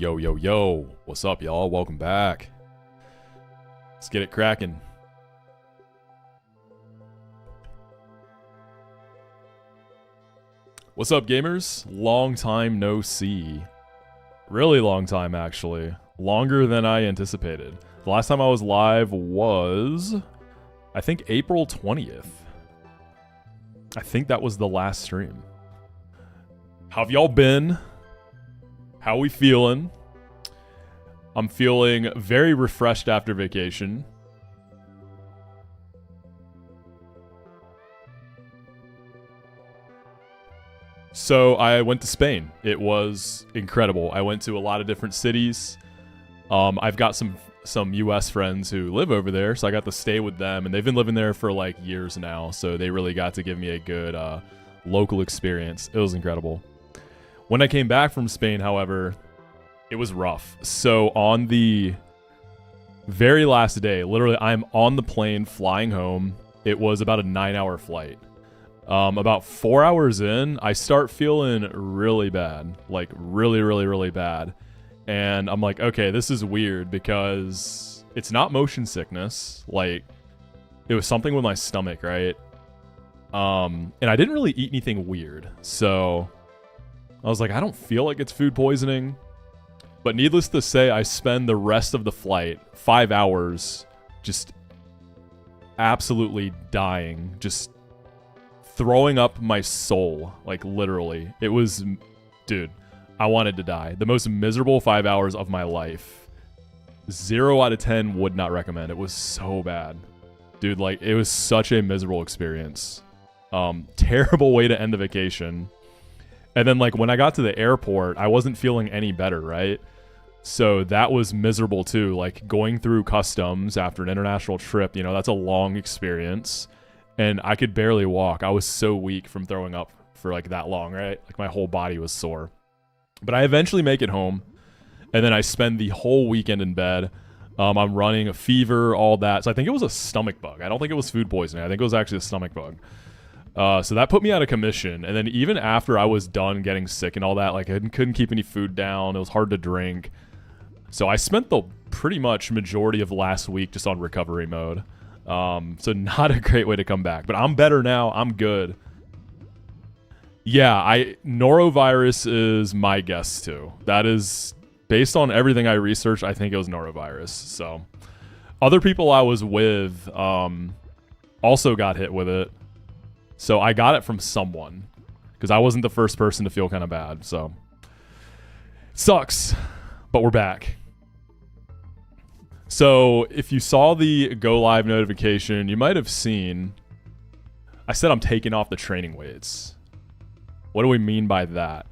Yo, yo, yo. What's up, y'all? Welcome back. Let's get it cracking. What's up, gamers? Long time no see. Really long time, actually. Longer than I anticipated. The last time I was live was, I think, April 20th. I think that was the last stream. How have y'all been? How we feeling? I'm feeling very refreshed after vacation. So I went to Spain. It was incredible. I went to a lot of different cities. I've got some US friends who live over there, so I got to stay with them, and they've been living there for like years now, so they really got to give me a good local experience. It was incredible. When I came back from Spain, however, it was rough. So on the very last day, literally I'm on the plane flying home. It was about a 9-hour flight. About 4 hours in, I start feeling really bad, like really bad. And I'm like, okay, this is weird because it's not motion sickness. Like, it was something with my stomach, right? And I didn't really eat anything weird. So I was like, I don't feel like it's food poisoning. But needless to say, I spend the rest of the flight, 5 hours, just absolutely dying, just throwing up my soul, like literally. It was, dude, I wanted to die. The most miserable 5 hours of my life. 0 out of 10 would not recommend. It was so bad. Dude, like, it was such a miserable experience. Terrible way to end the vacation. And then, like, when I got to the airport, I wasn't feeling any better, right? So that was miserable too. Like, going through customs after an international trip, you know, that's a long experience. And I could barely walk. I was so weak from throwing up for like that long, right? Like, my whole body was sore. But I eventually make it home. And then I spend the whole weekend in bed. I'm running a fever, all that. So I think it was a stomach bug. I don't think it was food poisoning. I think it was actually a stomach bug. So that put me out of commission. And then even after I was done getting sick and all that, like, I couldn't keep any food down. It was hard to drink. So I spent the pretty much majority of last week just on recovery mode. So not a great way to come back. But I'm better now. I'm good. Yeah, norovirus is my guess too. That is, based on everything I researched, I think it was norovirus. So other people I was with also got hit with it. So I got it from someone, because I wasn't the first person to feel kind of bad. So sucks, but we're back. So if you saw the go live notification, you might have seen I said I'm taking off the training weights. What do we mean by that?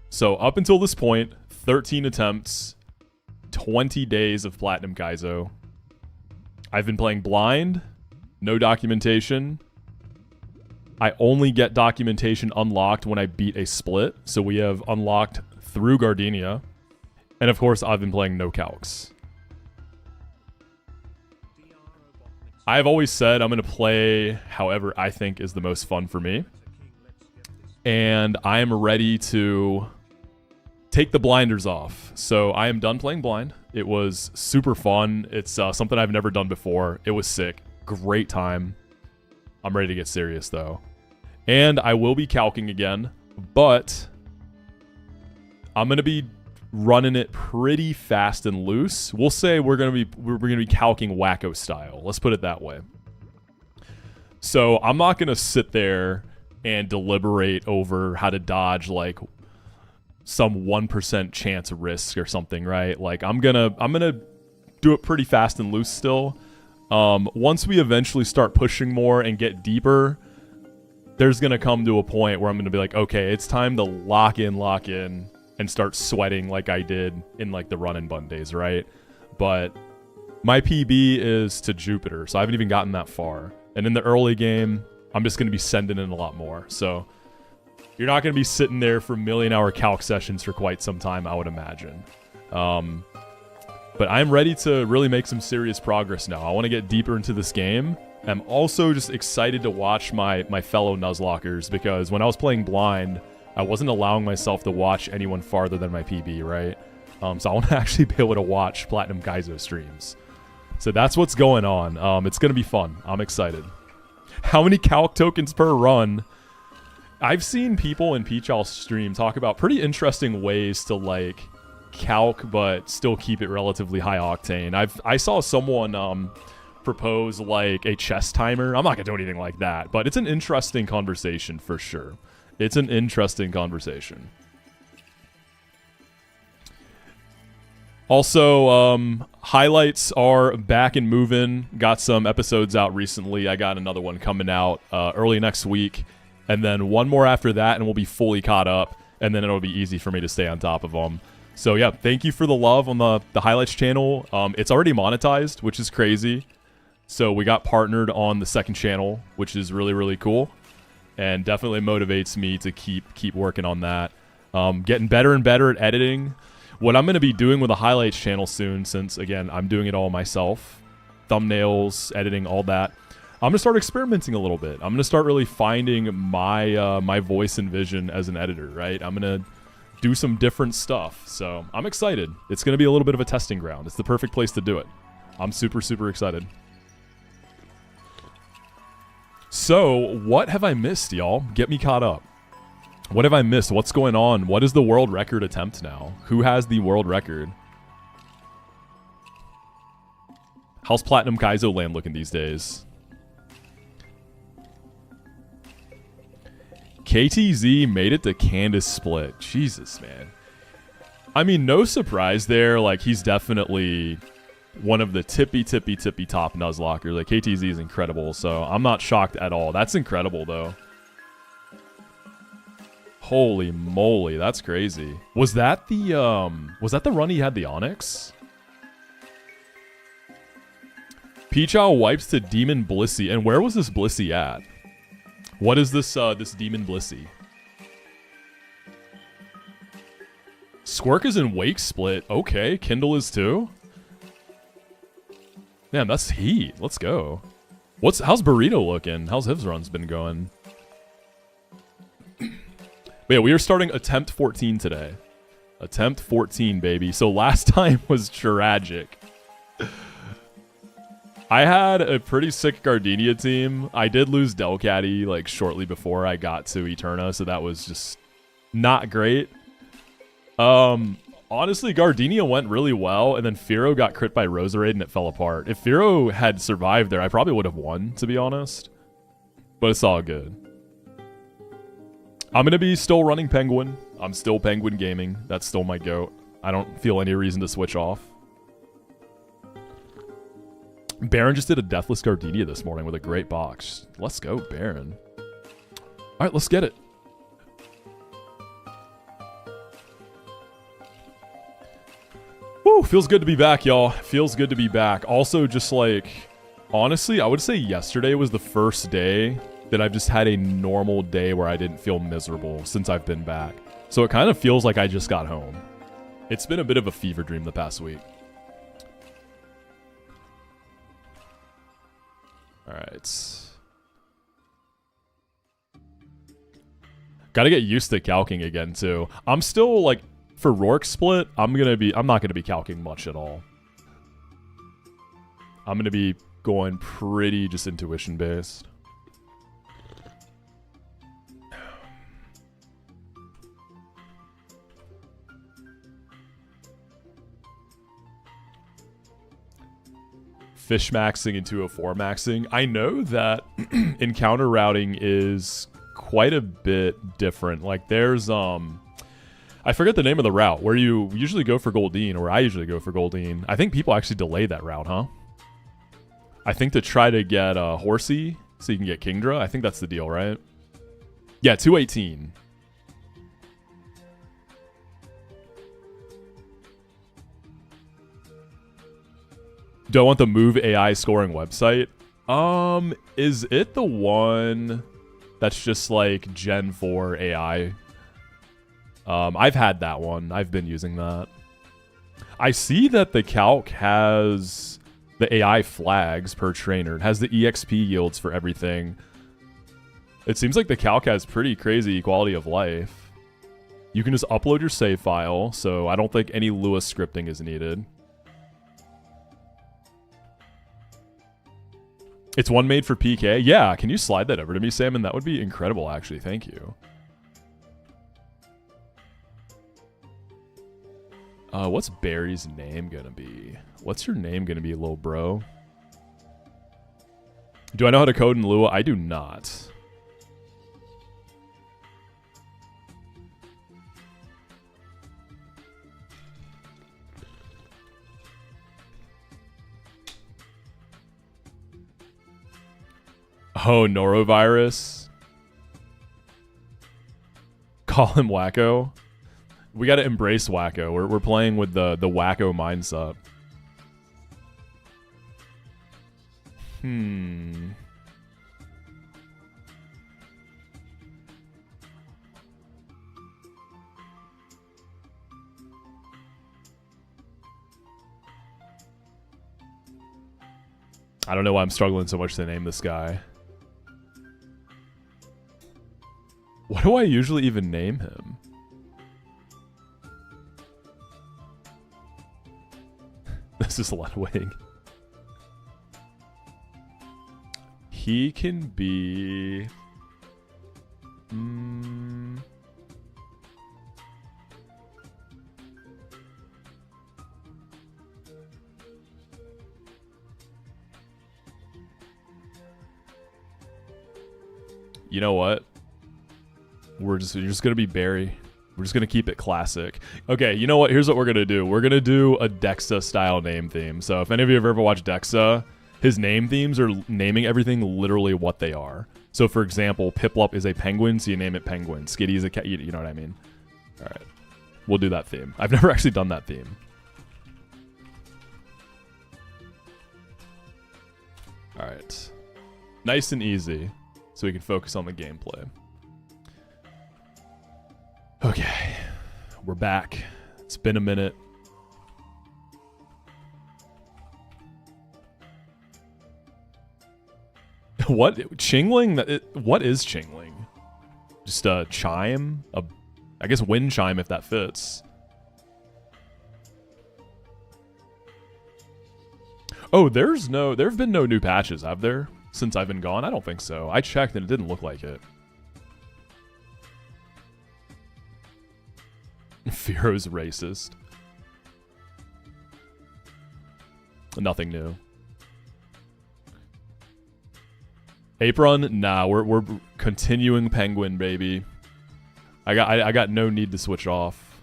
So up until this point, 13 attempts, 20 days of Platinum Kaizo. I've been playing blind, no documentation. I only get documentation unlocked when I beat a split. So we have unlocked through Gardenia. And of course, I've been playing no calcs. I've always said I'm going to play however I think is the most fun for me. And I am ready to take the blinders off. So I am done playing blind. It was super fun. It's something I've never done before. It was sick. Great time. I'm ready to get serious though. And I will be calcing again, but I'm going to be running it pretty fast and loose. We'll say we're going to be calcing wacko style. Let's put it that way. So I'm not going to sit there and deliberate over how to dodge like some 1% chance risk or something, right? Like, I'm going to do it pretty fast and loose still. Once we eventually start pushing more and get deeper, there's going to come to a point where I'm going to be like, okay, it's time to lock in and start sweating like I did in like the run and bun days, right? But my PB is to Jupiter, so I haven't even gotten that far. And in the early game, I'm just going to be sending in a lot more. So you're not going to be sitting there for million-hour calc sessions for quite some time, I would imagine. But I'm ready to really make some serious progress now. I want to get deeper into this game. I'm also just excited to watch my fellow Nuzlockers, because when I was playing blind, I wasn't allowing myself to watch anyone farther than my PB, right? So I want to actually be able to watch Platinum Kaizo streams. So that's what's going on. It's going to be fun. I'm excited. How many calc tokens per run? I've seen people in Peachal stream talk about pretty interesting ways to like calc but still keep it relatively high octane. I saw someone propose like a chess timer. I'm not gonna do anything like that, but it's an interesting conversation for sure. It's an interesting conversation. Also, highlights are back and moving. Got some episodes out recently. I got another one coming out early next week. And then one more after that, and we'll be fully caught up. And then it'll be easy for me to stay on top of them. So yeah, thank you for the love on the highlights channel. It's already monetized, which is crazy. So we got partnered on the second channel, which is really, really cool. And definitely motivates me to keep working on that. Getting better and better at editing. What I'm going to be doing with the highlights channel soon, since, again, I'm doing it all myself. Thumbnails, editing, all that. I'm going to start experimenting a little bit. I'm going to start really finding my my voice and vision as an editor, right? I'm going to do some different stuff. So I'm excited. It's going to be a little bit of a testing ground. It's the perfect place to do it. I'm super, super excited. So what have I missed, y'all? Get me caught up. What have I missed? What's going on? What is the world record attempt now? Who has the world record? How's Platinum Kaizo land looking these days? KTZ made it to Candace Split. Jesus, man. I mean, no surprise there. Like, he's definitely one of the tippy top Nuzlockers. Like, KTZ is incredible, so I'm not shocked at all. That's incredible, though. Holy moly, that's crazy. Was that the run he had the Onyx? Peachal wipes to Demon Blissey. And where was this Blissey at? What is this this Demon Blissey? Squirk is in Wake Split. Okay, Kindle is too. Damn, that's heat. Let's go. How's Burrito looking? How's his runs been going? But yeah, we are starting attempt 14 today. Attempt 14, baby. So last time was tragic. I had a pretty sick Gardenia team. I did lose Delcatty like shortly before I got to Eterna, so that was just not great. Honestly, Gardenia went really well, and then Firo got crit by Roserade and it fell apart. If Firo had survived there, I probably would have won, to be honest. But it's all good. I'm going to be still running Penguin. I'm still Penguin Gaming. That's still my GOAT. I don't feel any reason to switch off. Baron just did a Deathless Gardenia this morning with a great box. Let's go, Baron. All right, let's get it. Woo, feels good to be back, y'all. Feels good to be back. Also, just like, honestly, I would say yesterday was the first day that I've just had a normal day where I didn't feel miserable since I've been back. So it kind of feels like I just got home. It's been a bit of a fever dream the past week. All right. Got to get used to calcing again too. I'm still like, for Rourke Split, I'm not gonna be calcing much at all. I'm gonna be going pretty just intuition based. Fish maxing and 204 maxing. I know that encounter routing is quite a bit different. Like there's I forget the name of the route where you usually go for Goldeen, or I usually go for Goldeen. I think people actually delay that route, huh? I think to try to get Horsey so you can get Kingdra. I think that's the deal, right? Yeah, 218. Do I want the Move AI scoring website? Is it the one that's just like Gen 4 AI? I've had that one. I've been using that. I see that the calc has the AI flags per trainer. It has the EXP yields for everything. It seems like the calc has pretty crazy quality of life. You can just upload your save file, so I don't think any Lua scripting is needed. It's one made for PK? Yeah, can you slide that over to me, Salmon? That would be incredible, actually. Thank you. What's Barry's name gonna be? What's your name gonna be, little bro? Do I know how to code in Lua? I do not. Oh, norovirus. Call him wacko. We gotta embrace wacko. We're playing with the wacko mindset. I don't know why I'm struggling so much to name this guy. What do I usually even name him? This is Ludwig. He can be... You know what? You're just gonna be Barry. We're just gonna keep it classic. Okay, you know what? Here's what we're gonna do. We're gonna do a Dexa style name theme. So if any of you have ever watched Dexa, his name themes are naming everything literally what they are. So for example, Piplup is a penguin, so you name it Penguin. Skitty is a cat. You know what I mean? All right, we'll do that theme. I've never actually done that theme. All right, nice and easy, so we can focus on the gameplay. Okay, we're back. It's been a minute. What? Chingling? What is Chingling? Just a chime? I guess wind chime if that fits. Oh, there have been no new patches, have there? Since I've been gone? I don't think so. I checked and it didn't look like it. Firo's racist. Nothing new. Apron? Nah, we're continuing Penguin, baby. I got no need to switch off.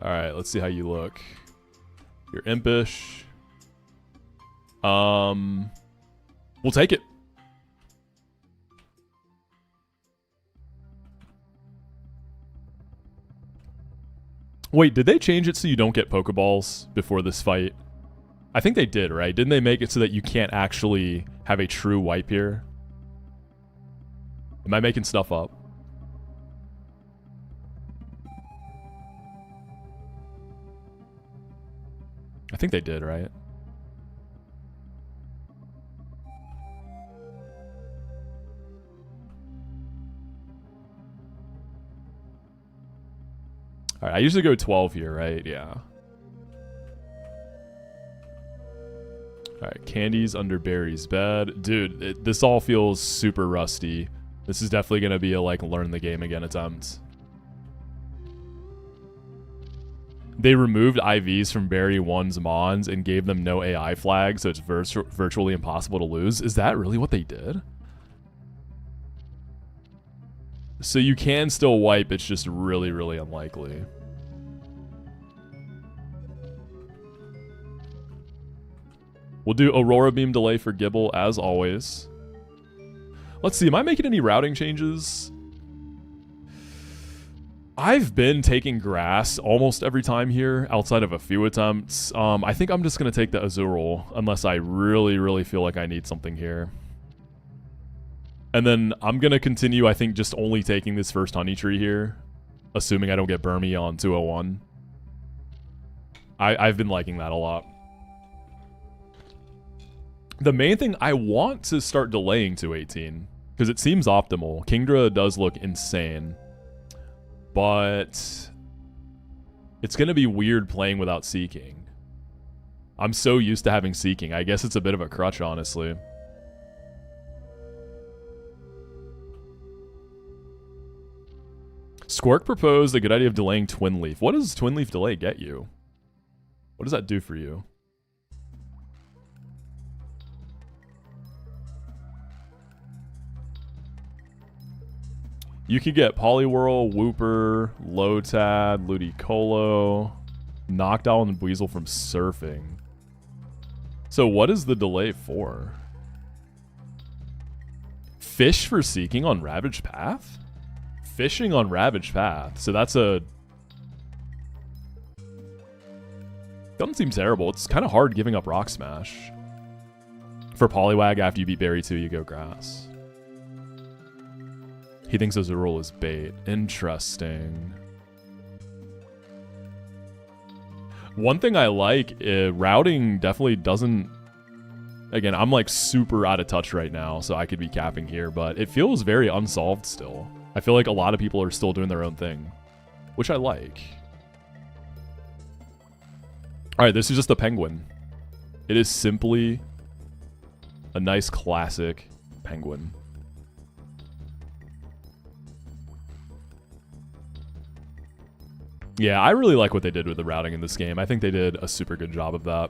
All right, let's see how you look. You're impish. We'll take it. Wait, did they change it so you don't get Pokeballs before this fight? I think they did, right? Didn't they make it so that you can't actually have a true wipe here? Am I making stuff up? I think they did, right? Alright, I usually go 12 here, right? Yeah. Alright, Candy's under Barry's bed. Dude, this all feels super rusty. This is definitely going to be a, like, learn the game again attempt. They removed IVs from Barry 1's Mons and gave them no AI flags, so it's virtually impossible to lose. Is that really what they did? So you can still wipe, it's just really, really unlikely. We'll do Aurora Beam delay for Gibble, as always. Let's see, am I making any routing changes? I've been taking grass almost every time here, outside of a few attempts. I think I'm just going to take the Azurill, unless I really, really feel like I need something here. And then I'm going to continue, I think, just only taking this first Honey Tree here, assuming I don't get Burmy on 201. I've been liking that a lot. The main thing, I want to start delaying 218 because it seems optimal. Kingdra does look insane, but it's going to be weird playing without Seeking. I'm so used to having Seeking. I guess it's a bit of a crutch, honestly. Squirk proposed the good idea of delaying Twin Leaf. What does Twin Leaf delay get you? What does that do for you? You could get Poliwhirl, Wooper, Lotad, Ludicolo, Noctowl, and Weasel from Surfing. So what is the delay for? Fish for Seeking on Ravaged Path? Fishing on Ravaged Path. So that's a... Doesn't seem terrible. It's kind of hard giving up Rock Smash. For Poliwag, after you beat Berry 2, you go Grass. He thinks Azurill is bait. Interesting. One thing I like, routing definitely doesn't... Again, I'm like super out of touch right now, so I could be capping here, but it feels very unsolved still. I feel like a lot of people are still doing their own thing, which I like. Alright, this is just a penguin. It is simply a nice classic penguin. Yeah, I really like what they did with the routing in this game. I think they did a super good job of that.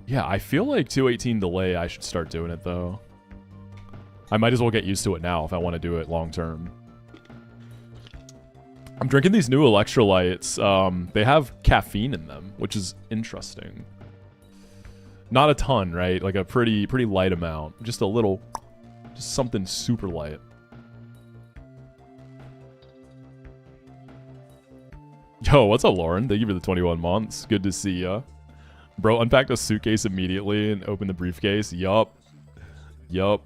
Yeah, I feel like 218 delay, I should start doing it though. I might as well get used to it now if I want to do it long term. I'm drinking these new electrolytes. They have caffeine in them, which is interesting. Not a ton, right? Like a pretty light amount. Just a little, just something super light. Yo, what's up, Lauren? Thank you for the 21 months. Good to see ya. Bro unpacked a suitcase immediately and opened the briefcase. Yup. Yup.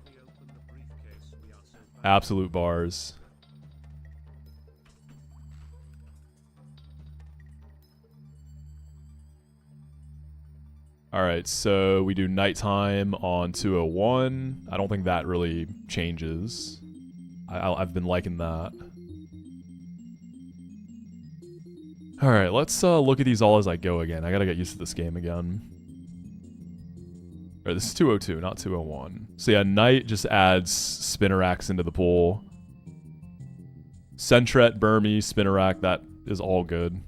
Absolute bars. Alright, so we do nighttime on 201. I don't think that really changes. I've been liking that. Alright, let's look at these all as I go again. I gotta get used to this game again. Alright, this is 202, not 201. So yeah, night just adds Spinnerax into the pool. Sentret, Burmy, Spinnerack, that is all good.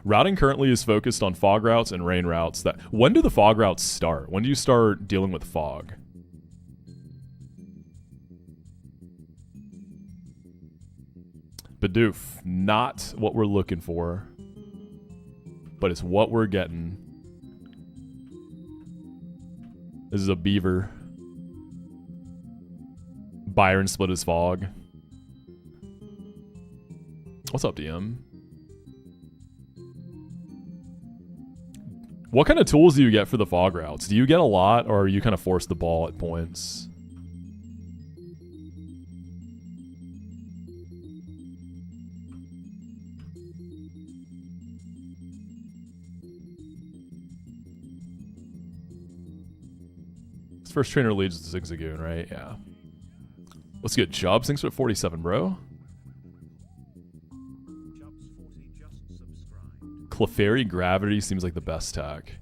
Routing currently is focused on fog routes and rain routes. When do the fog routes start? When do you start dealing with fog? Bidoof, not what we're looking for, but it's what we're getting. This is a beaver. Byron split his fog. What's up, DM? What kind of tools do you get for the fog routes? Do you get a lot, or are you kind of force the ball at points? His first trainer leads to Zigzagoon, right? Yeah. Let's get Jubs. Thanks for 47, bro. Clefairy Gravity seems like the best tech.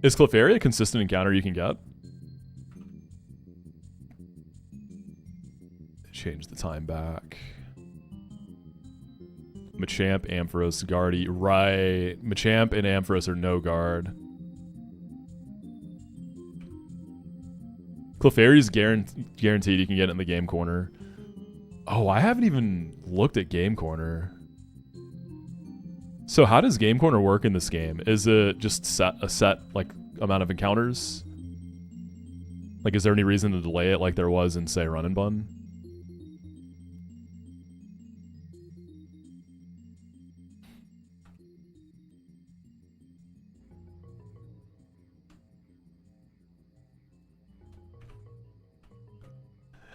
Is Clefairy a consistent encounter you can get? Change the time back. Machamp, Ampharos, Guardy. Right. Machamp and Ampharos are no guard. Clefairy's guaranteed you can get it in the game corner. Oh, I haven't even looked at Game Corner. So how does Game Corner work in this game? Is it just a set like amount of encounters? Like, is there any reason to delay it like there was in, say, Run and Bun?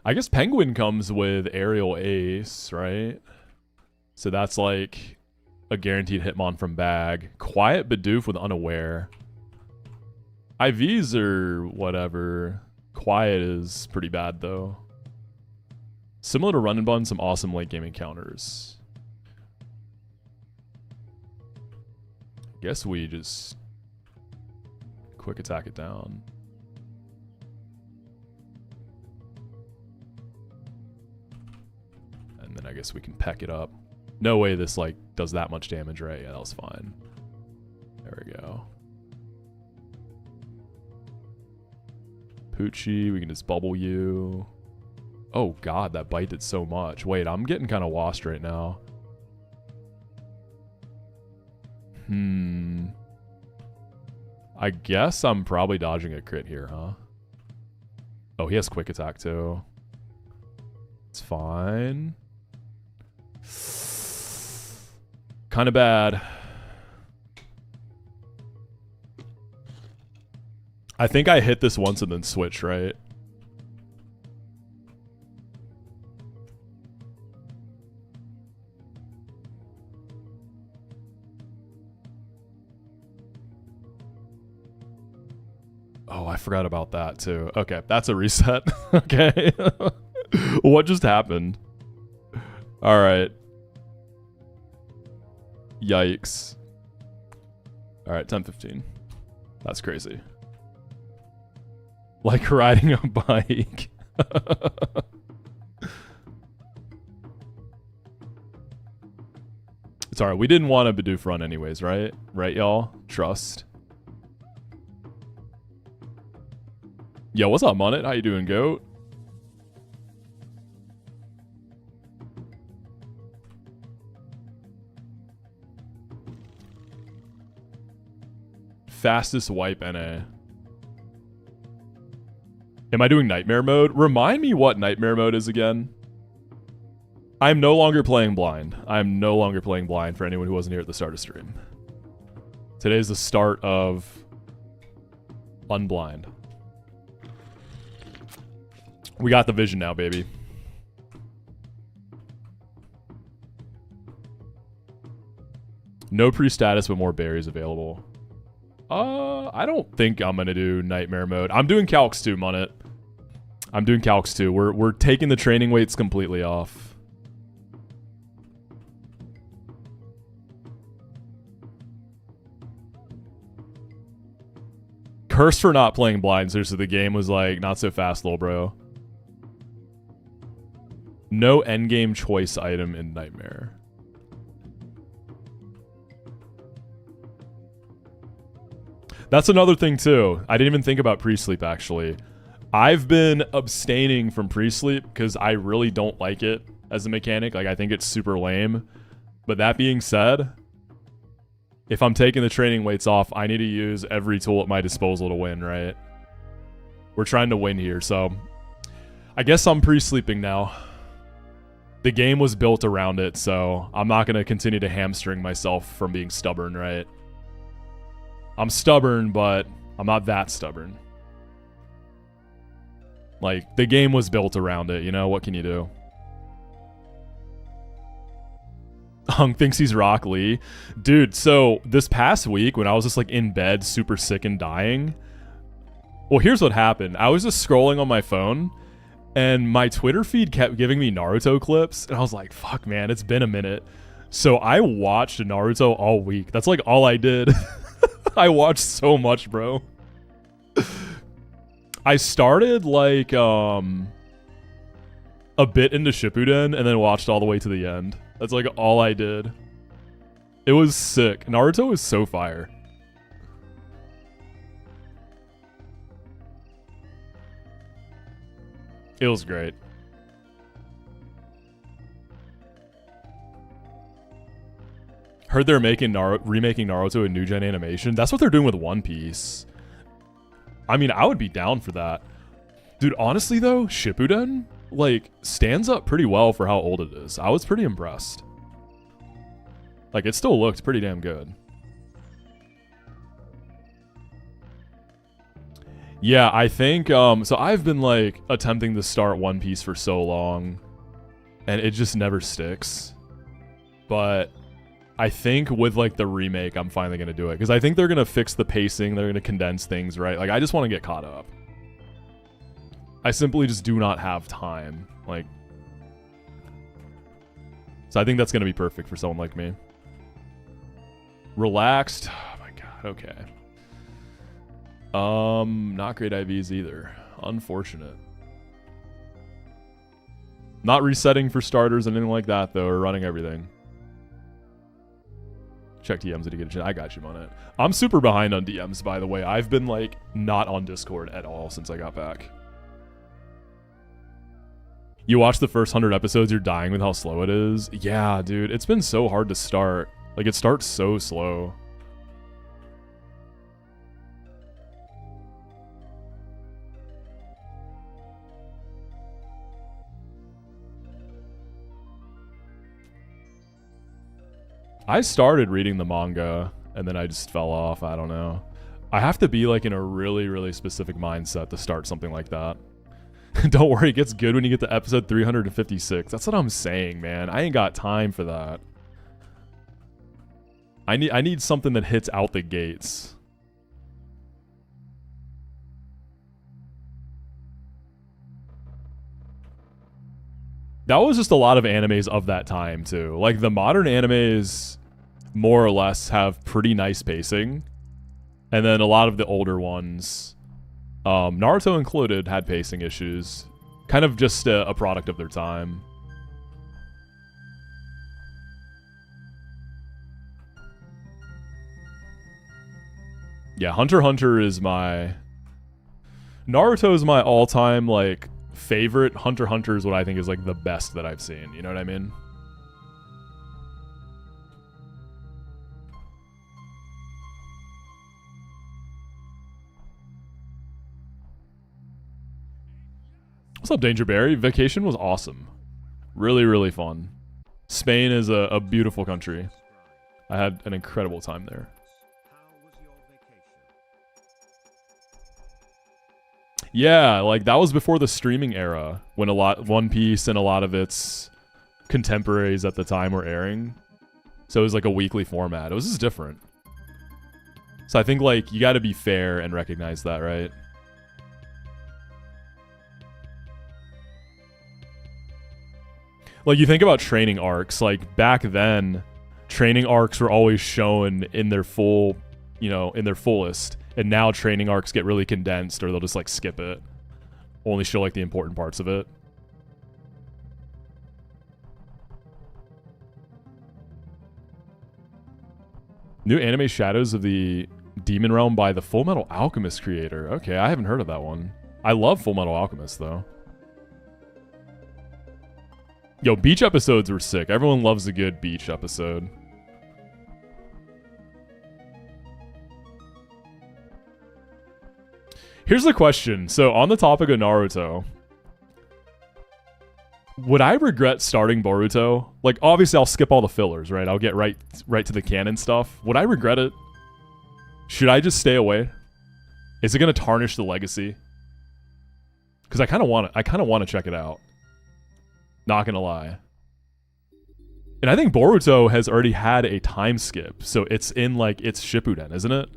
I guess Penguin comes with Aerial Ace, right? So that's like a guaranteed Hitmon from bag. Quiet Bidoof with Unaware. IVs are whatever. Quiet is pretty bad though. Similar to Run and Bun, some awesome late game encounters. Guess we just quick attack it down. And then I guess we can peck it up. No way this like does that much damage, right? Yeah, that was fine. There we go. Poochie, we can just bubble you. Oh god, that bite did so much. Wait, I'm getting kind of washed right now. I guess I'm probably dodging a crit here, huh? Oh, he has quick attack too. It's fine. Kind of bad. I think I hit this once and then switch, right? Oh, I forgot about that too. Okay, that's a reset. Okay. What just happened? All right. Yikes. All right, 10:15. That's crazy. Like riding a bike. It's alright. We didn't want a Bidoof run anyways, right? Right, y'all? Trust. Yo, what's up, Munnet? How you doing, goat? Fastest wipe NA. Am I doing Nightmare Mode? Remind me what Nightmare Mode is again. I'm no longer playing blind. I'm no longer playing blind for anyone who wasn't here at the start of stream. Today's the start of Unblind. We got the vision now, baby. No pre-status, but more berries available. I don't think I'm gonna do Nightmare Mode. I'm doing Calcs 2, Munnet. I'm doing Calcs 2. We're taking the training weights completely off. Cursed for not playing blind. Seriously, the game was like, not so fast, little bro. No endgame choice item in Nightmare. That's another thing too. I didn't even think about pre-sleep actually. I've been abstaining from pre-sleep because I really don't like it as a mechanic. Like I think it's super lame. But that being said, if I'm taking the training weights off, I need to use every tool at my disposal to win, right? We're trying to win here, so I guess I'm pre-sleeping now. The game was built around it, so I'm not going to continue to hamstring myself from being stubborn, right? I'm stubborn, but I'm not that stubborn. Like, the game was built around it, you know? What can you do? Hung thinks he's Rock Lee. Dude, so this past week when I was just like in bed, super sick and dying. Well, here's what happened. I was just scrolling on my phone and my Twitter feed kept giving me Naruto clips. And I was like, fuck, man, it's been a minute. So I watched Naruto all week. That's like all I did. I watched so much, bro. I started like a bit into Shippuden and then watched all the way to the end. That's like all I did. It was sick. Naruto is so fire. It was great. Heard they're remaking Naruto in new gen animation. That's what they're doing with One Piece. I mean, I would be down for that. Dude, honestly though, Shippuden like stands up pretty well for how old it is. I was pretty impressed. Like it still looked pretty damn good. Yeah, I think so I've been like attempting to start One Piece for so long and it just never sticks. But I think with like the remake I'm finally going to do it cuz I think they're going to fix the pacing, they're going to condense things, right? Like I just want to get caught up. I simply just do not have time. Like so I think that's going to be perfect for someone like me. Relaxed. Oh my god. Okay. Not great IVs either. Unfortunate. Not resetting for starters and anything like that though, or running everything. Check DMs to get a chance. I got you on it. I'm super behind on DMs, by the way. I've been like not on Discord at all since I got back. You watch the first 100 episodes, you're dying with how slow it is. Yeah, dude, it's been so hard to start. Like it starts so slow. I started reading the manga and then I just fell off. I don't know. I have to be like in a really, really specific mindset to start something like that. Don't worry, it gets good when you get to episode 356. That's what I'm saying, man. I ain't got time for that. I need something that hits out the gates. That was just a lot of animes of that time, too. Like, the modern animes, more or less, have pretty nice pacing. And then a lot of the older ones, Naruto included, had pacing issues. Kind of just a product of their time. Yeah, Hunter x Hunter is my... Naruto is my all-time, like... favorite. Hunter x Hunter is what I think is like the best that I've seen. You know what I mean? What's up, Dangerberry? Vacation was awesome. Really, really fun. Spain is a beautiful country. I had an incredible time there. Yeah, like that was before the streaming era when One Piece and a lot of its contemporaries at the time were airing. So it was like a weekly format. It was just different. So I think like you got to be fair and recognize that, right? Like you think about training arcs, like back then training arcs were always shown in their full, you know, in their fullest. And now training arcs get really condensed or they'll just like skip it. Only show like the important parts of it. New anime Shadows of the Demon Realm by the Full Metal Alchemist creator. Okay, I haven't heard of that one. I love Full Metal Alchemist though. Yo, beach episodes were sick. Everyone loves a good beach episode. Here's the question. So, on the topic of Naruto, would I regret starting Boruto? Like, obviously, I'll skip all the fillers, right? I'll get right to the canon stuff. Would I regret it? Should I just stay away? Is it going to tarnish the legacy? Because I kind of want to check it out. Not going to lie. And I think Boruto has already had a time skip. So, it's in, like, its Shippuden, isn't it?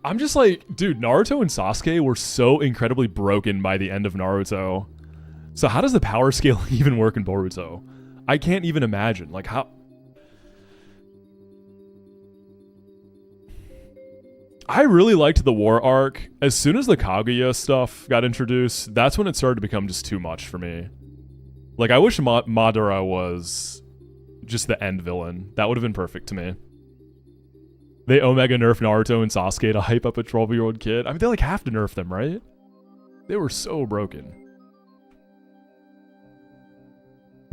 I'm just like, dude, Naruto and Sasuke were so incredibly broken by the end of Naruto. So how does the power scaling even work in Boruto? I can't even imagine. Like, how... I really liked the war arc. As soon as the Kaguya stuff got introduced, that's when it started to become just too much for me. Like, I wish Madara was just the end villain. That would have been perfect to me. They Omega nerfed Naruto and Sasuke to hype up a 12-year-old kid. I mean, they like have to nerf them, right? They were so broken.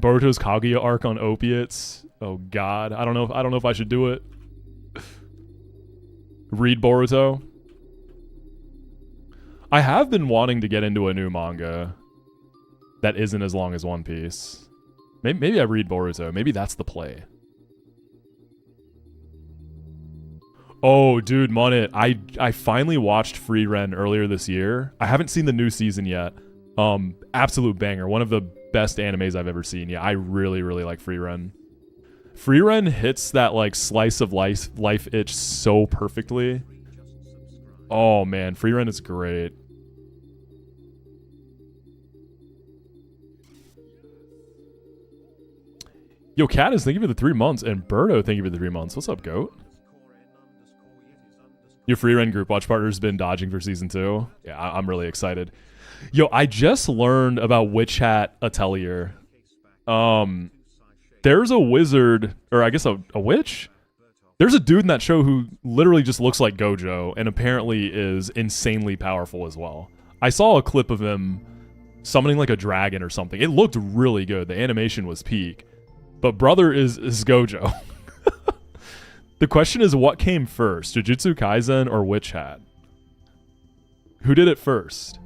Boruto's Kaguya arc on opiates. Oh God, I don't know if I should do it. Read Boruto. I have been wanting to get into a new manga that isn't as long as One Piece. Maybe I read Boruto. Maybe that's the play. Oh, dude, Monit. I finally watched Free Ren earlier this year. I haven't seen the new season yet. Absolute banger. One of the best animes I've ever seen. Yeah, I really, really like Free Ren. Free Ren hits that like slice of life itch so perfectly. Oh man, Free Ren is great. Yo, Caddis, thank you for the 3 months. And Birdo, thank you for the 3 months. What's up, Goat? Your Free Ren group watch partner's been dodging for season 2. Yeah, I'm really excited. Yo, I just learned about Witch Hat Atelier. There's a wizard, or I guess a witch? There's a dude in that show who literally just looks like Gojo and apparently is insanely powerful as well. I saw a clip of him summoning like a dragon or something. It looked really good. The animation was peak. But brother is Gojo. The question is, what came first? Jujutsu Kaisen or Witch Hat? Who did it first?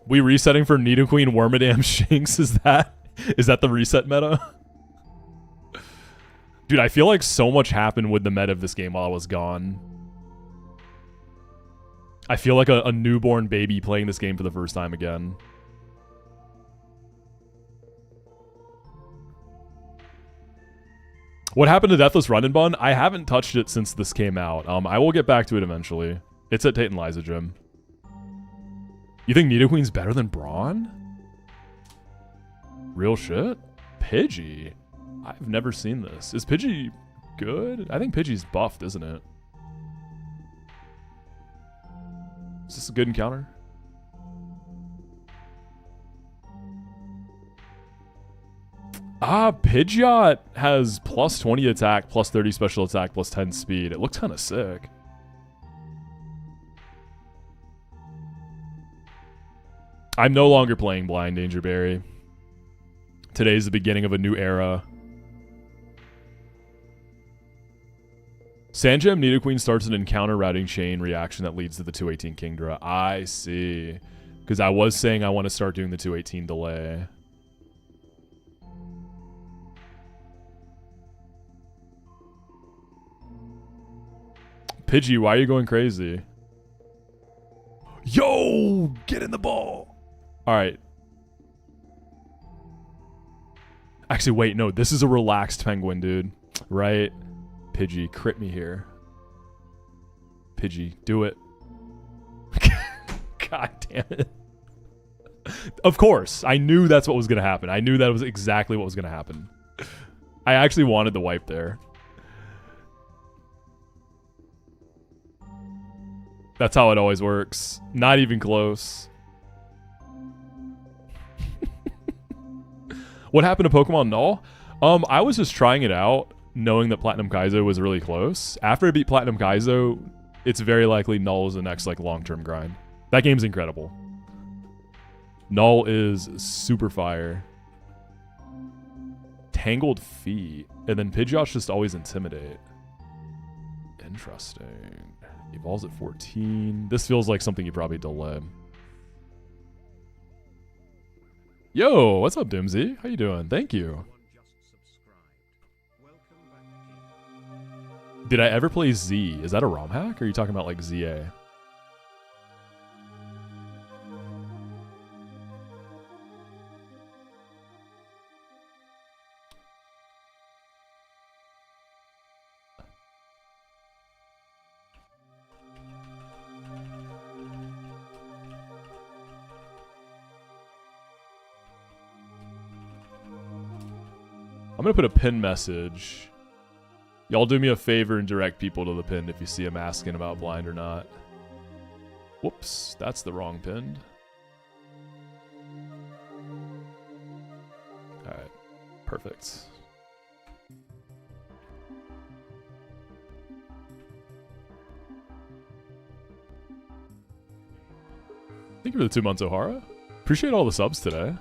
We resetting for Nidoqueen Wormadam Shinx? Is that the reset meta? Dude, I feel like so much happened with the meta of this game while I was gone. I feel like a newborn baby playing this game for the first time again. What happened to Deathless Run and Bun? I haven't touched it since this came out. I will get back to it eventually. It's at Tate and Liza Gym. You think Nidoqueen's better than Brawn? Real shit? Pidgey? I've never seen this. Is Pidgey good? I think Pidgey's buffed, isn't it? Is this a good encounter? Pidgeot has plus 20 attack, plus 30 special attack, plus 10 speed. It looks kind of sick. I'm no longer playing Blind Dangerberry. Today's the beginning of a new era. Sandgem Nidoqueen starts an encounter routing chain reaction that leads to the 218 Kingdra. I see. Because I was saying I want to start doing the 218 delay. Pidgey, why are you going crazy? Yo! Get in the ball! Alright. Actually, wait, no. This is a relaxed penguin, dude. Right? Pidgey, crit me here. Pidgey, do it. God damn it. Of course. I knew that's what was going to happen. I knew that was exactly what was going to happen. I actually wanted the wipe there. That's how it always works. Not even close. What happened to Pokemon Null? I was just trying it out, knowing that Platinum Kaizo was really close. After I beat Platinum Kaizo, it's very likely Null is the next like long-term grind. That game's incredible. Null is super fire. Tangled Feet. And then Pidgeot's just always Intimidate. Interesting. Evolves at 14. This feels like something you probably delay. Yo, what's up, Doomsy? How you doing? Thank you. Did I ever play Z? Is that a ROM hack? Or are you talking about like ZA? I'm gonna put a pin message. Y'all do me a favor and direct people to the pin if you see them asking about blind or not. Whoops, that's the wrong pin. Alright, perfect. Thank you for the 2 months, O'Hara. Appreciate all the subs today.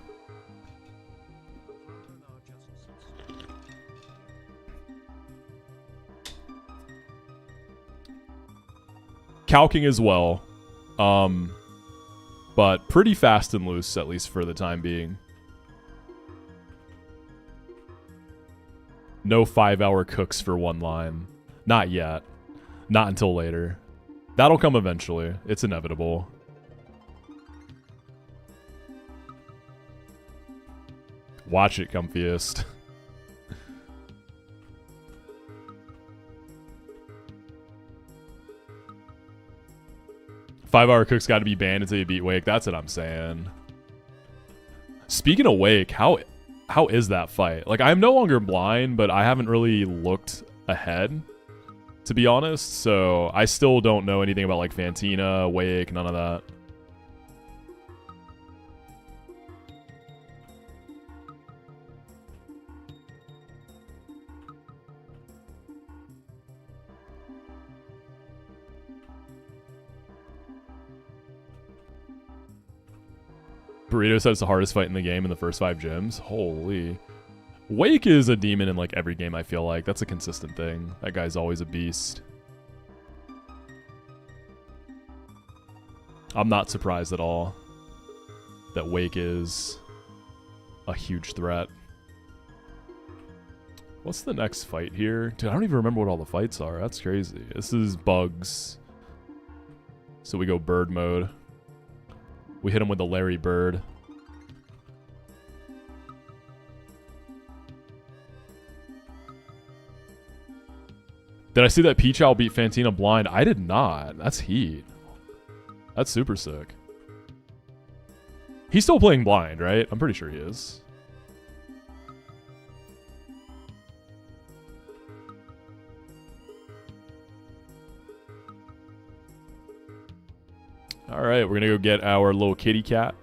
Calking as well, but pretty fast and loose, at least for the time being. No 5-hour cooks for one line. Not yet. Not until later. That'll come eventually. It's inevitable. Watch it, comfiest. 5-hour cooks got to be banned until you beat Wake. That's what I'm saying. Speaking of Wake, how is that fight? Like, I'm no longer blind, but I haven't really looked ahead, to be honest. So I still don't know anything about like Fantina, Wake, none of that. Burrito said it's the hardest fight in the game in the first 5 gyms. Holy. Wake is a demon in like every game, I feel like. That's a consistent thing. That guy's always a beast. I'm not surprised at all that Wake is a huge threat. What's the next fight here? Dude, I don't even remember what all the fights are. That's crazy. This is Bugs. So we go bird mode. We hit him with the Larry Bird. Did I see that Peach Owl beat Fantina blind? I did not. That's heat. That's super sick. He's still playing blind, right? I'm pretty sure he is. All right, we're going to go get our little kitty cat.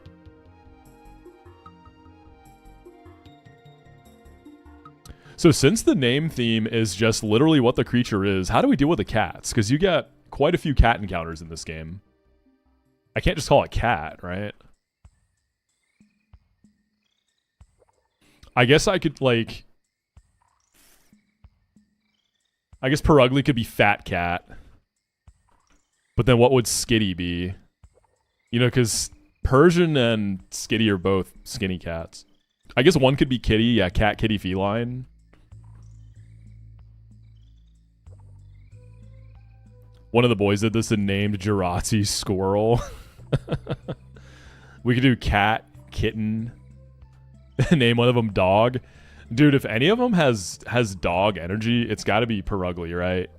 So since the name theme is just literally what the creature is, how do we deal with the cats? Because you get quite a few cat encounters in this game. I can't just call it cat, right? I guess I could, like... I guess Perugly could be Fat Cat. But then what would Skitty be? You know, because Persian and Skitty are both skinny cats. I guess one could be Kitty. Yeah, cat, kitty, feline. One of the boys did this and named Jirachi Squirrel. We could do cat, kitten. Name one of them dog. Dude, if any of them has dog energy, it's got to be Perugly, right?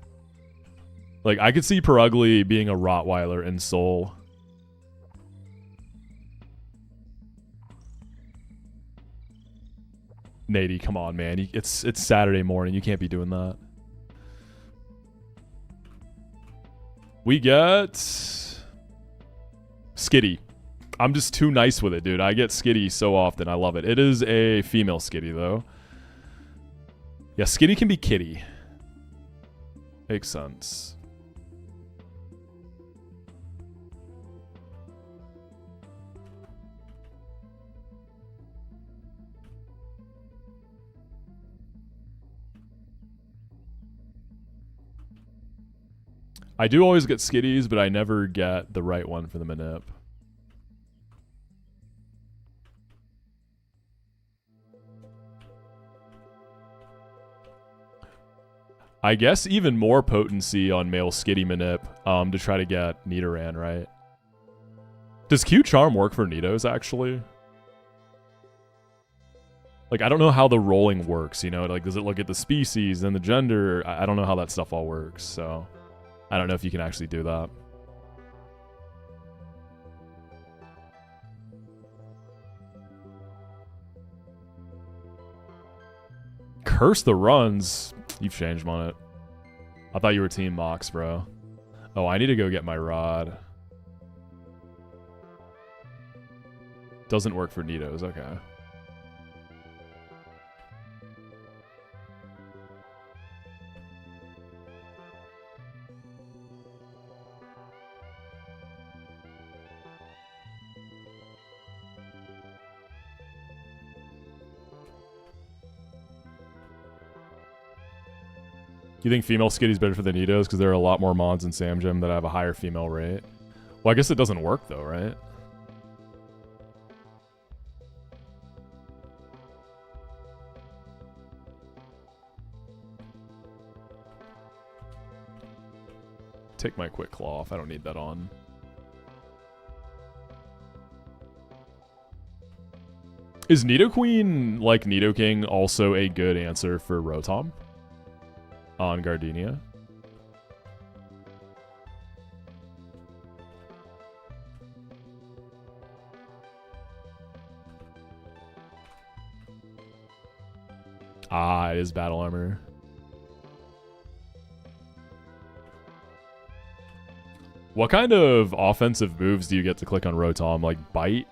Like, I could see Perugly being a Rottweiler in Soul. Nady, come on, man. It's Saturday morning. You can't be doing that. We get... Skitty. I'm just too nice with it, dude. I get Skitty so often. I love it. It is a female Skitty, though. Yeah, Skitty can be kitty. Makes sense. I do always get Skitties, but I never get the right one for the manip. I guess even more potency on male Skitty manip to try to get Nidoran, right? Does Q Charm work for Nidos, actually? Like, I don't know how the rolling works, you know? Like, does it look at the species and the gender? I don't know how that stuff all works, so... I don't know if you can actually do that. Curse the runs. You've changed on it. I thought you were Team Mox, bro. Oh, I need to go get my rod. Doesn't work for Nidos. Okay. Do you think female Skitty's better for the Nidos? Because there are a lot more mods in Sam Gym that have a higher female rate. Well, I guess it doesn't work though, right? take my quick claw off. I don't need that on. Is Nidoqueen, like Nidoking, also a good answer for Rotom on Gardenia? Ah, it is Battle Armor. What kind of offensive moves do you get to click on Rotom? Like Bite?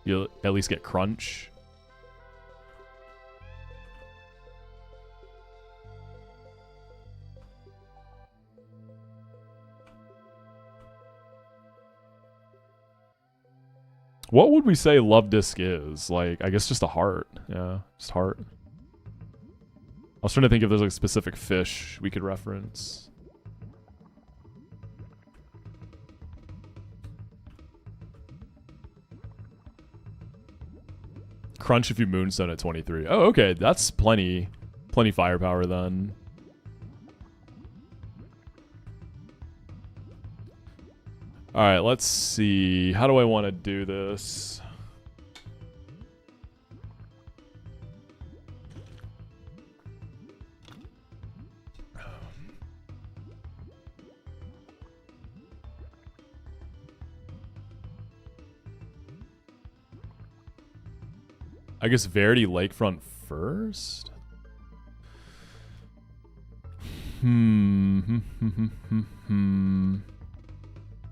You'll at least get Crunch. What would we say Love Disc is? Like, I guess just a heart. Yeah, just heart. I was trying to think if there's like a specific fish we could reference. Crunch if you Moonstone at 23. Oh, okay. That's plenty firepower then. Alright, let's see. How do I want to do this? I guess Verity Lakefront first?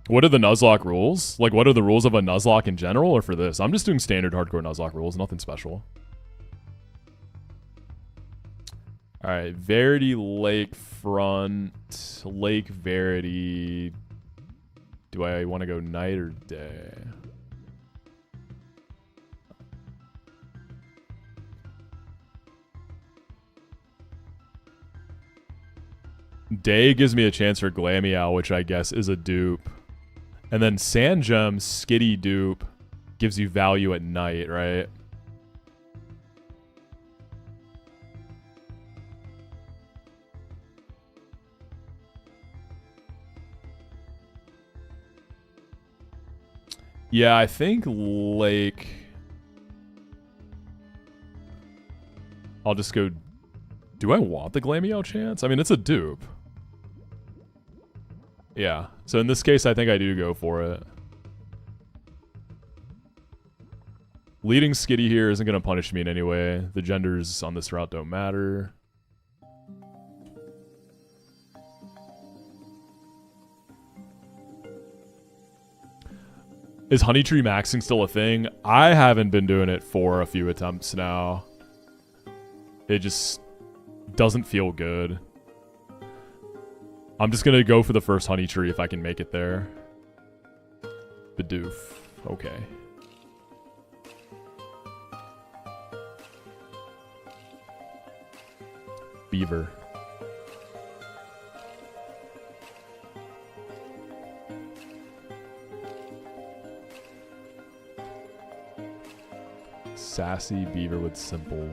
What are the Nuzlocke rules? Like, what are the rules of a Nuzlocke in general or for this? I'm just doing standard hardcore Nuzlocke rules, nothing special. Alright, Verity Lakefront. Lake Verity. Do I want to go night or day? Day gives me a chance for Glameow, which I guess is a dupe. And then Sandgem, Skitty dupe, gives you value at night, right? Yeah, I think Lake... I'll just go... Do I want the Glameow chance? I mean, it's a dupe. Yeah. So in this case, I think I do go for it. Leading Skitty here isn't going to punish me in any way. The genders on this route don't matter. Is Honeytree maxing still a thing? I haven't been doing it for a few attempts now. It just doesn't feel good. I'm just gonna go for the first Honeytree if I can make it there. Bidoof. Okay. Beaver. Sassy Beaver with Simple.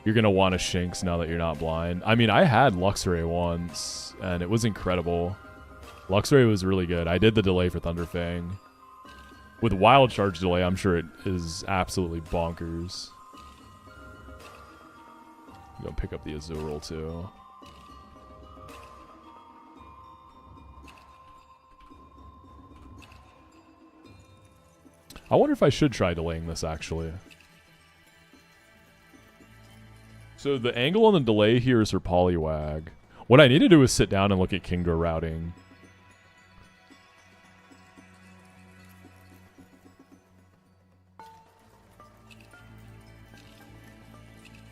You're going to want a Shinx now that you're not blind. I mean, I had Luxray once, and it was incredible. Luxray was really good. I did the delay for Thunderfang. With Wild Charge delay, I'm sure it is absolutely bonkers. I'm going to pick up the Azurill, too. I wonder if I should try delaying this, actually. So the angle on the delay here is for Poliwag. What I need to do is sit down and look at Kingdra routing.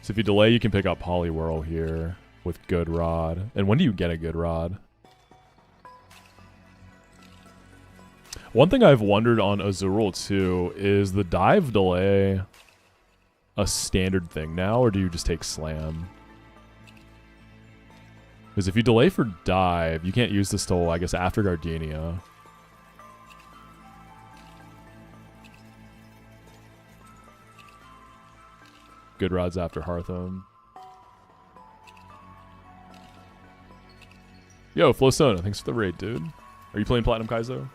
So if you delay, you can pick up Poliwhirl here with Good Rod. And when do you get a Good Rod? One thing I've wondered on Azurill too is the dive delay a standard thing now, or do you just take Slam? Because if you delay for dive, you can't use this till, I guess, after Gardenia. Good Rod's after Hearthome. Yo, Flosona, thanks for the raid, dude. Are you playing Platinum Kaizo?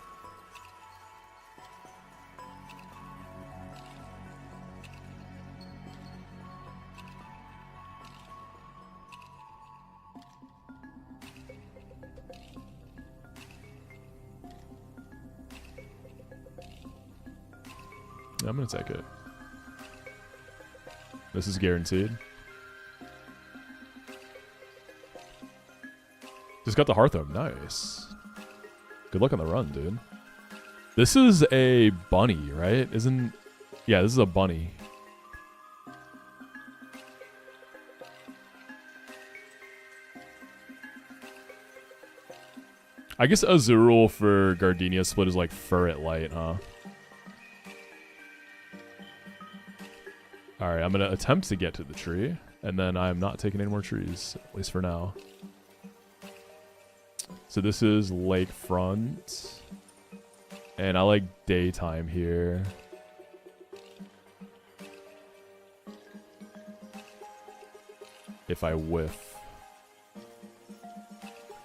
I'm gonna take it. This is guaranteed. Just got the Hearthome. Nice. Good luck on the run, dude. This is a bunny, right? Isn't... Yeah, this is a bunny. I guess Azurill for Gardenia split is like fur at light, huh? Alright, I'm gonna attempt to get to the tree, and then I'm not taking any more trees, at least for now. So this is lakefront, and I like daytime here. If I whiff.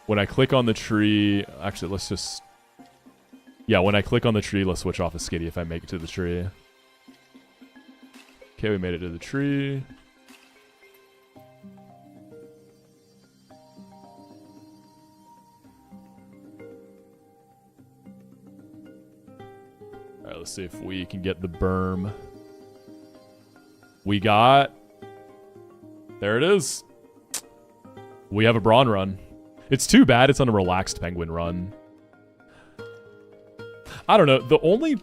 When I click on the tree, actually let's just... Yeah, when I click on the tree, let's switch off a skitty if I make it to the tree. Okay, we made it to the tree. Alright, let's see if we can get the berm. We got... There it is. We have a Brawn run. It's too bad it's on a relaxed penguin run. I don't know. The only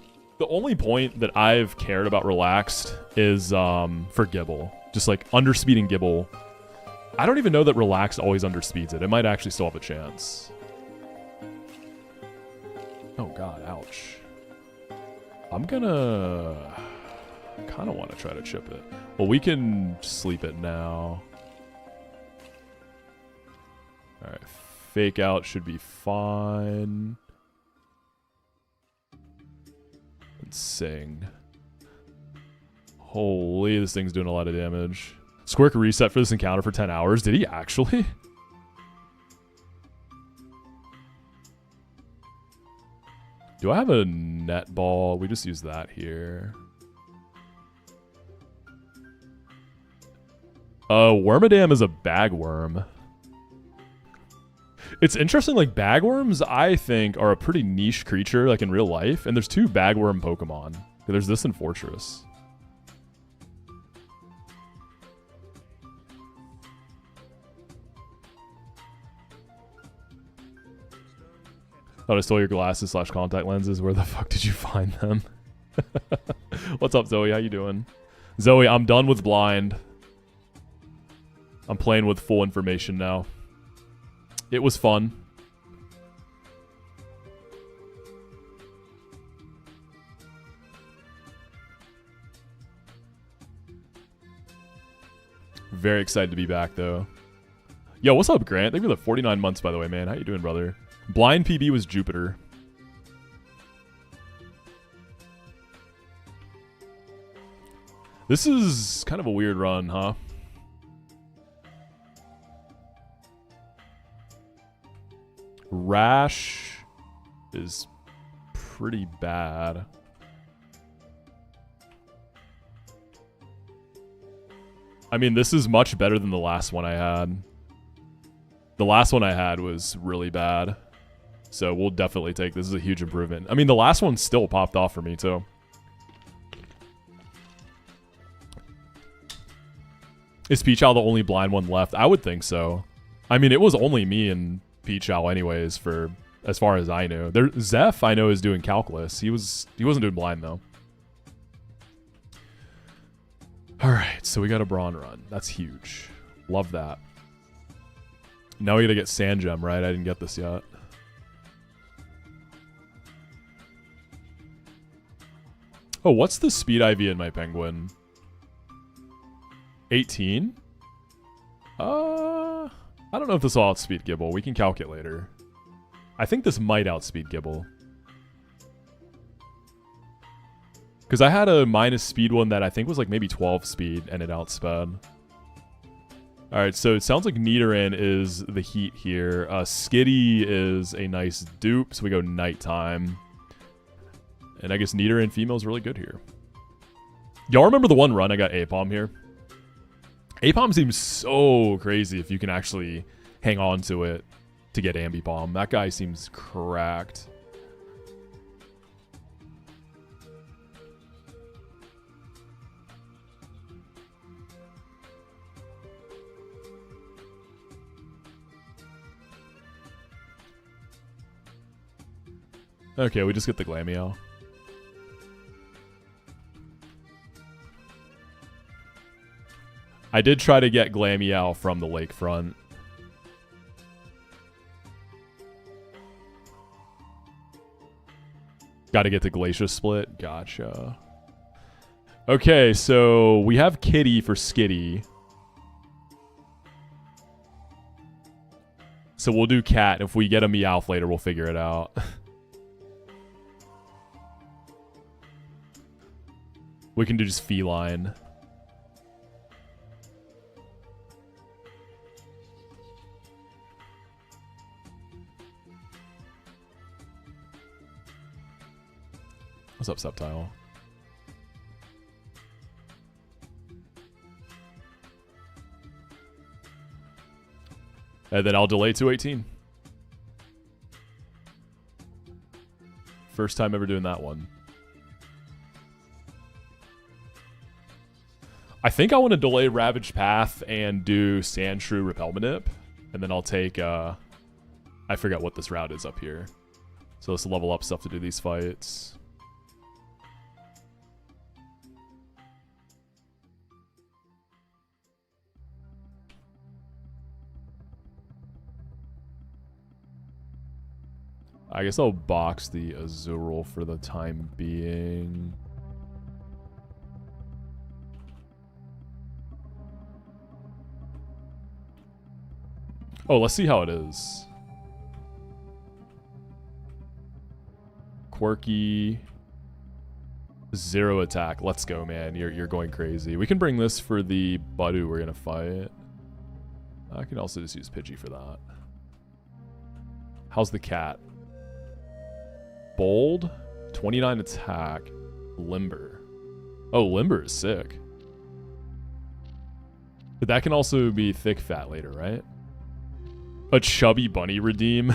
point that I've cared about relaxed is for Gibble. Just like underspeeding Gibble. I don't even know that relaxed always underspeeds it. It might actually still have a chance. Oh god, ouch. I'm gonna... I kind of want to try to chip it. Well, we can sleep it now. Alright, fake out should be fine. Let's sing. Holy, this thing's doing a lot of damage. Squirk reset for this encounter for 10 hours. Did he actually? Do I have a net ball? We just use that here. Wormadam is a bagworm. It's interesting, like, bagworms, I think, are a pretty niche creature, like, in real life. And there's 2 bagworm Pokemon. There's this in Fortress. Thought I stole your glasses / contact lenses. Where the fuck did you find them? What's up, Zoe? How you doing? Zoe, I'm done with blind. I'm playing with full information now. It was fun. Very excited to be back, though. Yo, what's up, Grant? Thank you for the 49 months, by the way, man. How you doing, brother? Blind PB was Jupiter. This is kind of a weird run, huh? Rash is pretty bad. I mean, this is much better than the last one I had. The last one I had was really bad. So we'll definitely take this. This is a huge improvement. I mean, the last one still popped off for me, too. Is Peachow the only blind one left? I would think so. I mean, it was only me and Peachow anyways, for as far as I know. Zeph, I know, is doing calculus. He wasn't doing blind, though. Alright, so we got a Brawn run. That's huge. Love that. Now we gotta get Sand Gem, right? I didn't get this yet. Oh, what's the speed IV in my penguin? 18? I don't know if this will outspeed Gibble. We can calculate later. I think this might outspeed Gibble. Because I had a minus speed one that I think was like maybe 12 speed and it outsped. All right, so it sounds like Nidoran is the heat here. Skitty is a nice dupe, so we go nighttime. And I guess Nidoran female is really good here. Y'all remember the one run I got Apom here? Apom seems so crazy if you can actually hang on to it to get Ambipom. That guy seems cracked. Okay, we just get the Glameow. I did try to get Glameow from the lakefront. Gotta get the Glacier Split. Gotcha. Okay, so we have Kitty for Skitty. So we'll do Cat. If we get a Meowth later, we'll figure it out. We can do just Feline. What's up, Sceptile? And then I'll delay 218. First time ever doing that one. I think I want to delay Ravaged Path and do Sandshrew Repelmanip. And then I'll take, I forget what this route is up here. So let's level up stuff to do these fights. I guess I'll box the Azurill for the time being. Oh, let's see how it is. Quirky. 0 attack. Let's go, man. You're going crazy. We can bring this for the Budu we're gonna fight. I can also just use Pidgey for that. How's the cat? Bold. 29 attack. Limber. Oh, Limber is sick. But that can also be thick fat later, right? A Chubby Bunny redeem.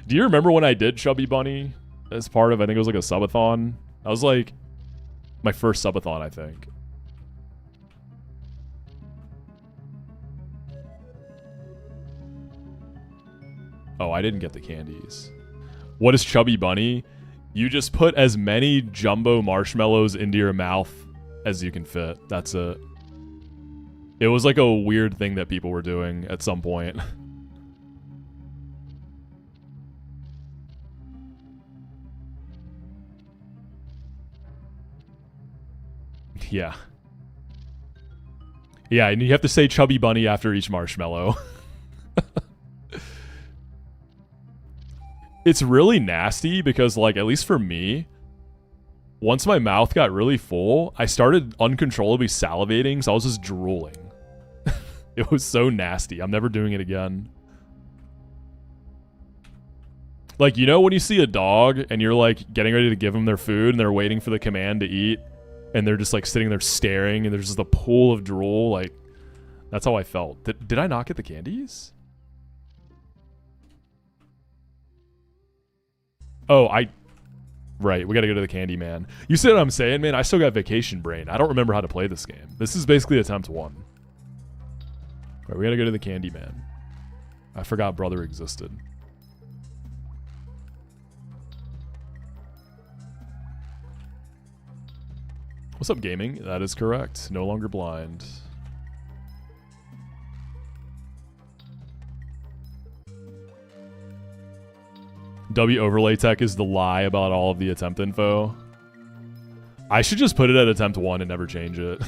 Do you remember when I did Chubby Bunny as part of, I think it was like a subathon? That was like my first subathon, I think. Oh, I didn't get the candies. What is Chubby Bunny? You just put as many jumbo marshmallows into your mouth as you can fit. That's it. It was like a weird thing that people were doing at some point. Yeah. Yeah, and you have to say Chubby Bunny after each marshmallow. It's really nasty because, like, at least for me, once my mouth got really full, I started uncontrollably salivating, so I was just drooling. It was so nasty. I'm never doing it again. Like, you know when you see a dog and you're, like, getting ready to give them their food and they're waiting for the command to eat and they're just, like, sitting there staring and there's just a pool of drool? Like, that's how I felt. Did I not get the candies? Oh, Right, we gotta go to the Candy Man. You see what I'm saying, man? I still got vacation brain. I don't remember how to play this game. This is basically attempt 1. Right, we gotta go to the Candy Man. I forgot brother existed. What's up, gaming? That is correct. No longer blind. W overlay tech is the lie about all of the attempt info. I should just put it at attempt 1 and never change it.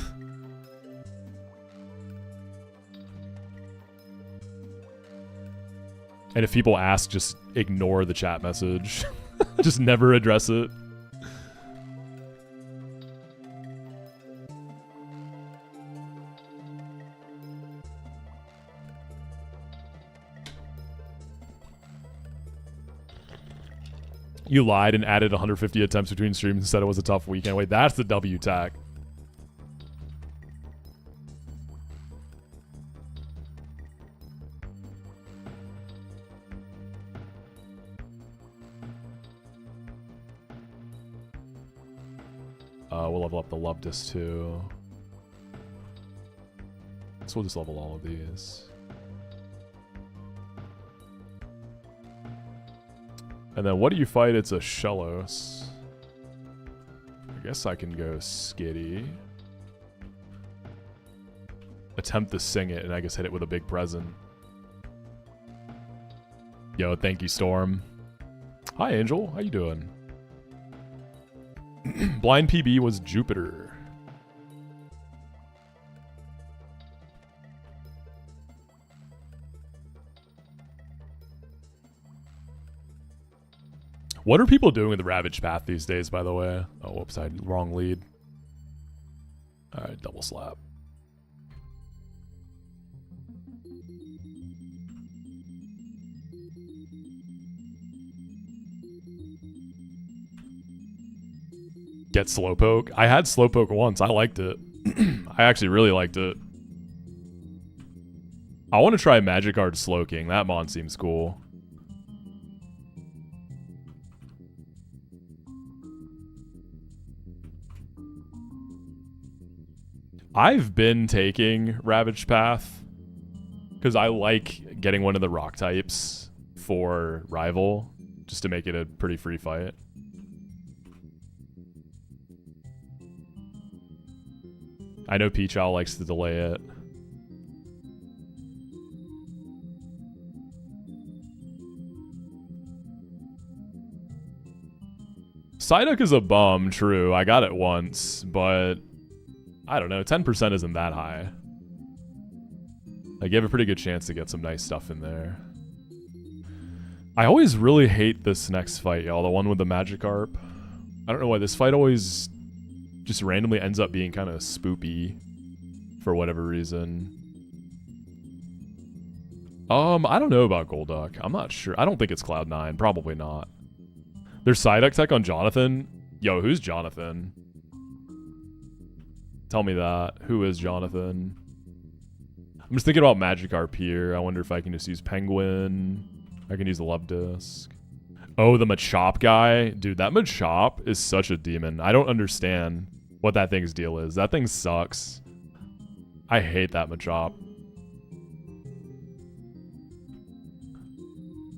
And if people ask, just ignore the chat message. Just never address it. You lied and added 150 attempts between streams and said it was a tough weekend. Wait, that's the W tack. We'll level up the Love Disc too. So we'll just level all of these. And then what do you fight? It's a Shellos. I guess I can go Skitty. Attempt to sing it, and I guess hit it with a big present. Yo, thank you, Storm. Hi, Angel. How you doing? Blind PB was Jupiter. What are people doing with the Ravaged Path these days, by the way? Oh, whoops, I had wrong lead. Alright, double slap. Get Slowpoke. I had Slowpoke once. I liked it. I actually really liked it. I want to try Magikarp Slowking. That mon seems cool. I've been taking Ravaged Path because I like getting one of the rock types for rival just to make it a pretty free fight. I know Peach Owl likes to delay it. Psyduck is a bum, true. I got it once, but I don't know. 10% isn't that high. Like, you have a pretty good chance to get some nice stuff in there. I always really hate this next fight, y'all. The one with the Magikarp. I don't know why this fight always just randomly ends up being kind of spoopy for whatever reason. I don't know about Golduck. I'm not sure. I don't think it's Cloud9. Probably not. There's Psyduck tech on Jonathan. Yo, who's Jonathan? Tell me that. Who is Jonathan? I'm just thinking about Magikarp here. I wonder if I can just use Penguin. I can use the Love Disc. Oh, the Machop guy. Dude, that Machop is such a demon. I don't understand what that thing's deal is. That thing sucks. I hate that Machop.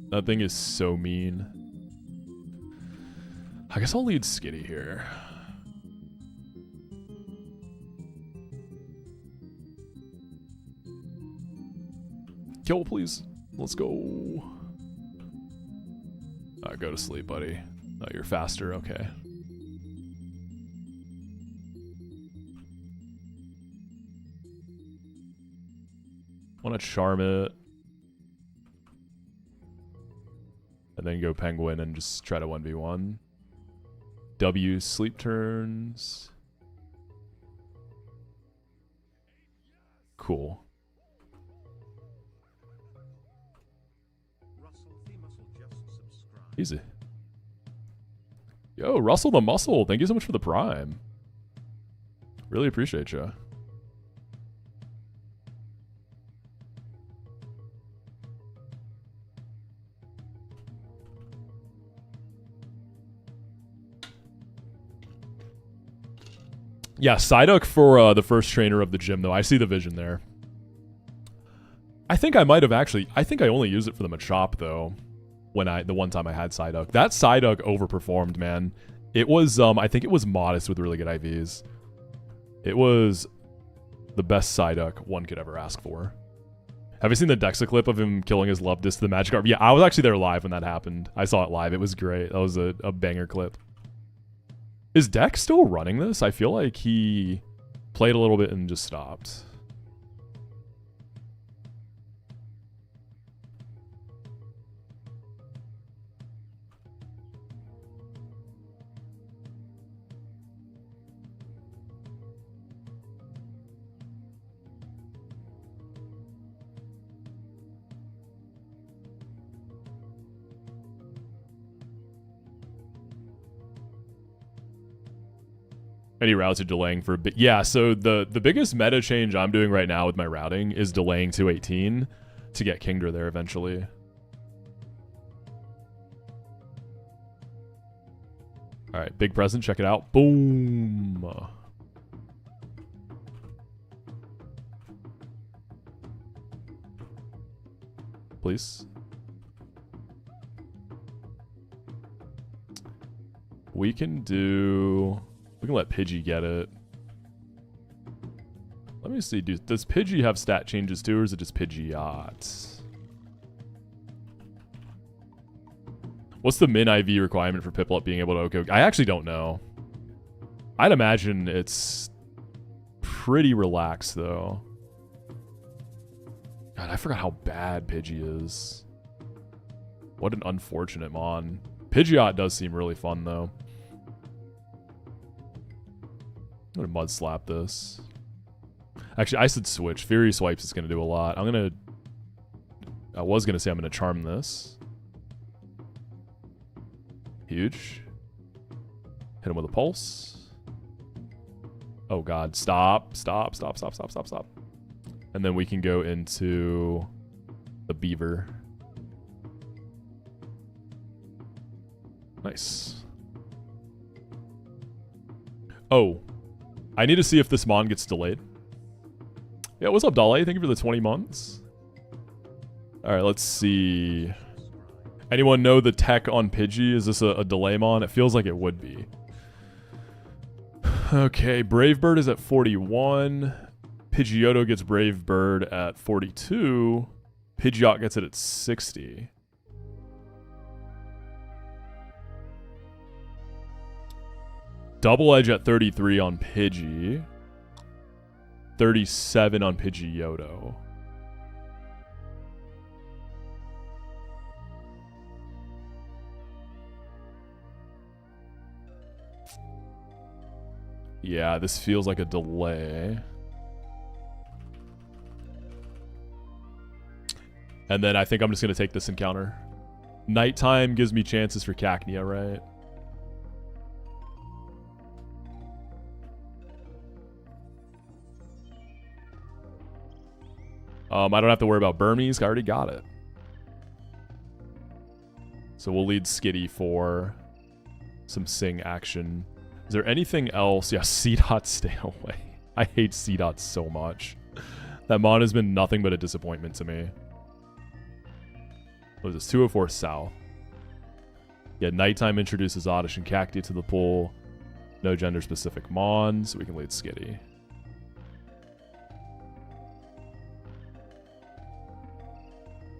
That thing is so mean. I guess I'll lead Skitty here. Kill, please. Let's go. Go to sleep, buddy. Oh, you're faster. Okay. Want to charm it. And then go Penguin and just try to 1v1. W sleep turns. Cool. Easy. Yo, Russell the Muscle, thank you so much for the Prime. Really appreciate you. Yeah, Psyduck for the first trainer of the gym, though. I see the vision there. I think I might have actually... I think I only used it for the Machop, though. The one time I had Psyduck. That Psyduck overperformed, man. It was, I think it was modest with really good IVs. It was the best Psyduck one could ever ask for. Have you seen the Dexa clip of him killing his Love Disc to the Magikarp? Yeah, I was actually there live when that happened. I saw it live. It was great. That was a banger clip. Is Dex still running this? I feel like he played a little bit and just stopped. Any routes are delaying for a bit. Yeah, so the biggest meta change I'm doing right now with my routing is delaying to 18 to get Kingdra there eventually. All right, big present. Check it out. Boom. Please. We can let Pidgey get it. Let me see. Does Pidgey have stat changes too, or is it just Pidgeot? What's the min IV requirement for Piplup being able to OK? I actually don't know. I'd imagine it's pretty relaxed, though. God, I forgot how bad Pidgey is. What an unfortunate mon. Pidgeot does seem really fun, though. I'm going to Mud Slap this. Actually, I said switch. Fury Swipes is going to do a lot. I was going to say I'm going to Charm this. Huge. Hit him with a Pulse. Oh, God. Stop. Stop, stop, stop, stop, stop, stop. And then we can go into the Beaver. Nice. Oh. I need to see if this Mon gets delayed. Yeah, what's up, Dolly? Thank you for the 20 months. Alright, let's see. Anyone know the tech on Pidgey? Is this a delay Mon? It feels like it would be. Okay, Brave Bird is at 41. Pidgeotto gets Brave Bird at 42. Pidgeot gets it at 60. Double Edge at 33 on Pidgey. 37 on Pidgeotto. Yeah, this feels like a delay. And then I think I'm just going to take this encounter. Nighttime gives me chances for Cacnea, right? I don't have to worry about Burmese. I already got it. So we'll lead Skitty for some Sing action. Is there anything else? Yeah, C-Dot, stay away. I hate C-Dot so much. That Mon has been nothing but a disappointment to me. What is this? 204 South. Yeah, Nighttime introduces Oddish and Cacti to the pool. No gender-specific Mon, so we can lead Skitty.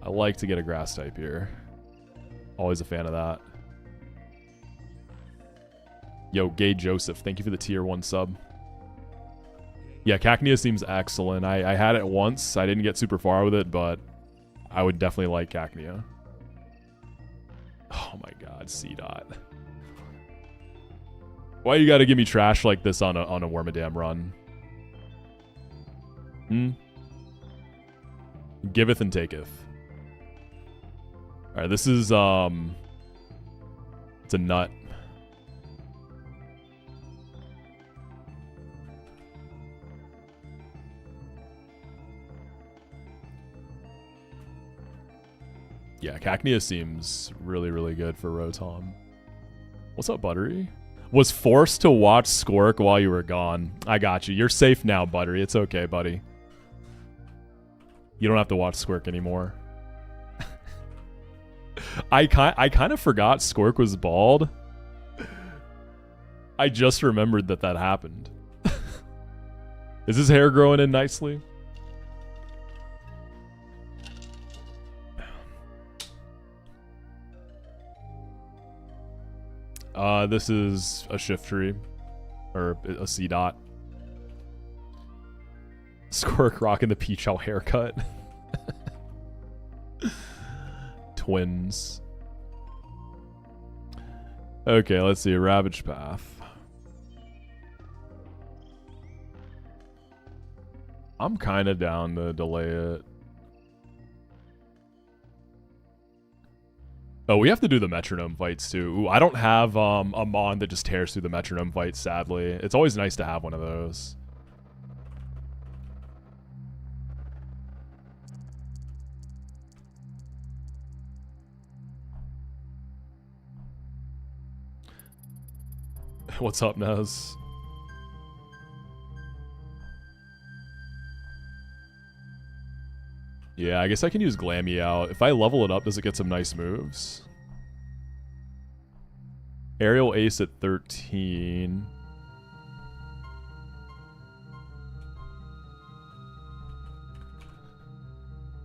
I like to get a grass type here. Always a fan of that. Yo, Gay Joseph, thank you for the tier 1 sub. Yeah, Cacnea seems excellent. I had it once. I didn't get super far with it, but I would definitely like Cacnea. Oh my god, C-Dot. Why you gotta give me trash like this on a Wormadam run? Giveth and taketh. Alright, this is, it's a nut. Yeah, Cacnea seems really, really good for Rotom. What's up, Buttery? Was forced to watch Squirk while you were gone. I got you. You're safe now, Buttery. It's okay, buddy. You don't have to watch Squirk anymore. I kind of forgot Squirk was bald. I just remembered that happened. Is his hair growing in nicely? This is a Shiftry. Or a C-Dot. Squirk rocking the Peach Owl haircut. Twins. Okay, let's see. Ravage Path. I'm kind of down to delay it. Oh, we have to do the Metronome fights too. Ooh, I don't have a mon that just tears through the Metronome fights, sadly. It's always nice to have one of those. What's up, Nez? Yeah, I guess I can use Glammy out. If I level it up, does it get some nice moves? Aerial Ace at 13.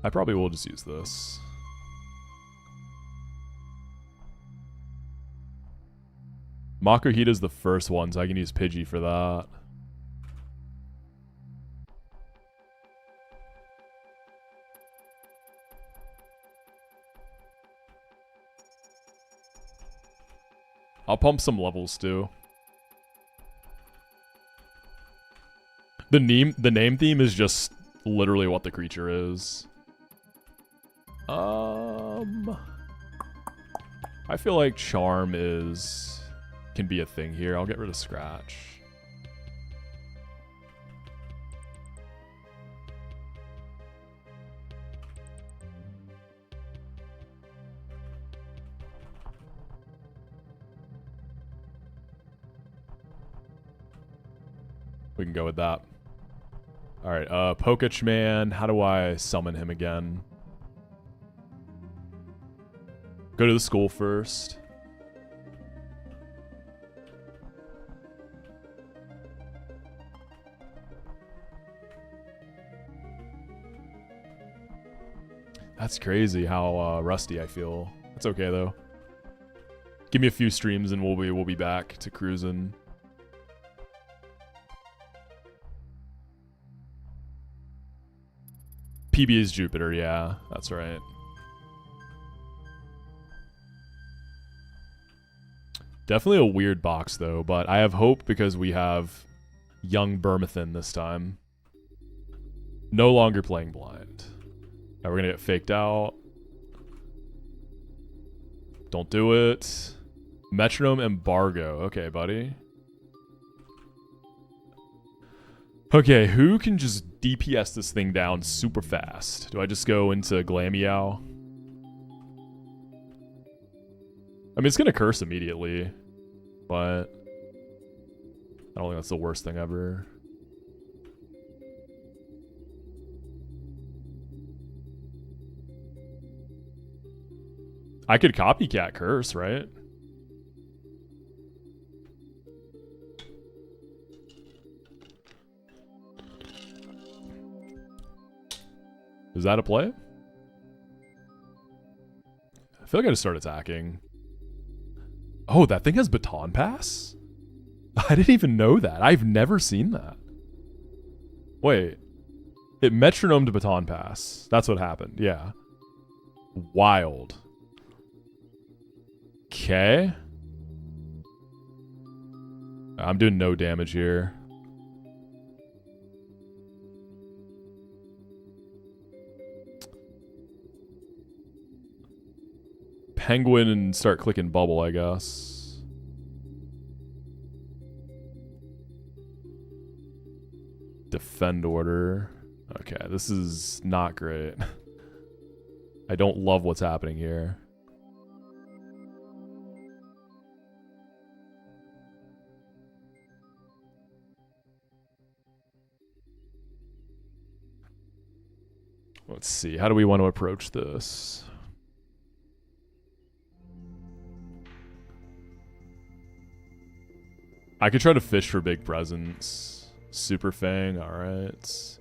I probably will just use this. Makuhita's the first one, so I can use Pidgey for that. I'll pump some levels too. The name theme is just literally what the creature is. I feel like Charm can be a thing here. I'll get rid of Scratch. We can go with that. Alright, Pokechman. How do I summon him again? Go to the school first. That's crazy how rusty I feel. It's okay though. Give me a few streams and we'll be back to cruising. PB is Jupiter, yeah, that's right. Definitely a weird box though, but I have hope because we have young Bermathan this time. No longer playing blind. Now we're gonna get faked out. Don't do it. Metronome Embargo. Okay, buddy. Okay, who can just DPS this thing down super fast? Do I just go into Glameow? I mean, it's gonna curse immediately, but I don't think that's the worst thing ever. I could copycat curse, right? Is that a play? I feel like I just start attacking. Oh, that thing has Baton Pass? I didn't even know that. I've never seen that. Wait. It metronomed Baton Pass. That's what happened. Yeah. Wild. Okay. I'm doing no damage here. Penguin and start clicking bubble, I guess. Defend order. Okay, this is not great. I don't love what's happening here. Let's see. How do we want to approach this? I could try to fish for big presents. Super Fang, alright.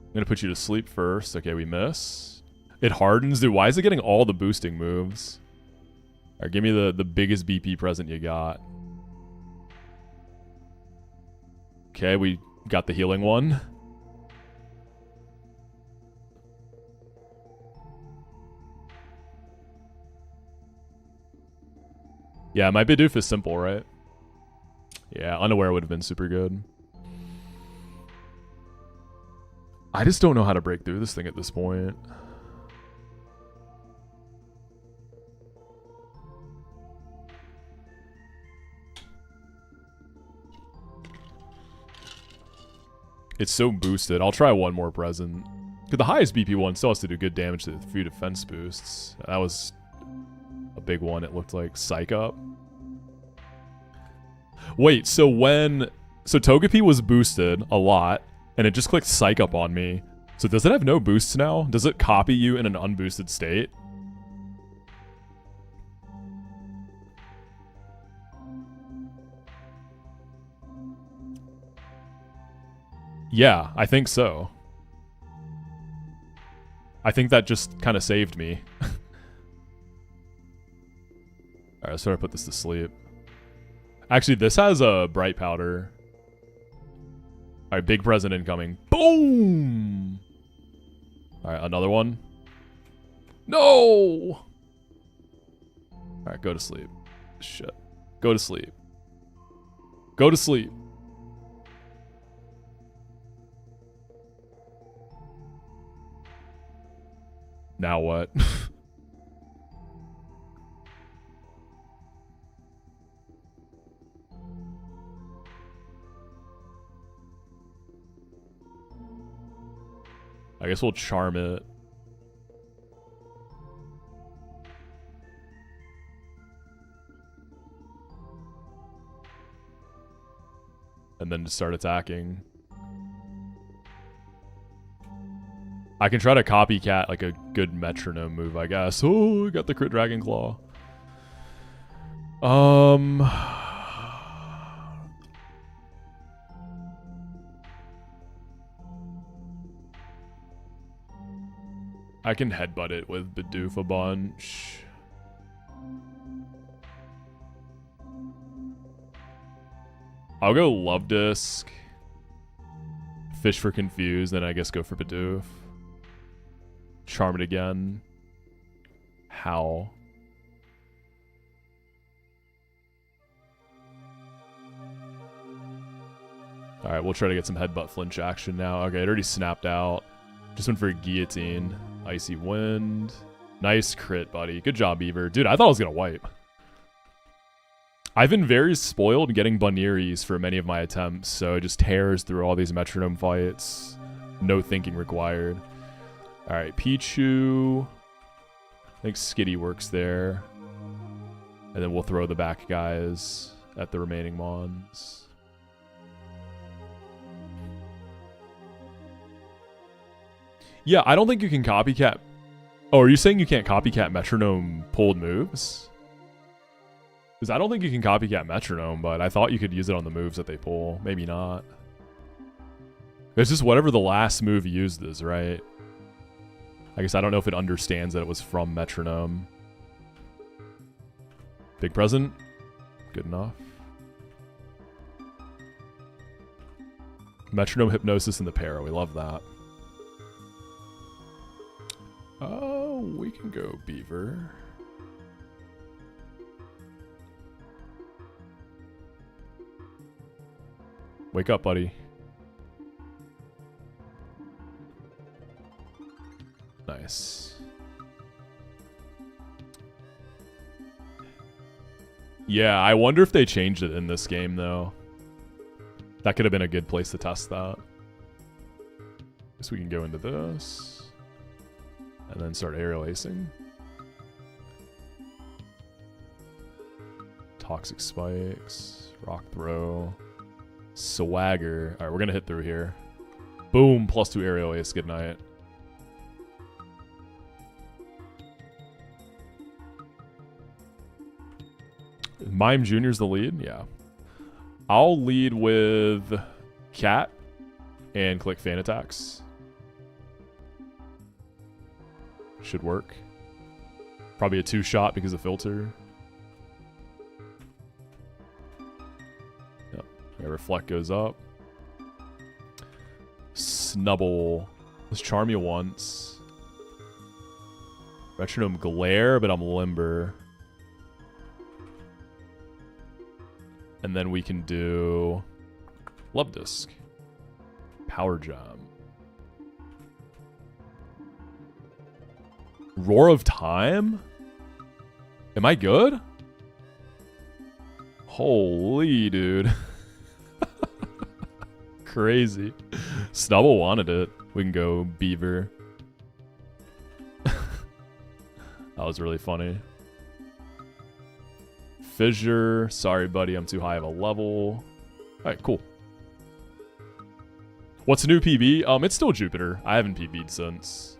I'm gonna put you to sleep first. Okay, we miss. It hardens. Dude, why is it getting all the boosting moves? Alright, give me the biggest BP present you got. Okay, we got the healing one. Yeah, my Bidoof is simple, right? Yeah, Unaware would have been super good. I just don't know how to break through this thing at this point. It's so boosted. I'll try one more present. Because the highest BP one still has to do good damage to the few defense boosts. That was a big one, it looked like. Psych Up. Wait, so when... So Togepi was boosted a lot, and it just clicked Psych Up on me. So does it have no boosts now? Does it copy you in an unboosted state? Yeah, I think so. I think that just kind of saved me. Alright, let's try to put this to sleep. Actually, this has a bright powder. Alright, big present incoming. Boom! Alright, another one. No! Alright, go to sleep. Shit. Go to sleep. Go to sleep. Now what? I guess we'll charm it. And then just start attacking. I can try to copycat like a good metronome move, I guess. Oh, I got the crit Dragon Claw. I can headbutt it with Bidoof a bunch. I'll go Love Disc. Fish for Confuse, then I guess go for Bidoof. Charm it again. Howl. Alright, we'll try to get some headbutt flinch action now. Okay, it already snapped out. Just went for a Guillotine. Icy Wind. Nice crit, buddy. Good job, Beaver. Dude, I thought I was going to wipe. I've been very spoiled getting Bunearies for many of my attempts, so it just tears through all these metronome fights. No thinking required. Alright, Pichu. I think Skitty works there. And then we'll throw the back guys at the remaining Mons. Yeah, I don't think you can copycat... Oh, are you saying you can't copycat metronome pulled moves? Because I don't think you can copycat metronome, but I thought you could use it on the moves that they pull. Maybe not. It's just whatever the last move used is, right? I guess I don't know if it understands that it was from metronome. Big present. Good enough. Metronome Hypnosis in the para. We love that. Oh, we can go Beaver. Wake up, buddy. Nice. Yeah, I wonder if they changed it in this game, though. That could have been a good place to test that. Guess we can go into this. And then start aerial acing. Toxic Spikes. Rock Throw. Swagger. Alright, we're gonna hit through here. Boom, +2 aerial ace. Good night. Mime Jr.'s the lead? Yeah. I'll lead with Cat and click Fan Attacks. Should work. Probably a 2-shot because of filter. Yep. Yeah, Reflect goes up. Snubble. Let's charm you once. Metronome Glare, but I'm limber. And then we can do Love Disc. Power Jam. Roar of Time? Am I good? Holy dude. Crazy. Stubble wanted it. We can go Beaver. That was really funny. Fissure. Sorry, buddy. I'm too high of a level. Alright, cool. What's a new PB? It's still Jupiter. I haven't PB'd since.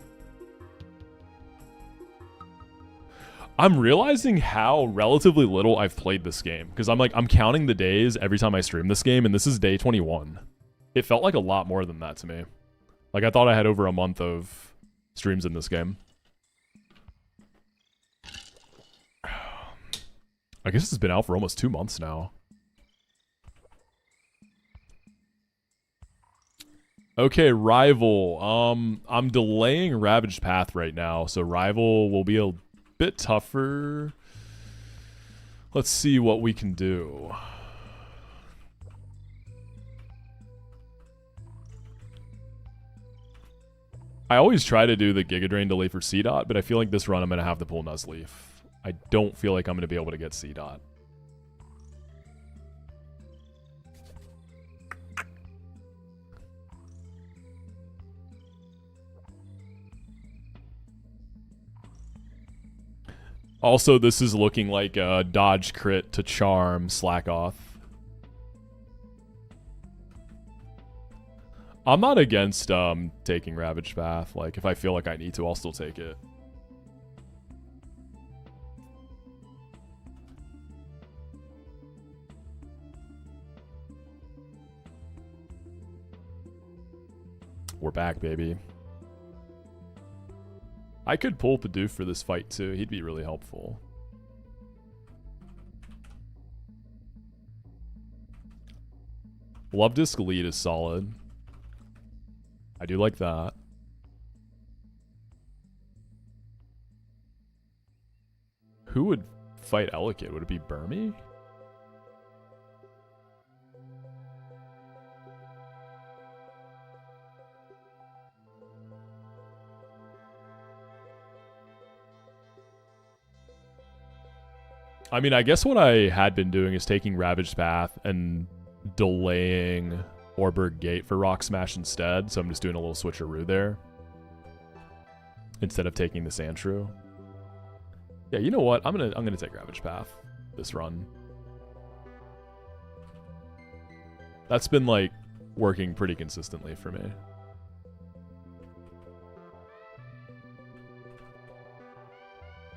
I'm realizing how relatively little I've played this game. Because I'm counting the days every time I stream this game, and this is day 21. It felt like a lot more than that to me. Like, I thought I had over a month of streams in this game. I guess it's been out for almost 2 months now. Okay, Rival. I'm delaying Ravaged Path right now, so Rival will be a bit tougher. Let's see what we can do. I always try to do the Giga Drain delay for C-Dot, but I feel like this run I'm going to have to pull Nuzleaf. I don't feel like I'm going to be able to get C-Dot. Also, this is looking like a dodge crit to charm slack off. I'm not against taking Ravaged Path. Like, if I feel like I need to, I'll still take it. We're back, baby. I could pull Pidoof for this fight, too. He'd be really helpful. Love Disc lead is solid. I do like that. Who would fight Elekid? Would it be Burmy? I mean, I guess what I had been doing is taking Ravaged Path and delaying Orberg Gate for Rock Smash instead, so I'm just doing a little switcheroo there. Instead of taking the Sandshrew. Yeah, you know what? I'm gonna take Ravaged Path this run. That's been like working pretty consistently for me.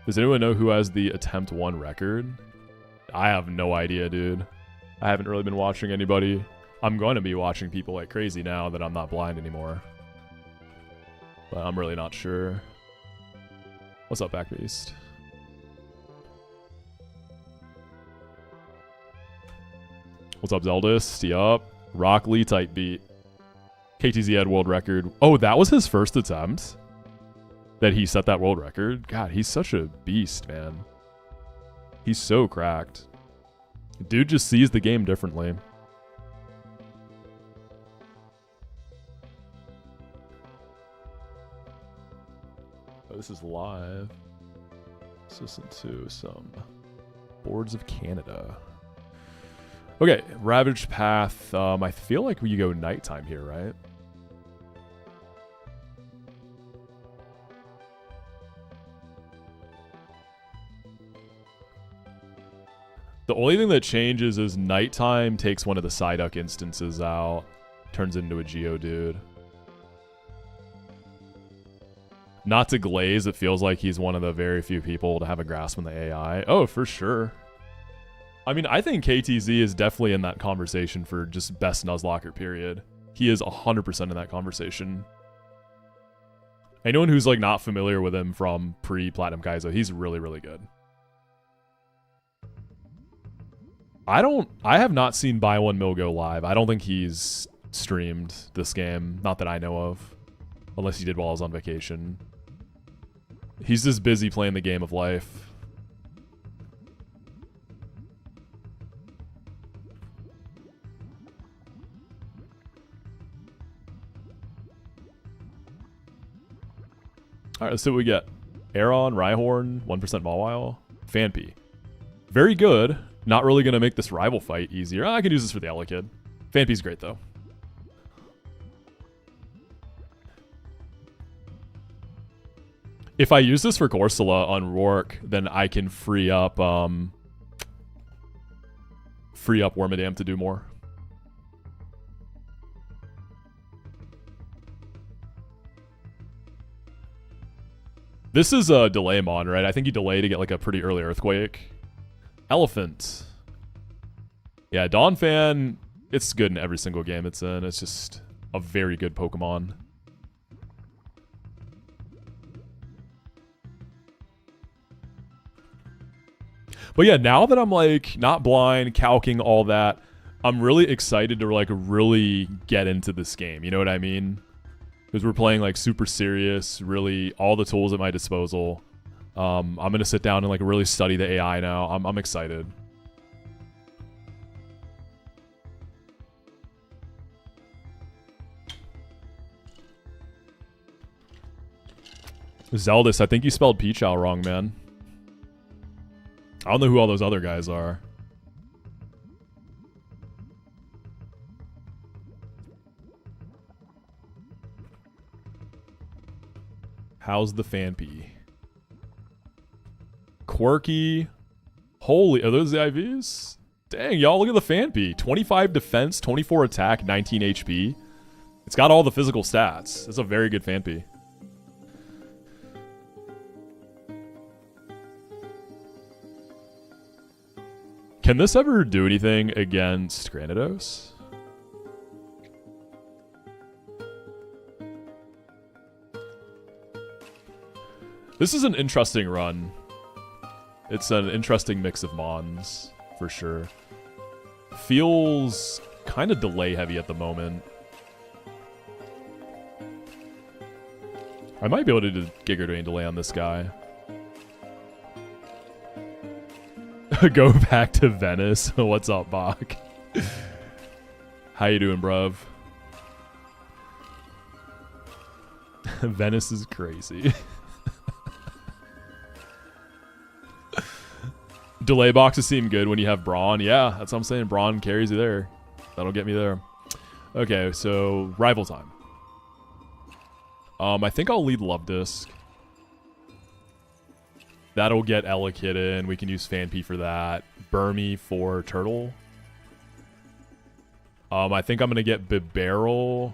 Does anyone know who has the attempt 1 record? I have no idea, dude. I haven't really been watching anybody. I'm going to be watching people like crazy now that I'm not blind anymore. But I'm really not sure. What's up, Backbeast? What's up, Zeldist? Yup. Rock Lee type beat. KTZ had world record. Oh, that was his first attempt? That he set that world record? God, he's such a beast, man. He's so cracked. Dude just sees the game differently. Oh, this is live. Let's listen to some Boards of Canada. Okay, Ravaged Path. I feel like we go nighttime here, right? The only thing that changes is nighttime takes one of the Psyduck instances out. Turns into a Geodude. Not to glaze, it feels like he's one of the very few people to have a grasp on the AI. Oh, for sure. I mean, I think KTZ is definitely in that conversation for just best Nuzlocker, period. He is 100% in that conversation. Anyone who's like not familiar with him from pre-Platinum Kaizo, he's really, really good. I have not seen Buy One Mill go live. I don't think he's streamed this game. Not that I know of. Unless he did while I was on vacation. He's just busy playing the game of life. Alright, let's see what we get. Aeron, Rhyhorn, 1% Mawile, Phanpy. Very good. Not really going to make this rival fight easier. I can use this for the Elekid. Phanpy's great, though. If I use this for Corsola on Rourke, then I can free up Wormadam to do more. This is a delay mon, right? I think you delay to get like a pretty early Earthquake. Elephant. Yeah, Donphan, it's good in every single game it's in. It's just a very good Pokemon. But yeah, now that I'm like not blind, calcing all that, I'm really excited to like really get into this game. You know what I mean? Because we're playing like super serious, really all the tools at my disposal. I'm gonna sit down and like really study the AI now. I'm excited. Zeldis, I think you spelled Peachow wrong, man. I don't know who all those other guys are. How's the Fanpy? Quirky. Holy, are those the IVs? Dang, y'all, look at the Fanpy. 25 defense, 24 attack, 19 HP. It's got all the physical stats. It's a very good Fanpy. Can this ever do anything against Granados? This is an interesting run. It's an interesting mix of mons, for sure. Feels kind of delay heavy at the moment. I might be able to do Giga Drain delay on this guy. Go back to Venice. What's up, Bach? How you doing, bruv? Venice is crazy. Delay boxes seem good when you have Brawn. Yeah, that's what I'm saying. Brawn carries you there. That'll get me there. Okay, so rival time. I think I'll lead Love Disc. That'll get Elekid in. We can use Fanpy for that. Burmy for Turtle. I think I'm going to get Bibarel.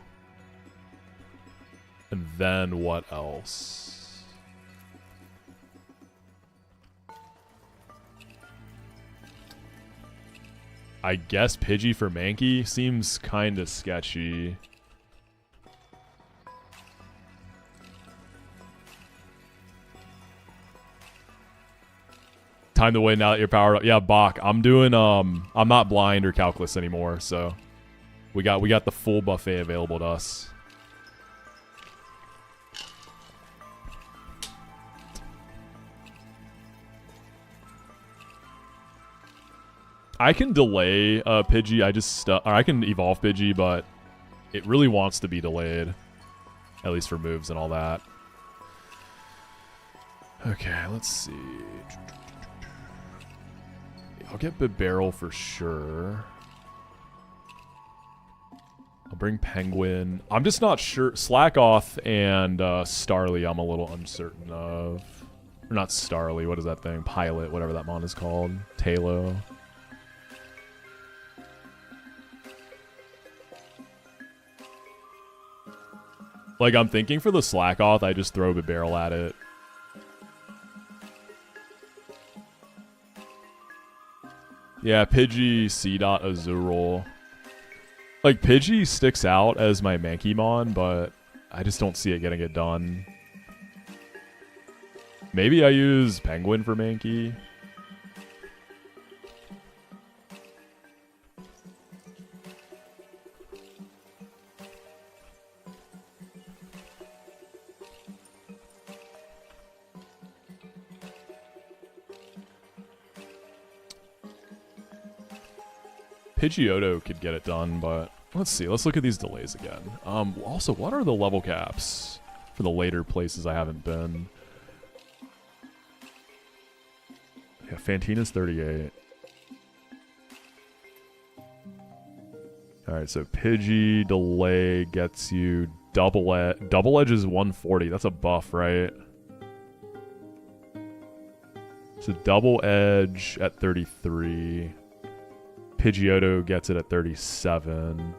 And then what else? I guess Pidgey for Mankey seems kind of sketchy. Time to win now that you're powered up. Yeah, Bach. I'm doing I'm not blind or calculus anymore, so we got the full buffet available to us. I can delay Pidgey. Or I can evolve Pidgey, but it really wants to be delayed, at least for moves and all that. Okay, let's see. I'll get Bibarel for sure. I'll bring Penguin. I'm just not sure. Slackoth and Starly I'm a little uncertain of. Or not Starly, what is that thing? Pilot, whatever that mon is called. Talo. Like, I'm thinking for the Slackoth, I just throw Bibarel at it. Yeah, Pidgey, C-Dot, Azurill. Like, Pidgey sticks out as my Mankey-mon, but I just don't see it getting it done. Maybe I use Penguin for Mankey. Pidgeotto could get it done, but let's see. Let's look at these delays again. Also, what are the level caps for the later places I haven't been? Yeah, Fantina's 38. Alright, so Pidgey delay gets you Double Edge. Double Edge is 140. That's a buff, right? So double edge at 33. Pidgeotto gets it at 37.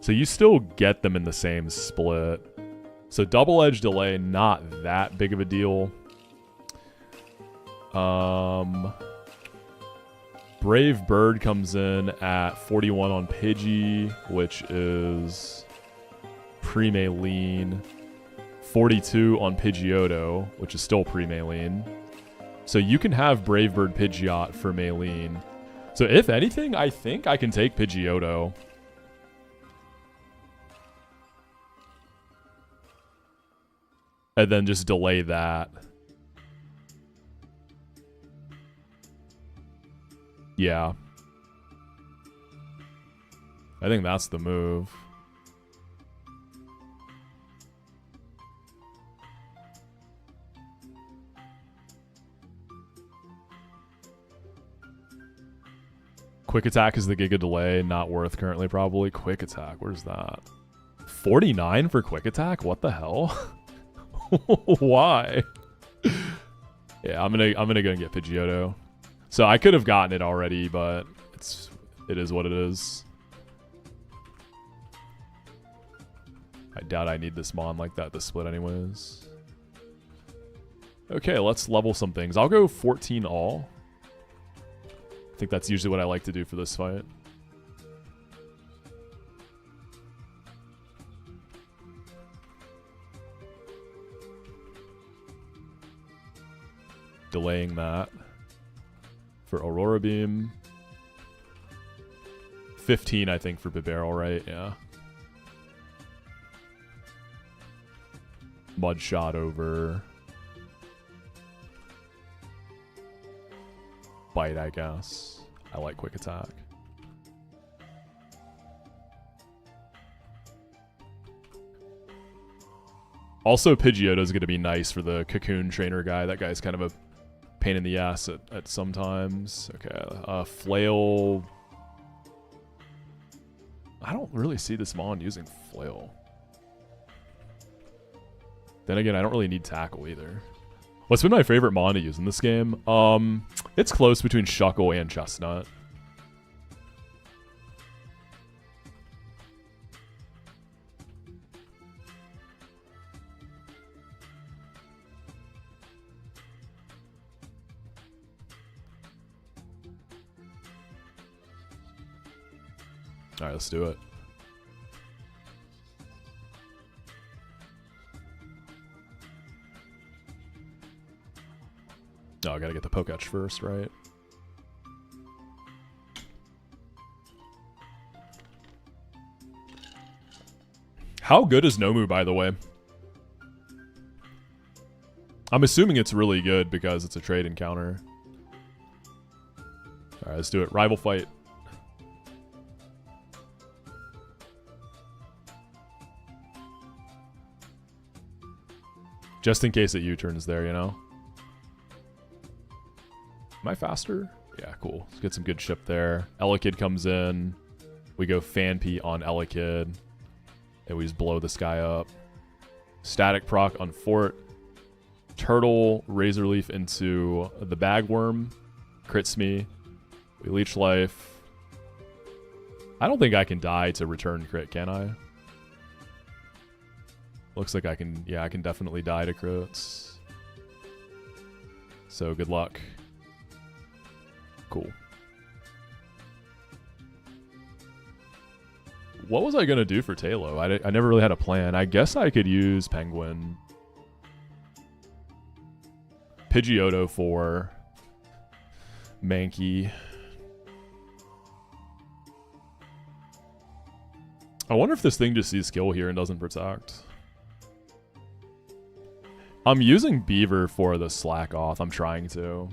So you still get them in the same split. So double edge delay, not that big of a deal. Brave Bird comes in at 41 on Pidgey, which is pre-Maylene. 42 on Pidgeotto, which is still pre-Maylene. So you can have Brave Bird Pidgeot for Maylene. So if anything, I think I can take Pidgeotto. And then just delay that. Yeah. I think that's the move. Quick Attack is the Giga Delay, not worth currently probably. Quick Attack, where's that? 49 for Quick Attack? What the hell? Why? Yeah, I'm gonna go and get Pidgeotto. So I could have gotten it already, but it is what it is. I doubt I need this Mon like that to split anyways. Okay, let's level some things. I'll go 14 all. I think that's usually what I like to do for this fight. Delaying that for Aurora Beam. 15, I think, for Bibarel, right? Yeah. Mud Shot over Bite, I guess. I like Quick Attack. Also, Pidgeotto is going to be nice for the Cocoon Trainer guy. That guy's kind of a pain in the ass at sometimes. Okay, Flail. I don't really see this Mon using Flail. Then again, I don't really need Tackle either. What's been my favorite Mon to use in this game? It's close between Shuckle and Chestnut. Alright, let's do it. Oh, I gotta get the Poketch first, right? How good is Nomu, by the way? I'm assuming it's really good because it's a trade encounter. Alright, let's do it. Rival fight. Just in case it U-turns there, you know? Am I faster? Yeah, cool. Let's get some good ship there. Elekid comes in. We go Phanpy on Elekid. And we just blow this guy up. Static proc on Fort. Turtle, Razor Leaf into the Bagworm. Crits me. We leech life. I don't think I can die to return crit, can I? Looks like I can, yeah, I can definitely die to crits. So good luck. Cool. What was I going to do for Talo? I never really had a plan. I guess I could use Penguin. Pidgeotto for Mankey. I wonder if this thing just sees skill here and doesn't protect. I'm using Beaver for the Slack Off. I'm trying to.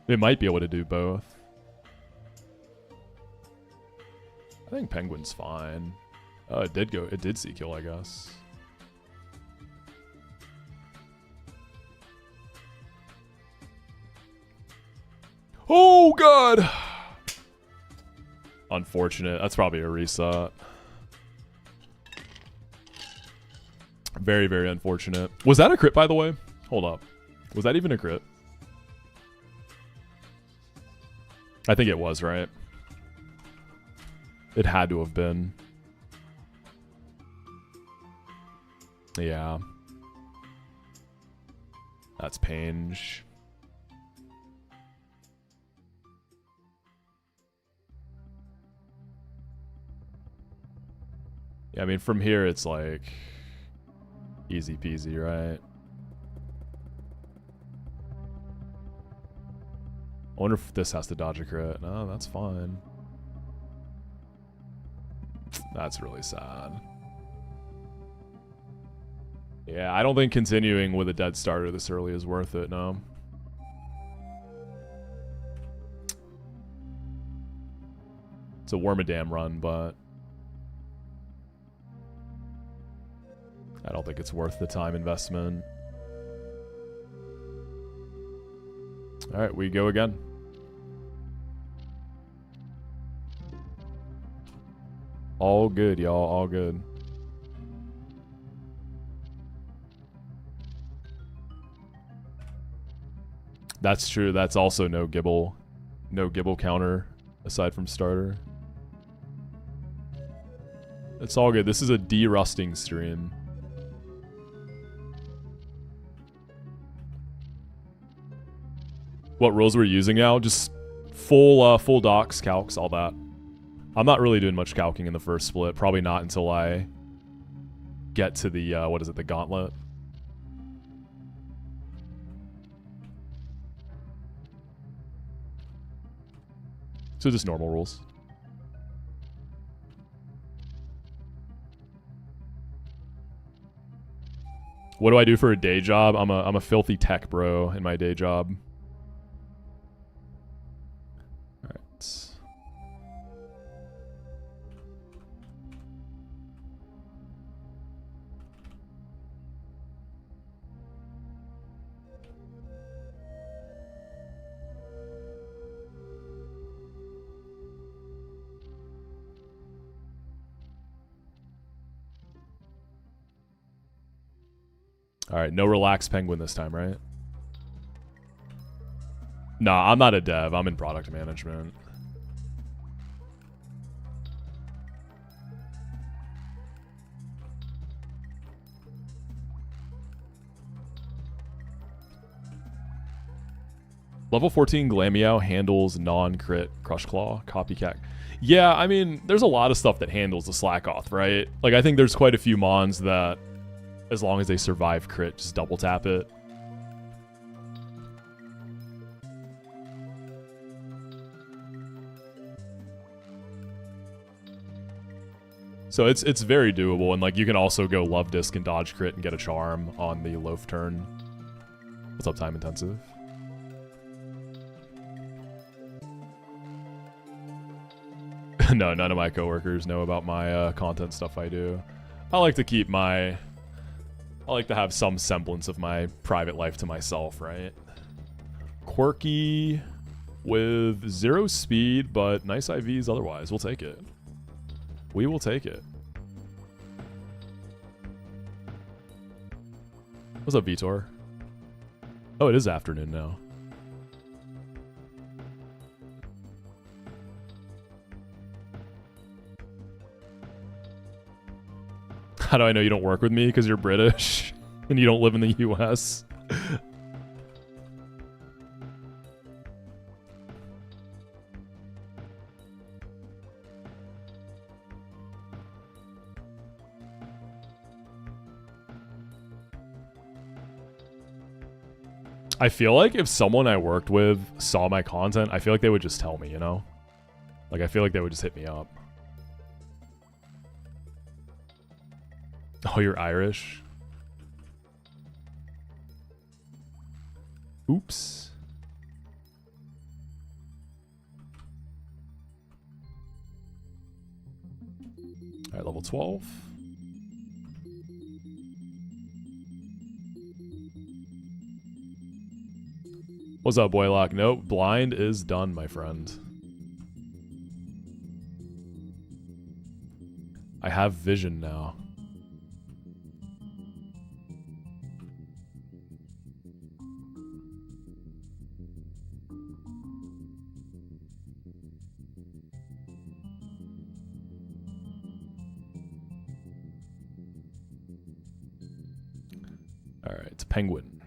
It might be able to do both. I think Penguin's fine. It did see kill, I guess. Oh, God! Unfortunate. That's probably a reset. Very, very unfortunate. Was that a crit, by the way? Hold up. Was that even a crit? I think it was, right? It had to have been. Yeah. That's Pange. Yeah, I mean, from here, it's like easy peasy, right? I wonder if this has to dodge a crit. No, that's fine. That's really sad. Yeah, I don't think continuing with a dead starter this early is worth it, no. It's a Wormadam run, but I don't think it's worth the time investment. Alright, we go again. All good, y'all. All good. That's true. That's also no Gibble. No Gibble counter aside from starter. It's all good. This is a de-rusting stream. What rules we're using now? Just full docs, calcs, all that. I'm not really doing much calcing in the first split. Probably not until I get to the, what is it, the Gauntlet. So just normal rules. What do I do for a day job? I'm a filthy tech bro in my day job. Alright. Alright, no relaxed penguin this time, right? Nah, I'm not a dev. I'm in product management. Level 14 Glameow handles non-crit Crush Claw, Copycat. Yeah, I mean, there's a lot of stuff that handles the Slackoth, right? Like, I think there's quite a few mons that, as long as they survive crit, just double tap it. So it's very doable, and like you can also go Love Disc and dodge crit and get a charm on the loaf turn. What's up, time intensive? No, none of my coworkers know about my content stuff I do. I like to keep my... I like to have some semblance of my private life to myself, right? Quirky with 0 speed, but nice IVs otherwise. We'll take it. We will take it. What's up, Vitor? Oh, it is afternoon now. How do I know you don't work with me? Because you're British and you don't live in the US. I feel like if someone I worked with saw my content, I feel like they would just tell me, you know? Like, I feel like they would just hit me up. Oh, you're Irish? Oops. Alright, level 12. What's up, Boylock? Nope, blind is done, my friend. I have vision now. All right, it's penguin.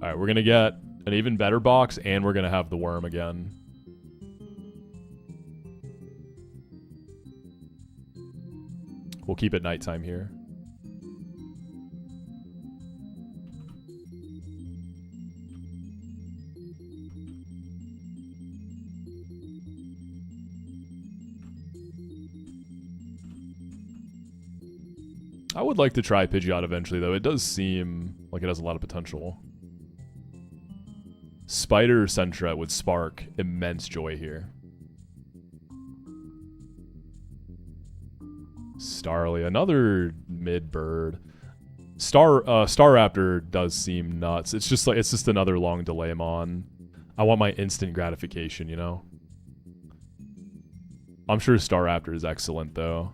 All right, we're gonna get an even better box, and we're gonna have the worm again. We'll keep it nighttime here. I would like to try Pidgeot eventually, though. It does seem like it has a lot of potential. Spider Sentra would spark immense joy here. Starly, another mid bird. Staraptor does seem nuts. It's just another long Delaymon. I want my instant gratification, you know? I'm sure Staraptor is excellent, though.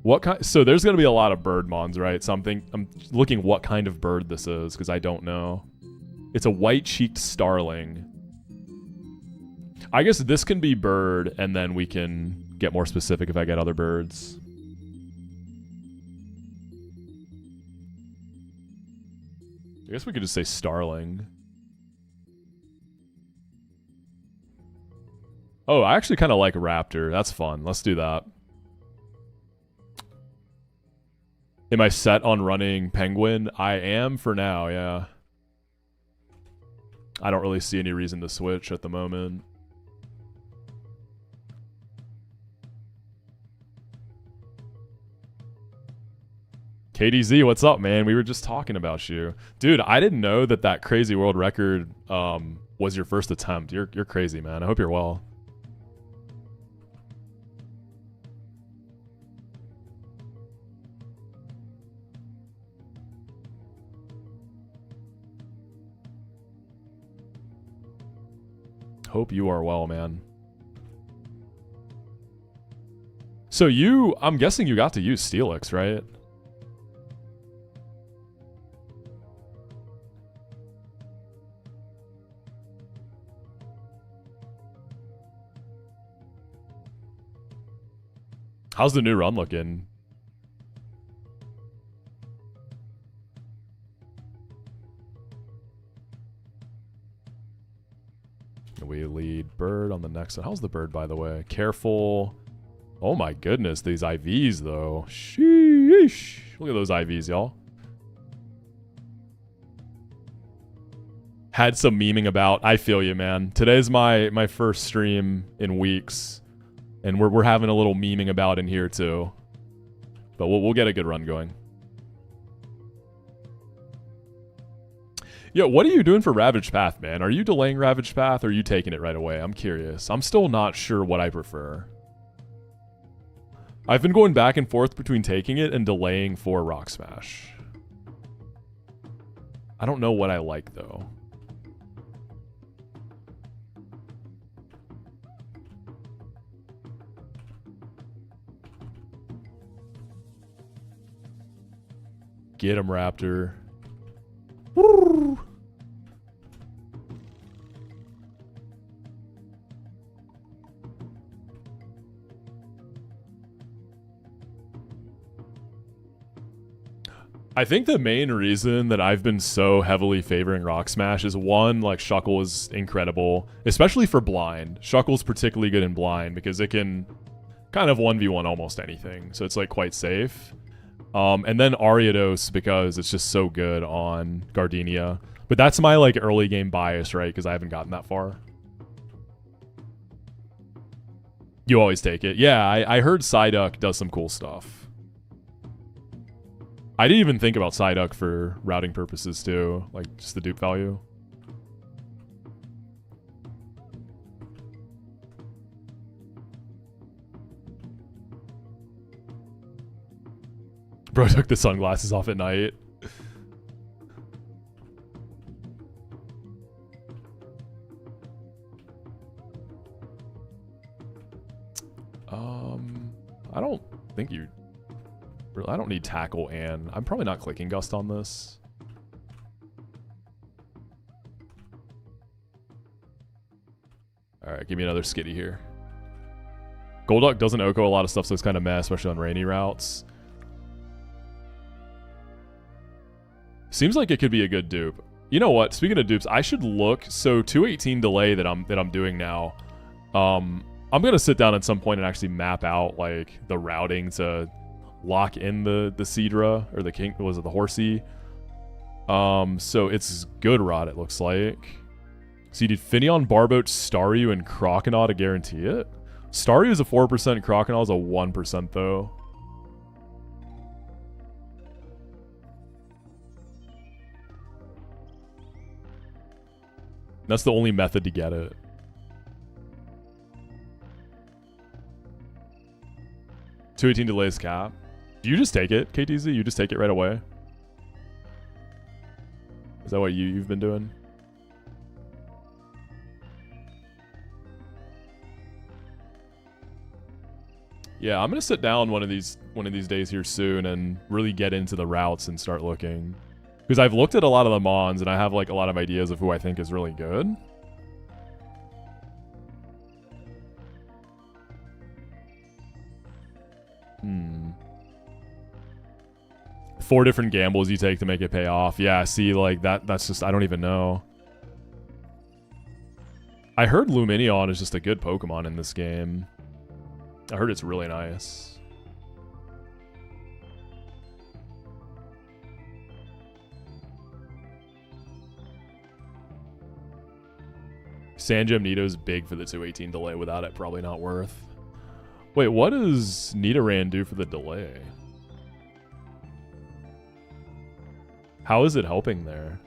What kind? So there's gonna be a lot of birdmons, right? So I'm looking what kind of bird this is because I don't know. It's a white-cheeked starling. I guess this can be bird, and then we can get more specific if I get other birds. I guess we could just say starling. Oh, I actually kind of like raptor. That's fun. Let's do that. Am I set on running penguin? I am for now, yeah. I don't really see any reason to switch at the moment. KDZ, what's up, man? We were just talking about you. Dude, I didn't know that crazy world record was your first attempt. You're crazy, man. I hope you're well. Hope you are well, man. So I'm guessing you got to use Steelix, right? How's the new run looking? We lead bird on the next one. How's the bird, by the way? Careful. Oh my goodness, these IVs though. Sheesh. Look at those IVs, y'all. Had some memeing about. I feel you, man. Today's my first stream in weeks, and we're having a little memeing about in here too. But we'll get a good run going. Yo, what are you doing for Ravaged Path, man? Are you delaying Ravaged Path, or are you taking it right away? I'm curious. I'm still not sure what I prefer. I've been going back and forth between taking it and delaying for Rock Smash. I don't know what I like, though. Get him, Raptor. Woo! I think the main reason that I've been so heavily favoring Rock Smash is, one, like, Shuckle is incredible, especially for blind. Shuckle's particularly good in blind because it can kind of 1v1 almost anything, so it's like quite safe. And then Ariados because it's just so good on Gardenia. But that's my like early game bias, right? Because I haven't gotten that far. You always take it. Yeah, I heard Psyduck does some cool stuff. I didn't even think about Psyduck for routing purposes too, like just the dupe value. Bro took the sunglasses off at night. think you... I don't need tackle and... I'm probably not clicking gust on this. Alright, give me another skitty here. Golduck doesn't Oko a lot of stuff, so it's kind of meh, especially on rainy routes. Seems like it could be a good dupe. You know what? Speaking of dupes, I should look. So 218 delay that I'm doing now. I'm gonna sit down at some point and actually map out like the routing to lock in the Seadra or the King. Was it the Horsey? So it's good rod. It looks like. So you did Finneon, Barboat, Staryu, and Croconaw to guarantee it. Staryu is a 4%. Croconaw is a 1% though. That's the only method to get it. $218 delays cap. Do you just take it, KTZ? You just take it right away? Is that what you've been doing? Yeah, I'm gonna sit down one of these days here soon and really get into the routes and start looking. Because I've looked at a lot of the Mons, and I have, like, a lot of ideas of who I think is really good. Hmm. 4 different gambles you take to make it pay off. Yeah, see, like, that's just... I don't even know. I heard Lumineon is just a good Pokemon in this game. I heard it's really nice. Sandgem Nito's big for the 218 delay. Without it, probably not worth. Wait, what does Nidoran do for the delay? How is it helping there?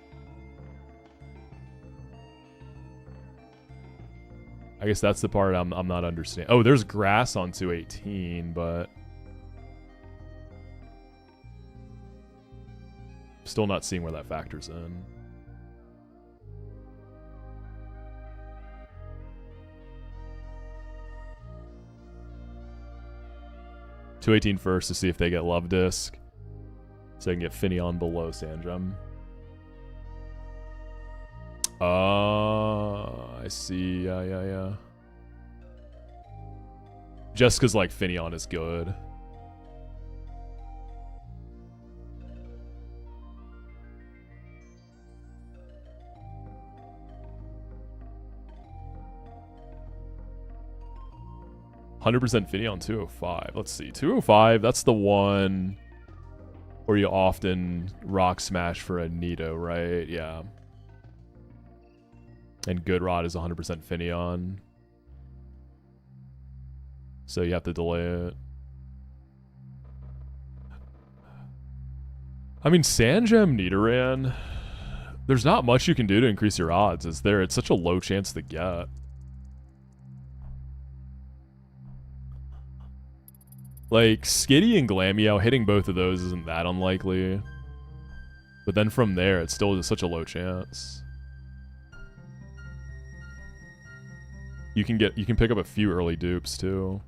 I guess that's the part I'm not understanding. Oh, there's grass on 218, but... Still not seeing where that factors in. $218 first to see if they get Love Disc. So I can get Finneon below Sandgem. I see. Yeah. Just because, like, Finneon is good. %, Finneon 205. Let's see. 205, that's the one where you often rock smash for a Nido, right? Yeah. And Good Rod is 100% Finneon. So you have to delay it. I mean, Sandgem Nidoran, there's not much you can do to increase your odds, is there? It's such a low chance to get. Like, Skitty and Glameow, hitting both of those isn't that unlikely. But then from there, it's still just such a low chance. You can pick up a few early dupes, too.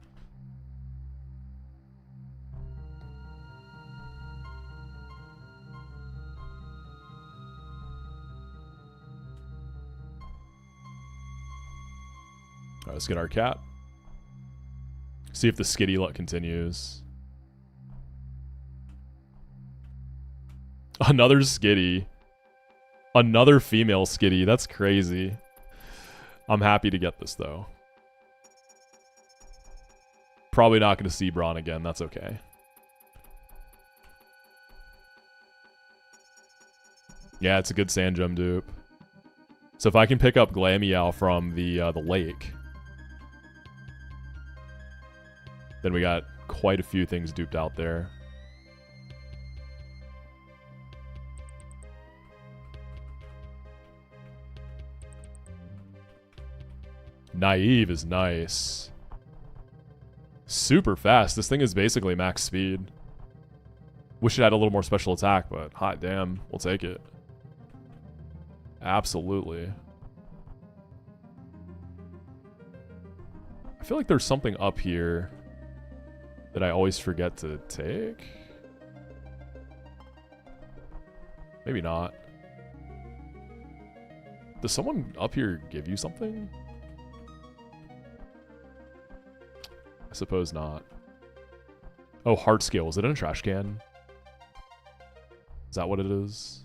Alright, let's get our cat. See if the Skitty luck continues. Another Skitty. Another female Skitty. That's crazy. I'm happy to get this, though. Probably not going to see Braun again. That's okay. Yeah, it's a good Sandgem dupe. So if I can pick up Glameow from the lake... Then we got quite a few things duped out there. Naive is nice. Super fast. This thing is basically max speed. Wish it had a little more special attack, but hot damn, we'll take it. Absolutely. I feel like there's something up here. that I always forget to take? Maybe not. Does someone up here give you something? I suppose not. Oh, heart scale. Is it in a trash can? Is that what it is?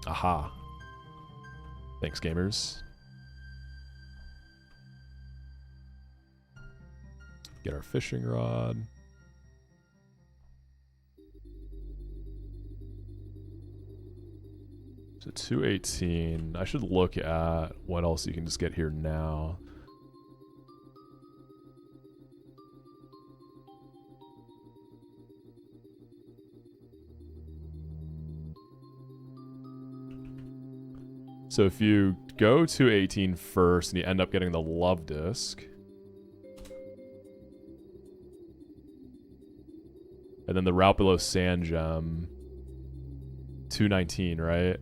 Aha. Thanks, gamers. Get our fishing rod. So 218. I should look at what else you can just get here now. So if you go to 18 first and you end up getting the love disc, and then the route below sand gem, 219, right?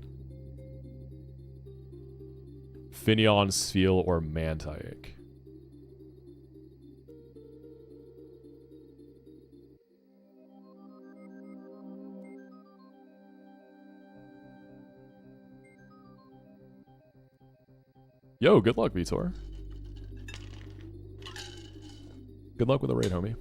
Finion, Spheel, or Mantike. Yo, good luck, Vitor. Good luck with the raid, homie.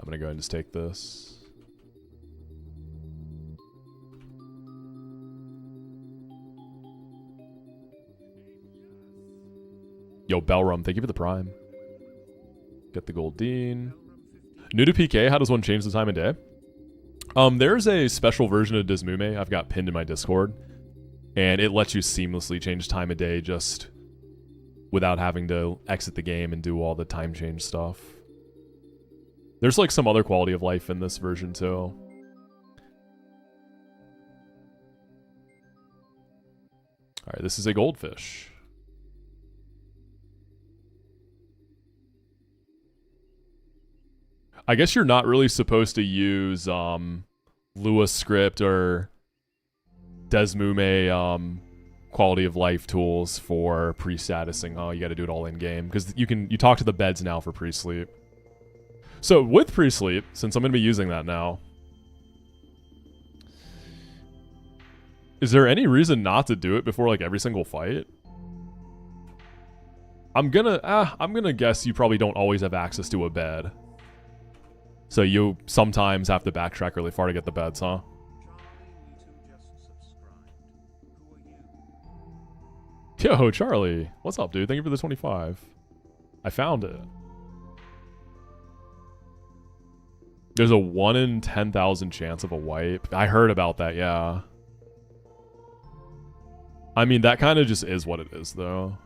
I'm gonna go ahead and just take this. Yo, Belrum, thank you for the prime. Get the Goldine. New to PK, how does one change the time of day? There's a special version of Dismume I've got pinned in my Discord, and it lets you seamlessly change time of day just without having to exit the game and do all the time change stuff. There's like some other quality of life in this version too. Alright, this is a goldfish. I guess you're not really supposed to use Lua script or Desmume quality of life tools for pre-statusing. Oh, you got to do it all in game because you talk to the beds now for pre-sleep. So with pre-sleep, since I'm going to be using that now, is there any reason not to do it before like every single fight? I'm gonna guess you probably don't always have access to a bed. So you sometimes have to backtrack really far to get the beds, huh? Yo, Charlie. What's up, dude? Thank you for the 25. I found it. There's a 1 in 10,000 chance of a wipe. I heard about that, yeah. I mean, that kind of just is what it is, though.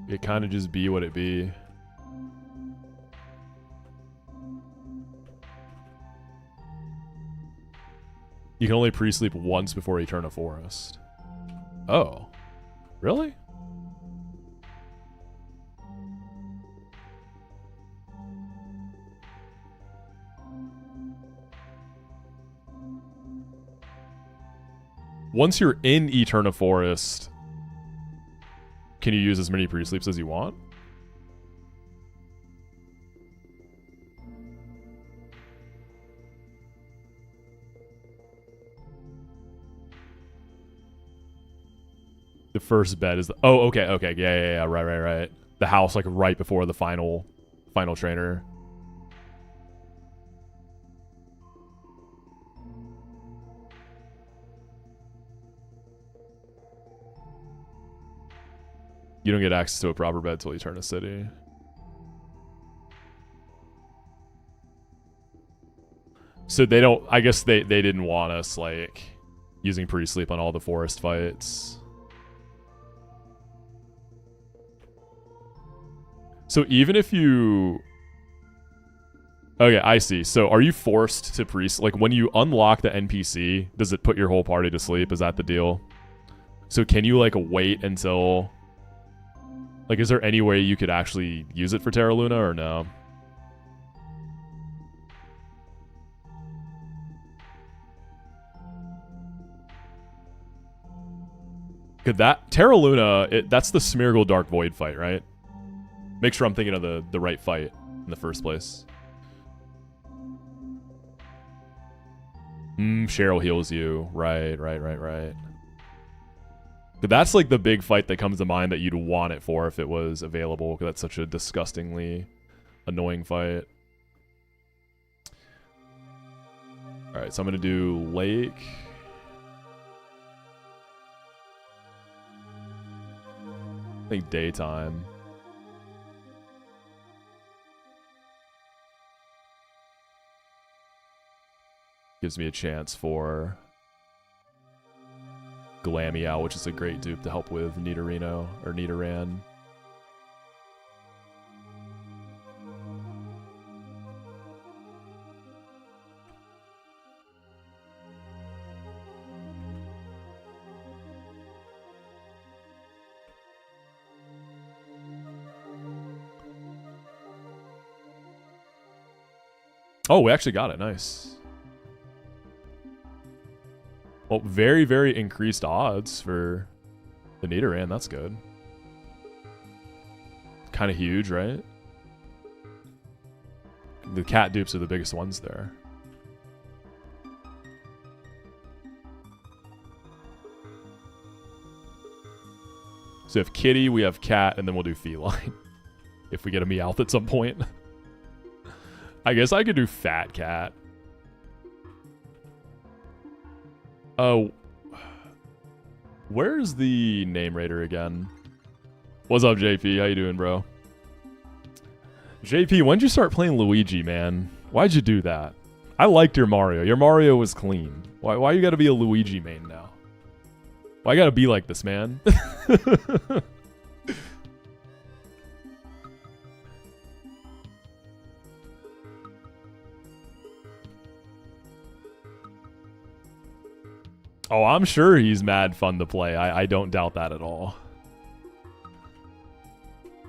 It kind of just be what it be. You can only pre-sleep once before Eterna Forest. Oh. Really? Once you're in Eterna Forest, can you use as many pre-sleeps as you want? The first bed is the... Oh, okay. Yeah. Right. The house, like, right before the final trainer. You don't get access to a proper bed till Eterna City. So they don't... I guess they didn't want us, like, using pre-sleep on all the forest fights. So even if you... Okay, I see. So are you forced to like when you unlock the NPC, does it put your whole party to sleep? Is that the deal? So can you like wait until Like, is there any way you could actually use it for Terra Luna or no? Could that Terra Luna? That's the Smeargle Dark Void fight, right? Make sure I'm thinking of the right fight in the first place. Cheryl heals you. Right. But that's like the big fight that comes to mind that you'd want it for if it was available, because that's such a disgustingly annoying fight. Alright, so I'm going to do Lake. I think daytime. Gives me a chance for Glameow, which is a great dupe to help with Nidorino or Nidoran. Oh, we actually got it. Nice. Well, very, very increased odds for the Nidoran. That's good. Kind of huge, right? The cat dupes are the biggest ones there. So if Kitty, we have cat, and then we'll do feline. If we get a Meowth at some point. I guess I could do fat cat. Oh, where's the name raider again? What's up, JP? How you doing, bro? JP, when'd you start playing Luigi, man? Why'd you do that? I liked your Mario. Your Mario was clean. Why you gotta be a Luigi main now? Why you gotta be like this, man? Oh, I'm sure he's mad fun to play. I don't doubt that at all.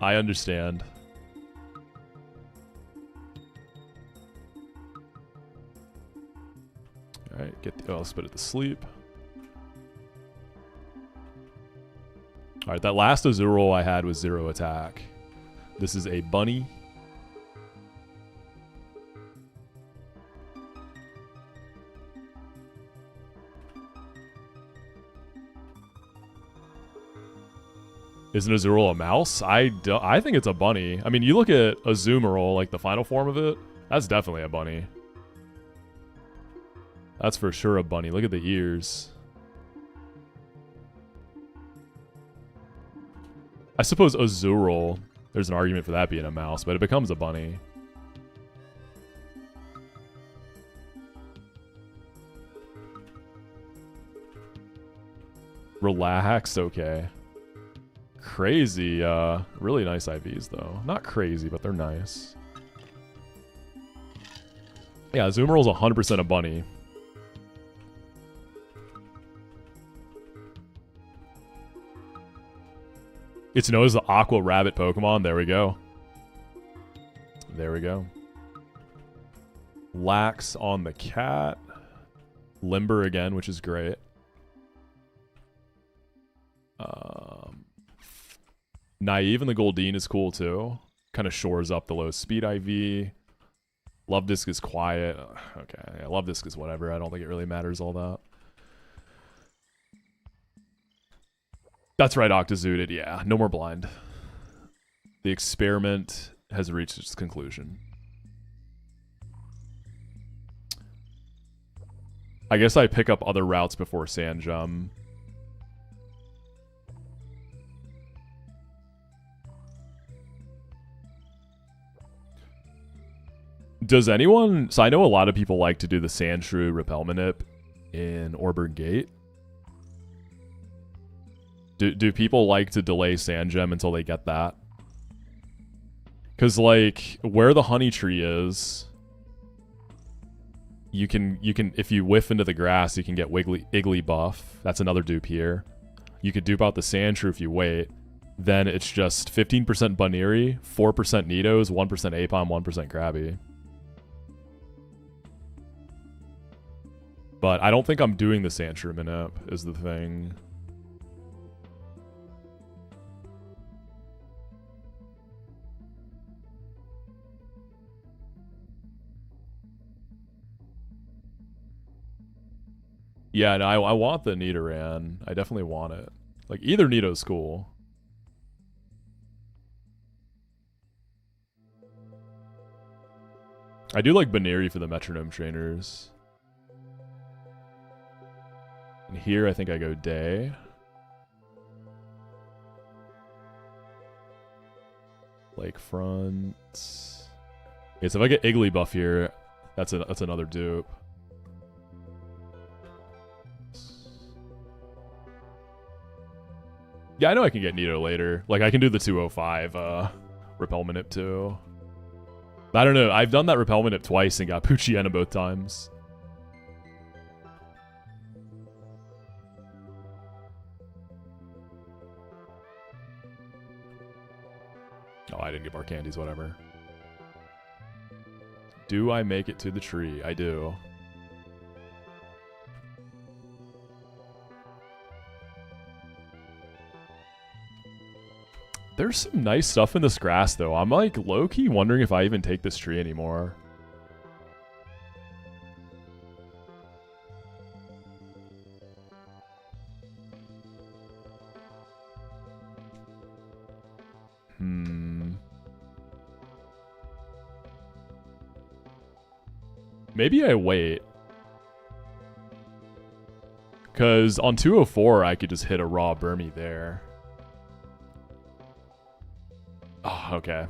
I understand. Alright, let's put it to sleep. Alright, that last Azurill I had was 0 attack. This is a bunny. Isn't Azurill a mouse? I think it's a bunny. I mean, you look at Azumarill, like the final form of it, that's definitely a bunny. That's for sure a bunny. Look at the ears. I suppose Azurill, there's an argument for that being a mouse, but it becomes a bunny. Relaxed, okay. Crazy, really nice IVs though. Not crazy, but they're nice. Yeah, Azumarill's 100% a bunny. It's known as the Aqua Rabbit Pokemon. There we go. There we go. Lax on the cat. Limber again, which is great. Naive and the Goldeen is cool too. Kind of shores up the low speed IV. Love Disc is quiet. Okay, yeah, Love Disc is whatever. I don't think it really matters all that. That's right, Octozooted. Yeah, no more blind. The experiment has reached its conclusion. I guess I pick up other routes before Sandjum. Does anyone... So I know a lot of people like to do the Sandshrew Repel Manip in Orburn Gate. Do people like to delay Sandgem until they get that? Because, like, where the honey tree is, you can, if you whiff into the grass, you can get Iggly buff. That's another dupe here. You could dupe out the Sandshrew if you wait. then it's just 15% Buniri, 4% Nidos, 1% Apom, 1% Krabby. But I don't think I'm doing the Sandshrew Minip, is the thing. Yeah, no, I want the Nidoran. I definitely want it. Like, either Nido's cool. I do like Baneri for the Metronome trainers. And here I think I go Day. Lakefront. Okay, so if I get Igglybuff here, that's another dupe. Yeah, I know I can get Nido later. Like, I can do the 205 Repel Minip too. I don't know. I've done that Repel Minip twice and got Poochyena both times. Oh, I didn't get more candies, whatever. Do I make it to the tree? I do. There's some nice stuff in this grass, though. I'm, like, low-key wondering if I even take this tree anymore. Maybe I wait. Because on 204, I could just hit a raw Burmy there. Oh, okay.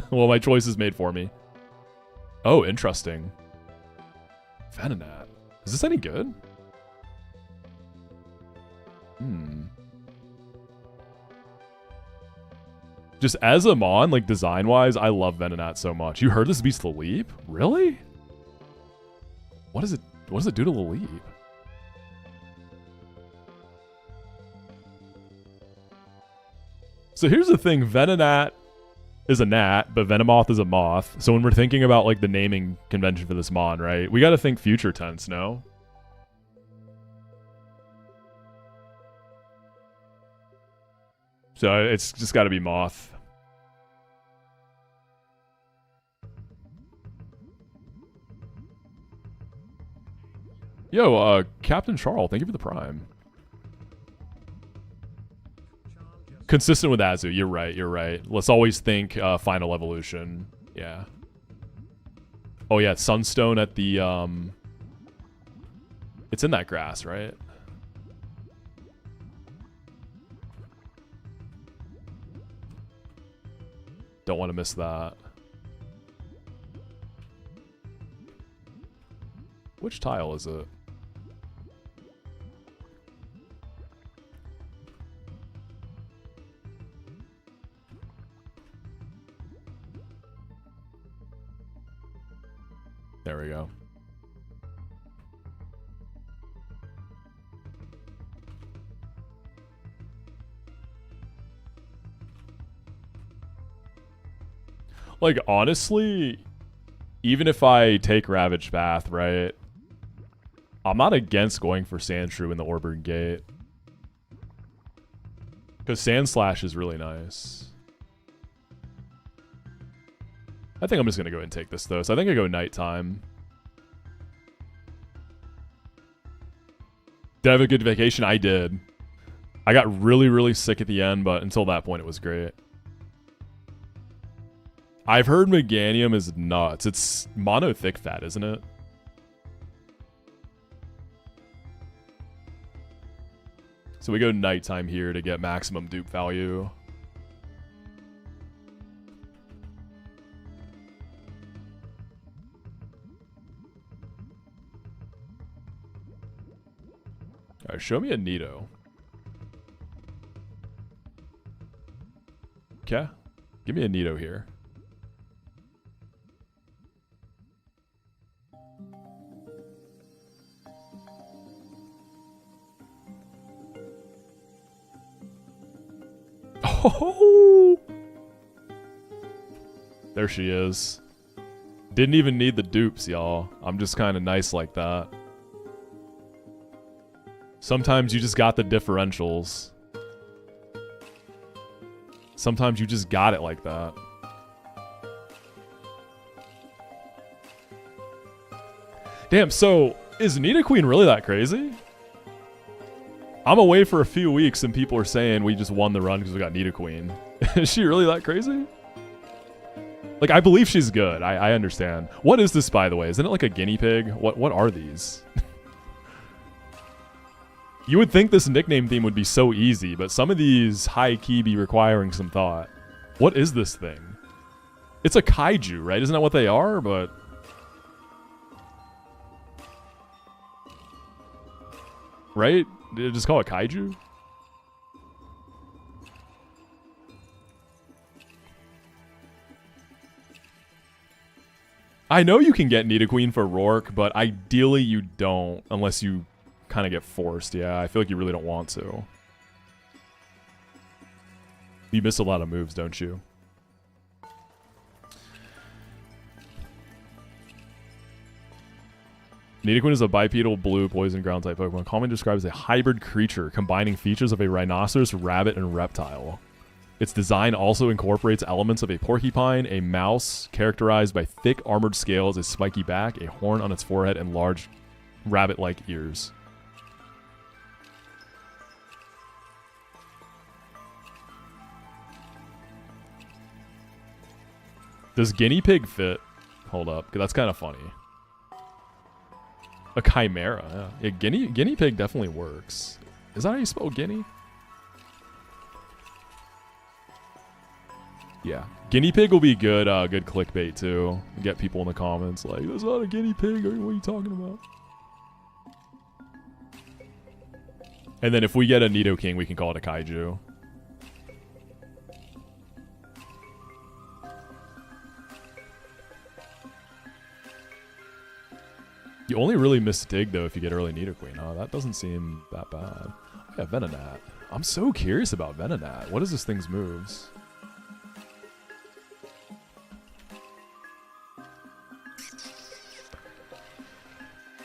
Well, my choice is made for me. Oh, interesting. Venonat. Is this any good? Just as a mon, like design-wise, I love Venonat so much. You heard this beast Laleep? Really? What does it do to Laleep? So here's the thing, Venonat is a gnat, but Venomoth is a moth. So when we're thinking about like the naming convention for this mon, right? We gotta think future tense, no? So it's just gotta be moth. Yo, Captain Charles, thank you for the prime. Consistent with Azu, you're right, you're right. Let's always think final evolution. Yeah. Oh yeah, Sunstone at the it's in that grass, right? Don't want to miss that. Which tile is it? There we go. Like, honestly, even if I take Ravage Path, right, I'm not against going for Sandshrew in the Orburn Gate. Because Sand Slash is really nice. I think I'm just going to go ahead and take this, though. So I think I go Nighttime. Did I have a good vacation? I did. I got really, really sick at the end, but until that point, it was great. I've heard Meganium is nuts. It's mono thick fat, isn't it? So we go Nighttime here to get maximum dupe value. Alright, show me a Nido. Okay. Give me a Nido here. Oh! There she is. Didn't even need the dupes, y'all. I'm just kind of nice like that. Sometimes you just got the differentials. Sometimes you just got it like that. Damn, so is Nidoqueen really that crazy? I'm away for a few weeks and people are saying we just won the run because we got Nidoqueen. Is she really that crazy? Like, I believe she's good. I understand. What is this, by the way? Isn't it like a guinea pig? What are these? You would think this nickname theme would be so easy, but some of these high-key be requiring some thought. What is this thing? It's a kaiju, right? Isn't that what they are? But... right? Did it just call it kaiju? I know you can get Nidoqueen for Rourke, but ideally you don't, unless you kind of get forced. Yeah, I feel like you really don't want to. You miss a lot of moves, don't you? Nidoqueen is a bipedal blue poison ground type Pokemon, commonly described as a hybrid creature combining features of a rhinoceros, rabbit, and reptile. Its design also incorporates elements of a porcupine, a mouse characterized by thick armored scales, a spiky back, a horn on its forehead, and large rabbit-like ears. Does guinea pig fit? Hold up, because that's kind of funny. A chimera, yeah. Guinea pig definitely works. Is that how you spell guinea? Yeah, guinea pig will be good. Good clickbait too. Get people in the comments like, "That's not a guinea pig. What are you talking about?" And then if we get a Nidoking, we can call it a kaiju. You only really miss Dig, though, if you get early Nidoqueen. Oh, that doesn't seem that bad. Yeah, Venonat. I'm so curious about Venonat. What is this thing's moves?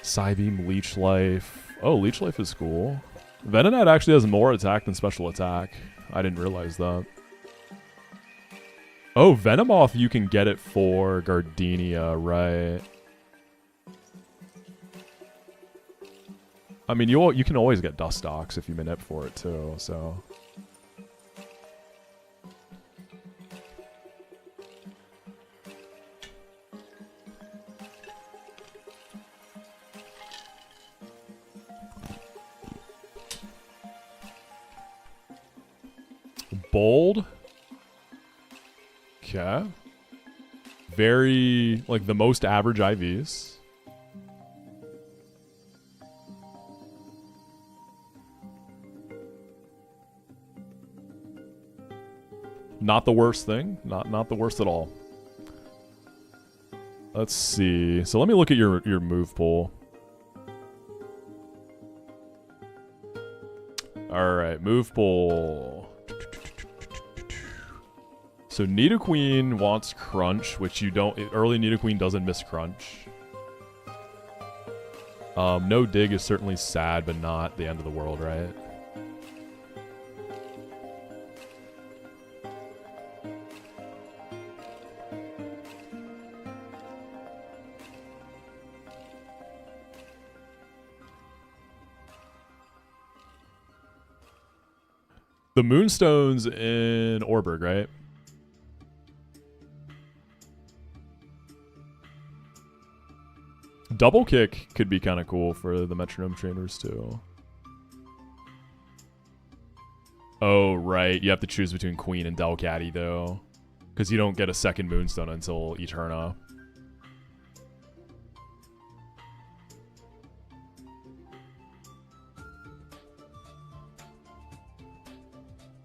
Psybeam, Leech Life. Oh, Leech Life is cool. Venonat actually has more attack than special attack. I didn't realize that. Oh, Venomoth, you can get it for Gardenia, right? I mean, you can always get Dustox if you manip for it too, so... Bold? Okay. Very, like, the most average IVs. Not the worst thing. Not the worst at all. Let's see. So let me look at your move pool. Alright, move pool. So Nidoqueen wants Crunch, which you don't... Early Nidoqueen doesn't miss Crunch. No Dig is certainly sad, but not the end of the world, right? The Moonstone's in Orberg, right? Double Kick could be kind of cool for the Metronome trainers, too. Oh, right. You have to choose between Queen and Delcatty, though. Because you don't get a second Moonstone until Eterna.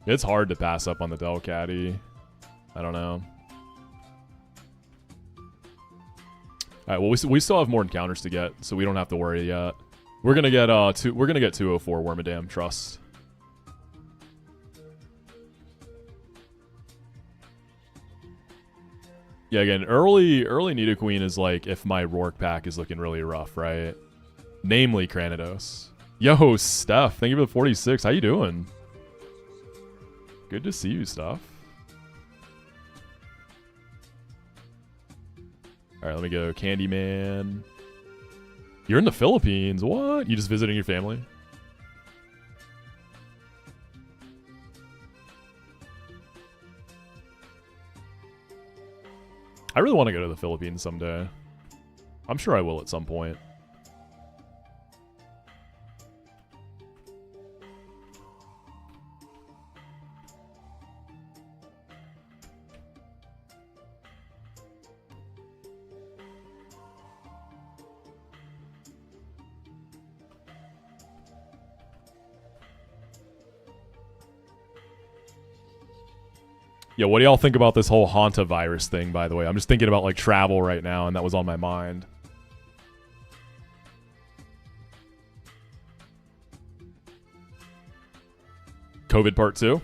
It's hard to pass up on the Delcatty. I don't know. Alright, well we still have more encounters to get, so we don't have to worry yet. We're gonna get 204 Wormadam, trust. Yeah, again, early Nidoqueen is like if my Rourke pack is looking really rough, right? Namely Cranidos. Yo, Steph, thank you for the 46. How you doing? Good to see you, Steph. All right, let me go. Candyman. You're in the Philippines. What? You just visiting your family? I really want to go to the Philippines someday. I'm sure I will at some point. Yo, what do y'all think about this whole hantavirus thing, by the way? I'm just thinking about, like, travel right now, and that was on my mind. COVID part 2?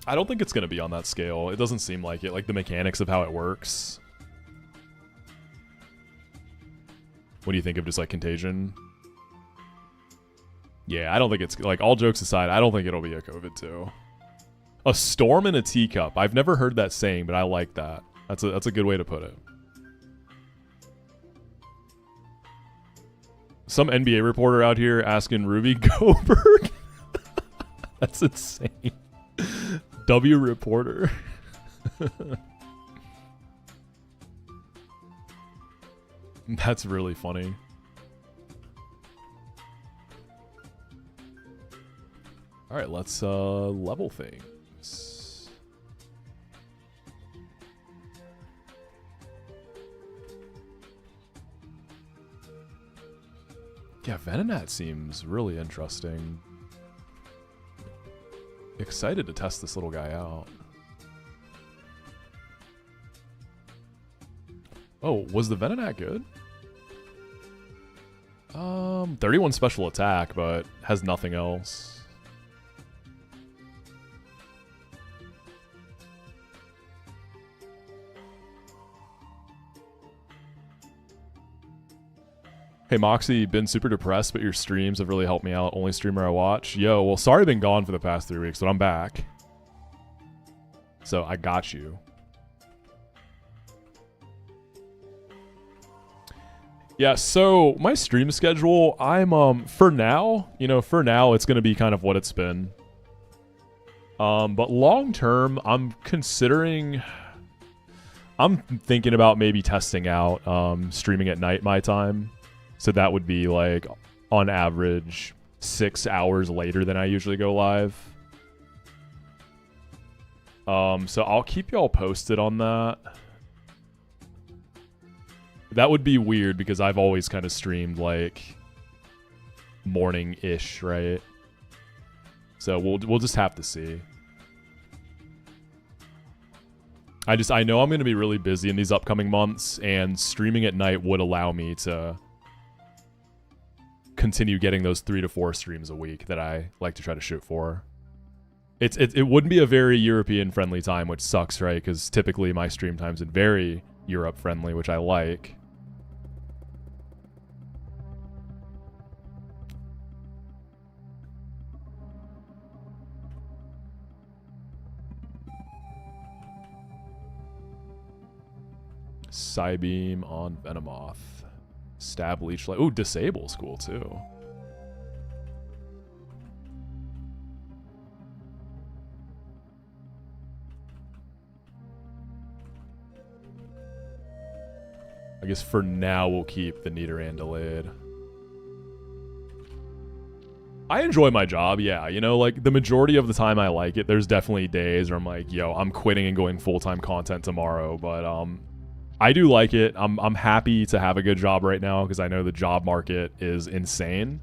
I don't think it's going to be on that scale. It doesn't seem like it. Like, the mechanics of how it works. What do you think of just, like, Contagion? Yeah, I don't think it's... Like, all jokes aside, I don't think it'll be a COVID 2. A storm in a teacup. I've never heard that saying, but I like that. That's a good way to put it. Some NBA reporter out here asking Ruby Gobert. That's insane. W reporter. That's really funny. All right, let's level things. Yeah, Venonat seems really interesting. Excited to test this little guy out. Oh, was the Venonat good? 31 special attack, but has nothing else. Hey Moxi, been super depressed, but your streams have really helped me out. Only streamer I watch. Yo, well, sorry I've been gone for the past 3 weeks, but I'm back. So I got you. Yeah, so my stream schedule, I'm for now, it's gonna be kind of what it's been. But long term, I'm thinking about maybe testing out streaming at night my time. So that would be like on average 6 hours later than I usually go live. So I'll keep y'all posted on that. That would be weird because I've always kind of streamed like morning-ish, right? So we'll just have to see. I know I'm going to be really busy in these upcoming months, and streaming at night would allow me to continue getting those 3 to 4 streams a week that I like to try to shoot for. It wouldn't be a very European friendly time, which sucks, right? Because typically my stream times are very Europe friendly, which I like. Psybeam on Venomoth. Stab Leech Light. Ooh, Disable's cool too. I guess for now we'll keep the Nidoran delayed. I enjoy my job, yeah. Like the majority of the time I like it. There's definitely days where I'm like, yo, I'm quitting and going full-time content tomorrow, but I do like it. I'm happy to have a good job right now because I know the job market is insane.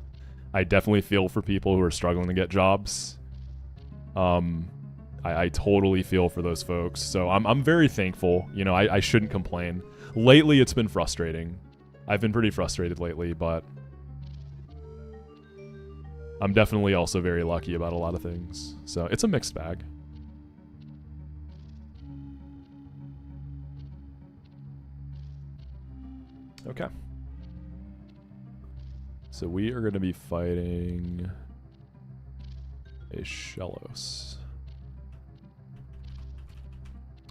I definitely feel for people who are struggling to get jobs. I totally feel for those folks. So I'm very thankful. I shouldn't complain. Lately, it's been frustrating. I've been pretty frustrated lately, but I'm definitely also very lucky about a lot of things. So it's a mixed bag. Okay. So we are going to be fighting a Shellos.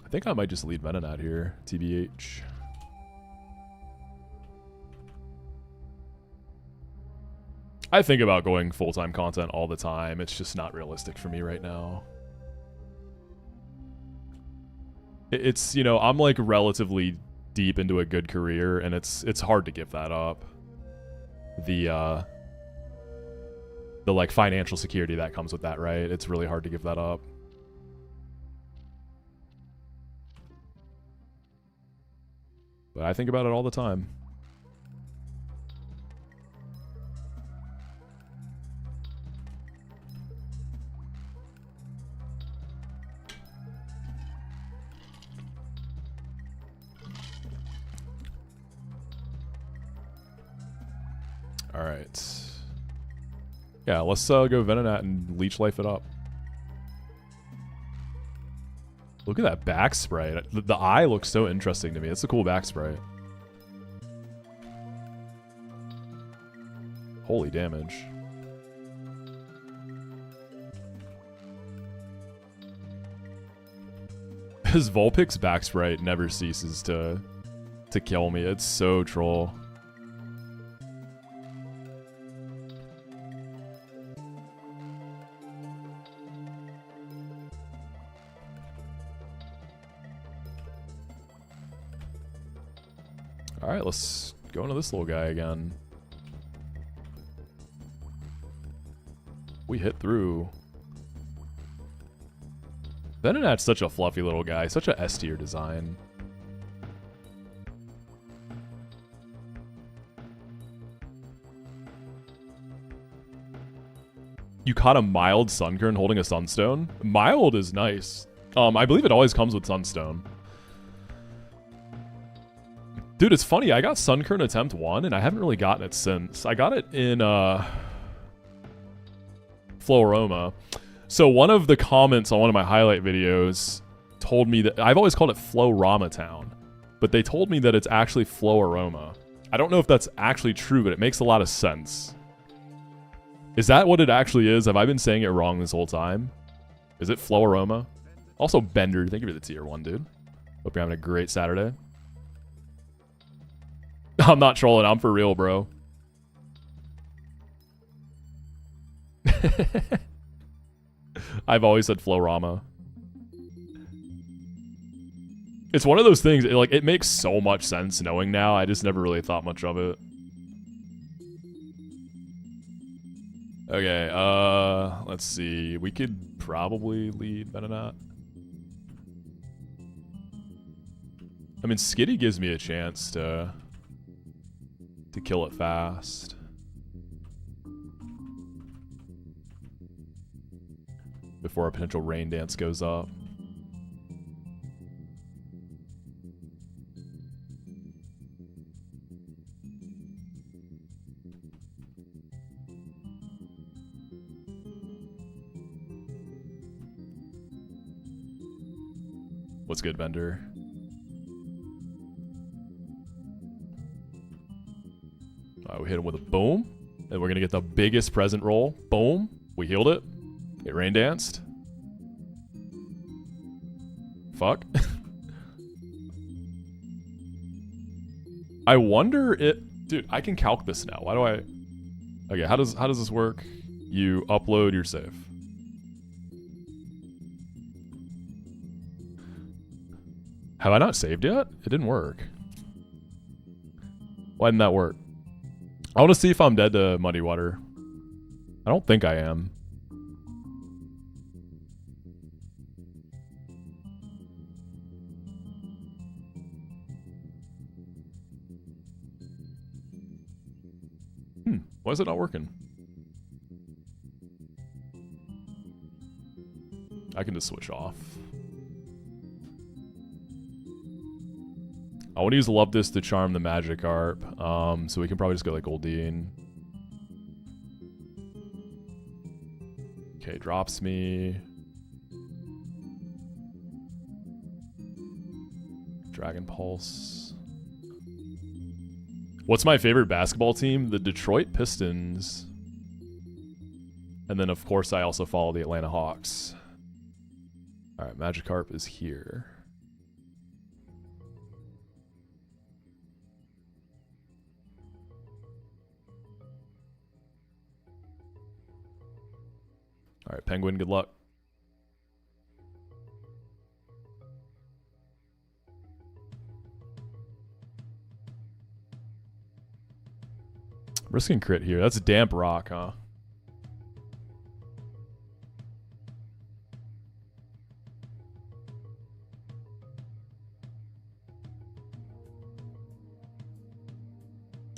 I think I might just lead Venonat here, TBH. I think about going full-time content all the time. It's just not realistic for me right now. It's, you know, I'm like relatively deep into a good career, and it's hard to give that up. The like financial security that comes with that, right? It's really hard to give that up. But I think about it all the time. All right. Yeah, let's go Venonat and Leech Life it up. Look at that back sprite. The eye looks so interesting to me. It's a cool back sprite. Holy damage. His Vulpix back sprite never ceases to kill me. It's so troll. Alright, let's go into this little guy again. We hit through. Venonat's such a fluffy little guy, such a S tier design. You caught a mild Sunkern holding a Sunstone? Mild is nice. I believe it always comes with Sunstone. Dude, it's funny, I got Sunkern Attempt 1, and I haven't really gotten it since. I got it in, Floaroma. So one of the comments on one of my highlight videos told me that... I've always called it Florama Town, but they told me that it's actually Floaroma. I don't know if that's actually true, but it makes a lot of sense. Is that what it actually is? Have I been saying it wrong this whole time? Is it Floaroma? Also, Bender, thank you for the tier 1, dude. Hope you're having a great Saturday. I'm not trolling. I'm for real, bro. I've always said Florama. It's one of those things, it makes so much sense knowing now. I just never really thought much of it. Okay, let's see. We could probably lead Venonat. I mean, Skitty gives me a chance to kill it fast. Before a potential rain dance goes up. What's good, Bender? We hit him with a boom, and we're gonna get the biggest present roll. Boom. We healed it. It rain danced. Fuck. I wonder if... Dude, I can calc this now. Why do I... Okay, how does this work? You upload your save. Have I not saved yet? It didn't work. Why didn't that work? I want to see if I'm dead to Muddy Water. I don't think I am. Why is it not working? I can just switch off. I want to use Love This to charm the Magikarp, so we can probably just go like Goldeen. Okay, drops me. Dragon Pulse. What's my favorite basketball team? The Detroit Pistons. And then, of course, I also follow the Atlanta Hawks. All right, Magikarp is here. All right, Penguin, good luck. Risking crit here. That's a damp rock, huh?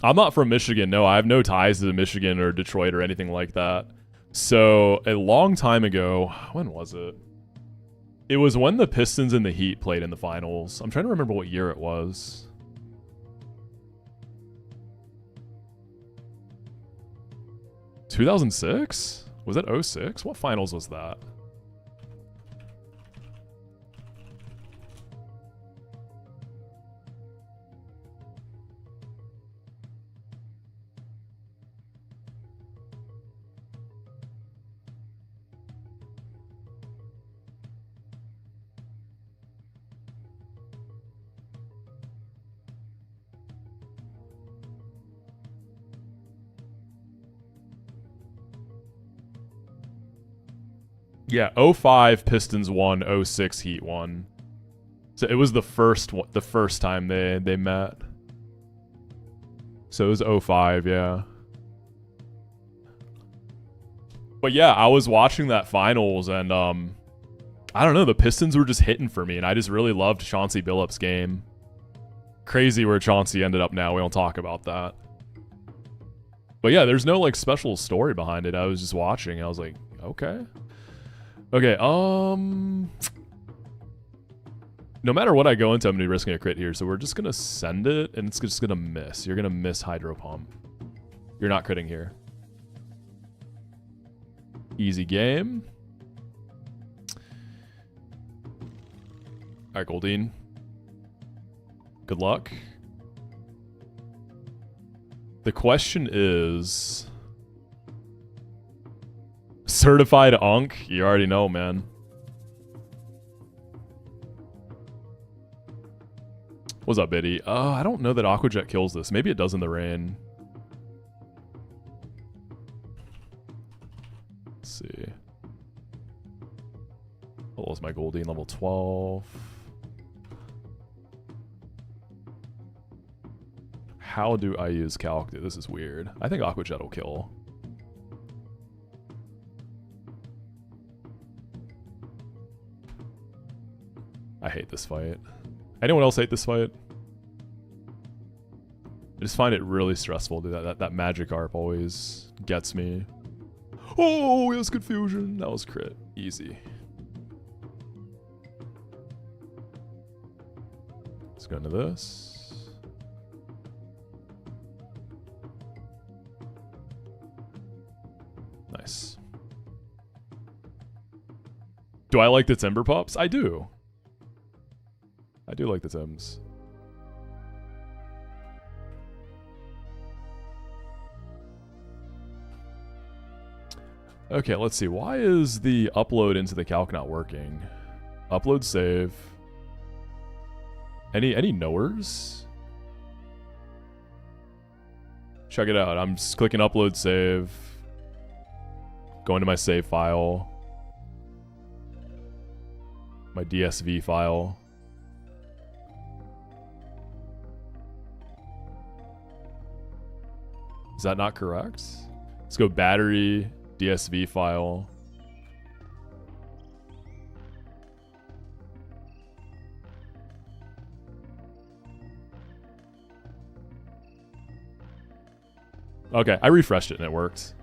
I'm not from Michigan. No, I have no ties to Michigan or Detroit or anything like that. So a long time ago, when was it? It was when the Pistons and the Heat played in the finals. I'm trying to remember what year it was. 2006? Was that 06? What finals was that? Yeah, 05 Pistons won, 06 Heat won. So it was the first time they met. So it was 05, yeah. But yeah, I was watching that finals and I don't know, the Pistons were just hitting for me and I just really loved Chauncey Billups' game. Crazy where Chauncey ended up now. We don't talk about that. But yeah, there's no like special story behind it. I was just watching. I was like, okay. Okay, no matter what I go into, I'm going to be risking a crit here. So we're just going to send it, and it's just going to miss. You're going to miss Hydro Pump. You're not critting here. Easy game. All right, Goldeen. Good luck. The question is... Certified Unk? You already know, man. What's up, Biddy? I don't know that Aqua Jet kills this. Maybe it does in the rain. Let's see. What was my Goldeen? Level 12. How do I use Calc? This is weird. I think Aqua Jet will kill. I hate this fight. Anyone else hate this fight? I just find it really stressful. Dude. That Magikarp always gets me. Oh, he has confusion. That was crit. Easy. Let's go into this. Nice. Do I like the Timber Pups? I do. I do like the Tims. Okay, let's see. Why is the upload into the calc not working? Upload save. Any knowers? Check it out. I'm just clicking upload save. Going to my save file. My DSV file. Is that not correct? Let's go battery, DSV file. Okay, I refreshed it and it worked.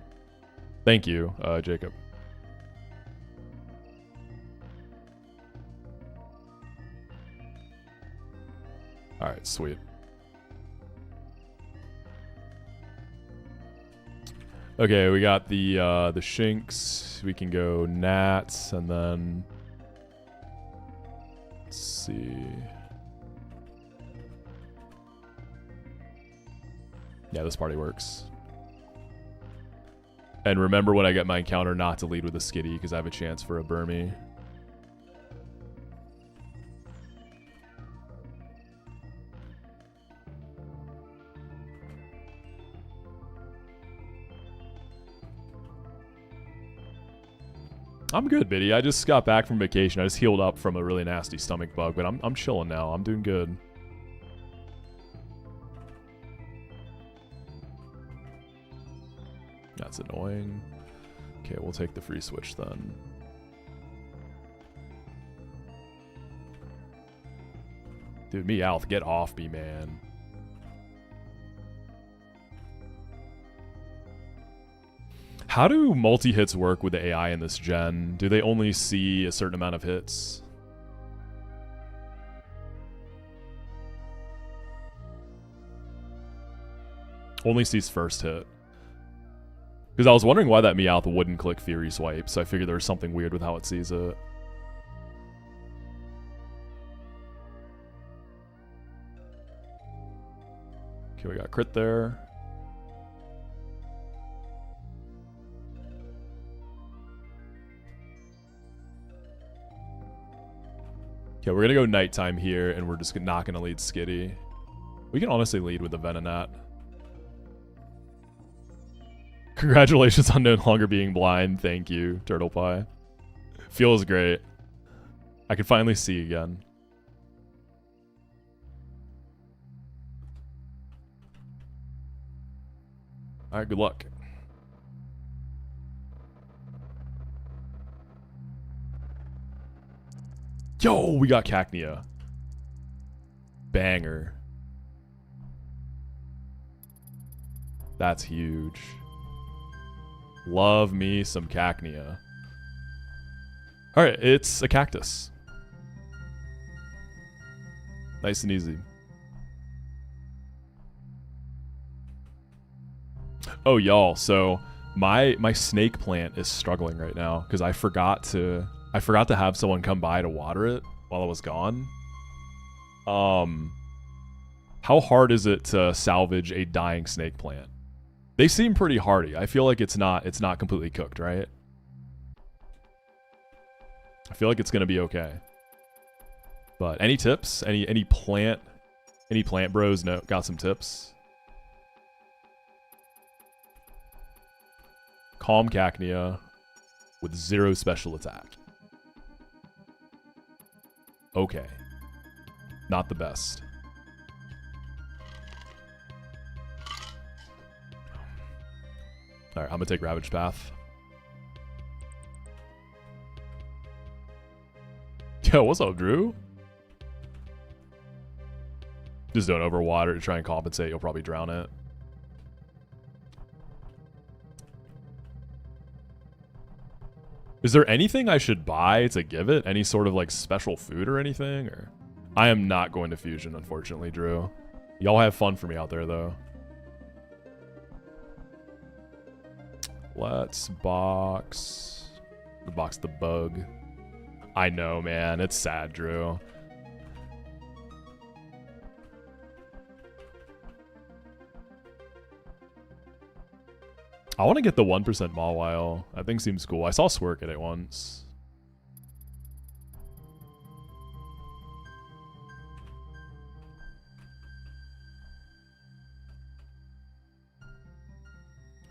Thank you, Jacob. All right, sweet. Okay, we got the Shinx. We can go Nats, and then let's see. Yeah, this party works. And remember when I get my encounter not to lead with a Skitty because I have a chance for a Burmy. I'm good, Biddy. I just got back from vacation. I just healed up from a really nasty stomach bug, but I'm chilling now. I'm doing good. That's annoying. Okay, we'll take the free switch then. Dude, Meowth, get off me, man. How do multi-hits work with the AI in this gen? Do they only see a certain amount of hits? Only sees first hit. Because I was wondering why that Meowth wouldn't click Fury Swipe, so I figured there was something weird with how it sees it. Okay, we got crit there. Okay, we're gonna go nighttime here, and we're just not gonna lead Skitty. We can honestly lead with the Venonat. Congratulations on no longer being blind. Thank you, Turtle Pie. Feels great. I can finally see again. Alright, good luck. Yo, we got Cacnea. Banger. That's huge. Love me some Cacnea. Alright, it's a cactus. Nice and easy. Oh, y'all, so my snake plant is struggling right now because I forgot to have someone come by to water it while I was gone. How hard is it to salvage a dying snake plant? They seem pretty hardy. I feel like it's not completely cooked, right? I feel like it's gonna be okay. But any tips? Any plant bros got some tips? Calm Cacnea with 0 special attack. Okay. Not the best. Alright, I'm gonna take Ravage Path. Yo, what's up, Drew? Just don't overwater to try and compensate. You'll probably drown it. Is there anything I should buy to give it? Any sort of like special food or anything? Or I am not going to Fusion, unfortunately, Drew. Y'all have fun for me out there, though. Let's box the bug. I know, man. It's sad, Drew. I want to get the 1% Mawile. That thing seems cool. I saw Swerk at it once.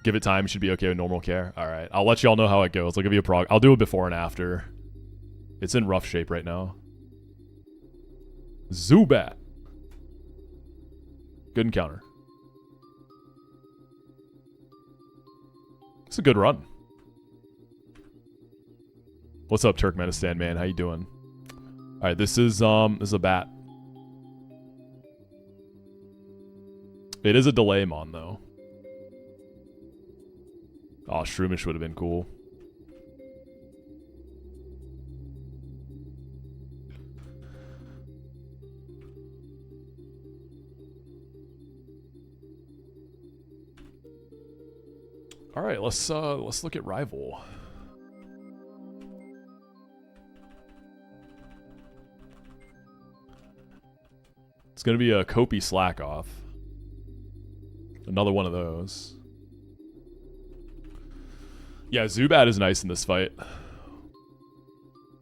Give it time. Should be okay with normal care. All right. I'll let y'all know how it goes. I'll give you a prog. I'll do it before and after. It's in rough shape right now. Zubat. Good encounter. It's a good run. What's up, Turkmenistan, man? How you doing? All right, this is a bat. It is a Delaymon, though. Oh, Shroomish would have been cool. All right, let's look at rival. It's gonna be a Kopi slack off. Another one of those. Yeah, Zubat is nice in this fight.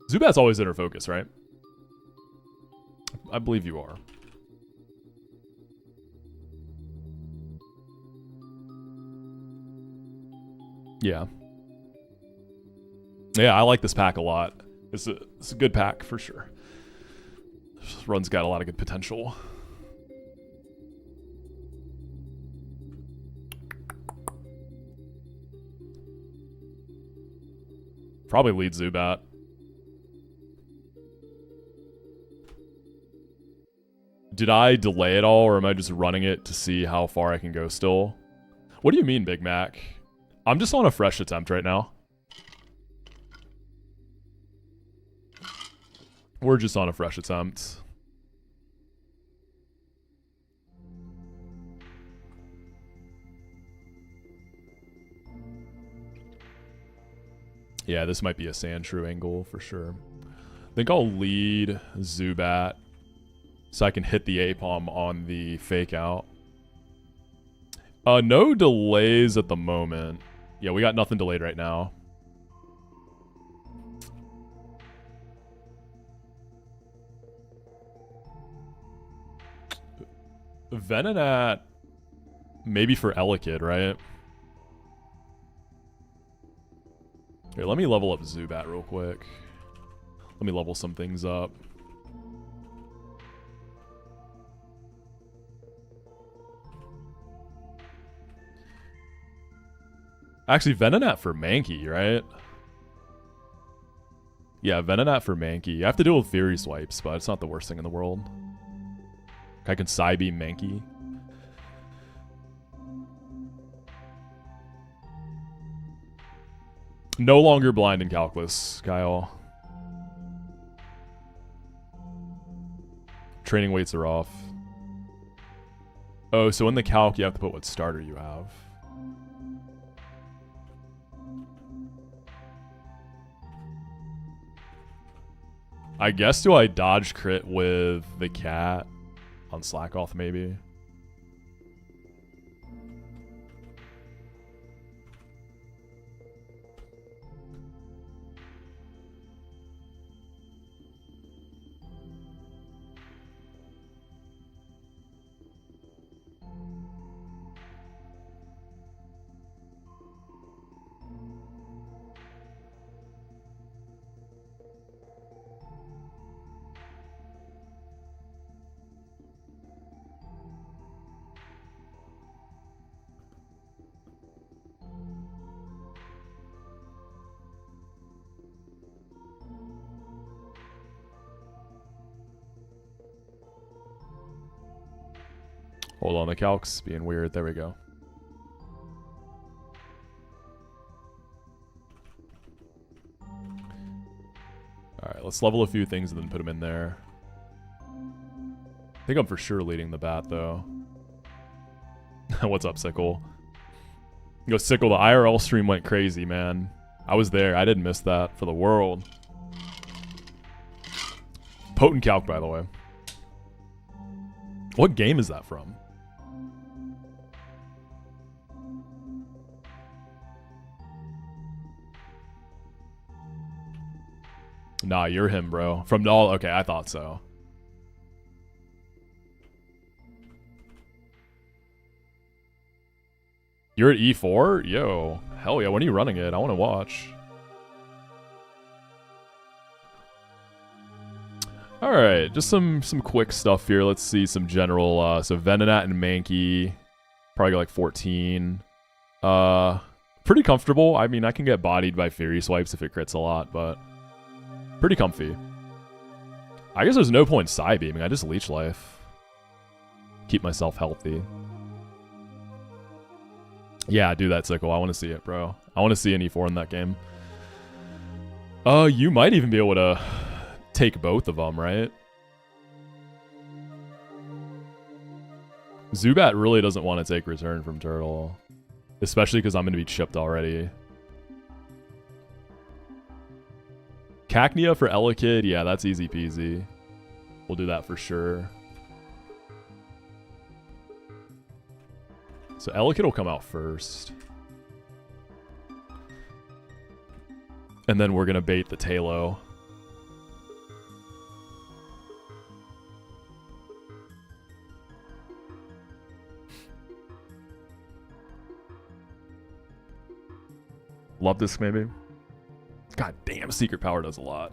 Zubat's always inner focus, right? I believe you are. Yeah. Yeah, I like this pack a lot. It's a good pack for sure. This run's got a lot of good potential. Probably lead Zubat. Did I delay it all, or am I just running it to see how far I can go still? What do you mean, Big Mac? I'm just on a fresh attempt right now. We're just on a fresh attempt. Yeah, this might be a Sandshrew angle for sure. I think I'll lead Zubat so I can hit the Apom on the fake out. No delays at the moment. Yeah, we got nothing delayed right now. Venonat, maybe for Elekid, right? Here, let me level up Zubat real quick. Let me level some things up. Actually, Venonat for Mankey, right? Yeah, Venonat for Mankey. You have to deal with Fury Swipes, but it's not the worst thing in the world. I can Psybeam Mankey. No longer blind in Calculus, Kyle. Training weights are off. Oh, so in the calc, you have to put what starter you have. I guess, do I dodge crit with the cat on slack off maybe? Hold on, the calc's being weird. There we go. Alright, let's level a few things and then put them in there. I think I'm for sure leading the bat, though. What's up, Sickle? Yo, Sickle, the IRL stream went crazy, man. I was there. I didn't miss that for the world. Potent calc, by the way. What game is that from? Nah, you're him, bro. From all... Okay, I thought so. You're at E4? Yo. Hell yeah, when are you running it? I want to watch. Alright, just some quick stuff here. Let's see some general... so Venonat and Mankey. Probably like 14. Pretty comfortable. I mean, I can get bodied by Fury Swipes if it crits a lot, but... Pretty comfy. I guess there's no point Psybeaming. I just Leech Life. Keep myself healthy. Yeah, do that, Sickle. I want to see it, bro. I want to see an E4 in that game. You might even be able to take both of them, right? Zubat really doesn't want to take return from Turtle. Especially because I'm going to be chipped already. Cacnea for Elekid. Yeah, that's easy peasy. We'll do that for sure. So Elekid will come out first. And then we're going to bait the Talo. Love this maybe. God damn, Secret Power does a lot.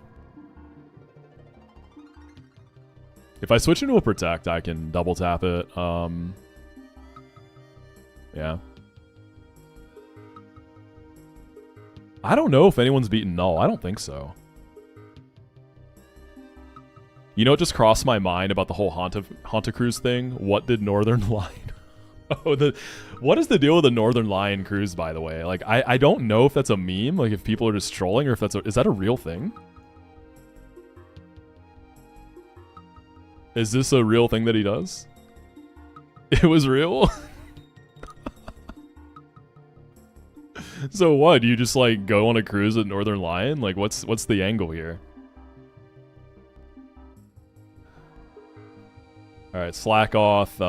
If I switch into a Protect, I can double tap it. Yeah. I don't know if anyone's beaten Null. I don't think so. You know what just crossed my mind about the whole Hauntacruise thing? What did Northern Lion... Oh, what is the deal with the Northern Lion cruise, by the way? Like, I don't know if that's a meme, like if people are just trolling, or if is that a real thing? Is this a real thing that he does? It was real? So what? You just like go on a cruise with Northern Lion? Like what's the angle here? Alright, slack off,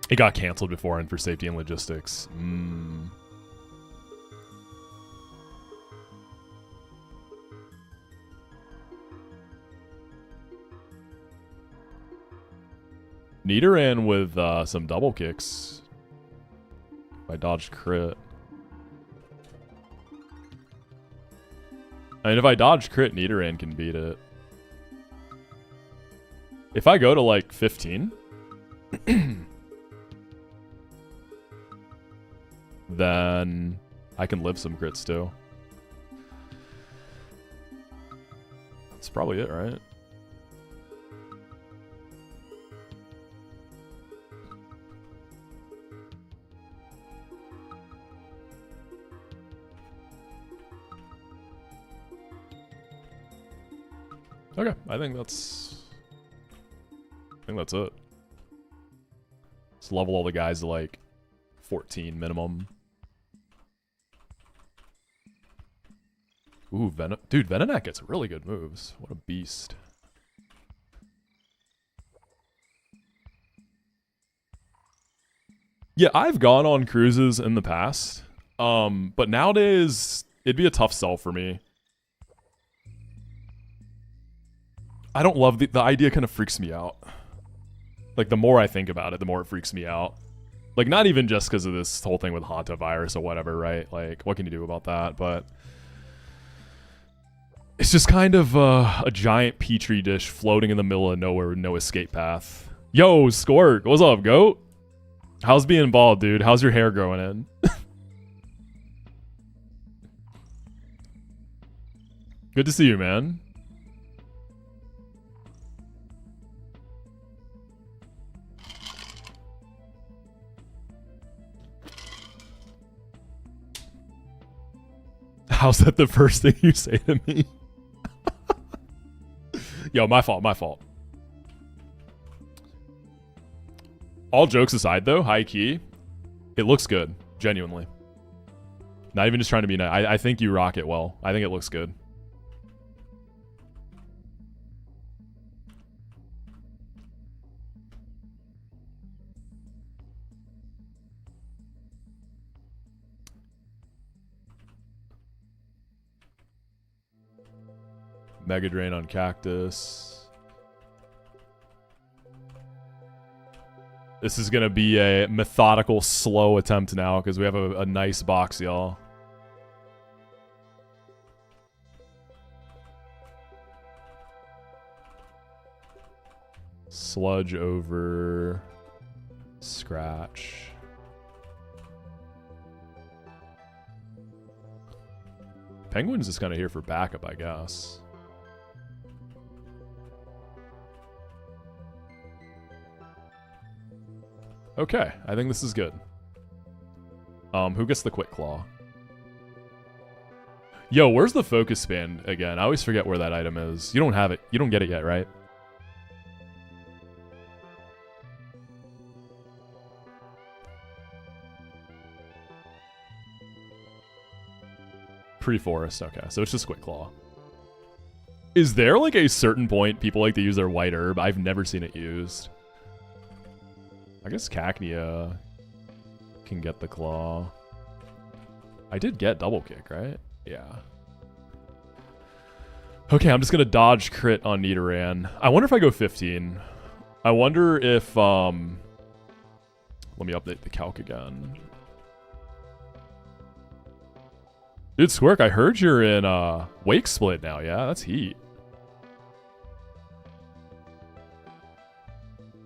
it got canceled beforehand for safety and logistics. Nidoran with some double kicks. I dodged crit. I mean, if I dodge crit, Nidoran can beat it. If I go to like 15... then I can live some crits too. That's probably it, right? Okay, I think that's it. Let's level all the guys to like 14 minimum. Ooh, dude, Venonat gets really good moves. What a beast. Yeah, I've gone on cruises in the past. But nowadays, it'd be a tough sell for me. I don't love the idea kind of freaks me out. Like, the more I think about it, the more it freaks me out. Like, not even just because of this whole thing with hantavirus or whatever, right? Like, what can you do about that? But it's just kind of a giant petri dish floating in the middle of nowhere with no escape path. Yo, Squirt, what's up, goat? How's being bald, dude? How's your hair growing in? Good to see you, man. How's that the first thing you say to me? Yo, my fault. All jokes aside, though, high key, it looks good, genuinely. Not even just trying to be nice. I think you rock it well. I think it looks good. Mega Drain on Cactus. This is going to be a methodical, slow attempt now because we have a nice box, y'all. Sludge over Scratch. Penguin's just kind of here for backup, I guess. Okay, I think this is good. Who gets the Quick Claw? Yo, where's the Focus Span again? I always forget where that item is. You don't have it. You don't get it yet, right? Pre-forest, okay. So it's just Quick Claw. Is there like a certain point people like to use their white herb? I've never seen it used. I guess Cacnea can get the claw. I did get double kick, right? Yeah. Okay, I'm just gonna dodge crit on Nidoran. I wonder if I go 15. I wonder if let me update the calc again. Dude, Squirk, I heard you're in Wake Split now, yeah? That's heat.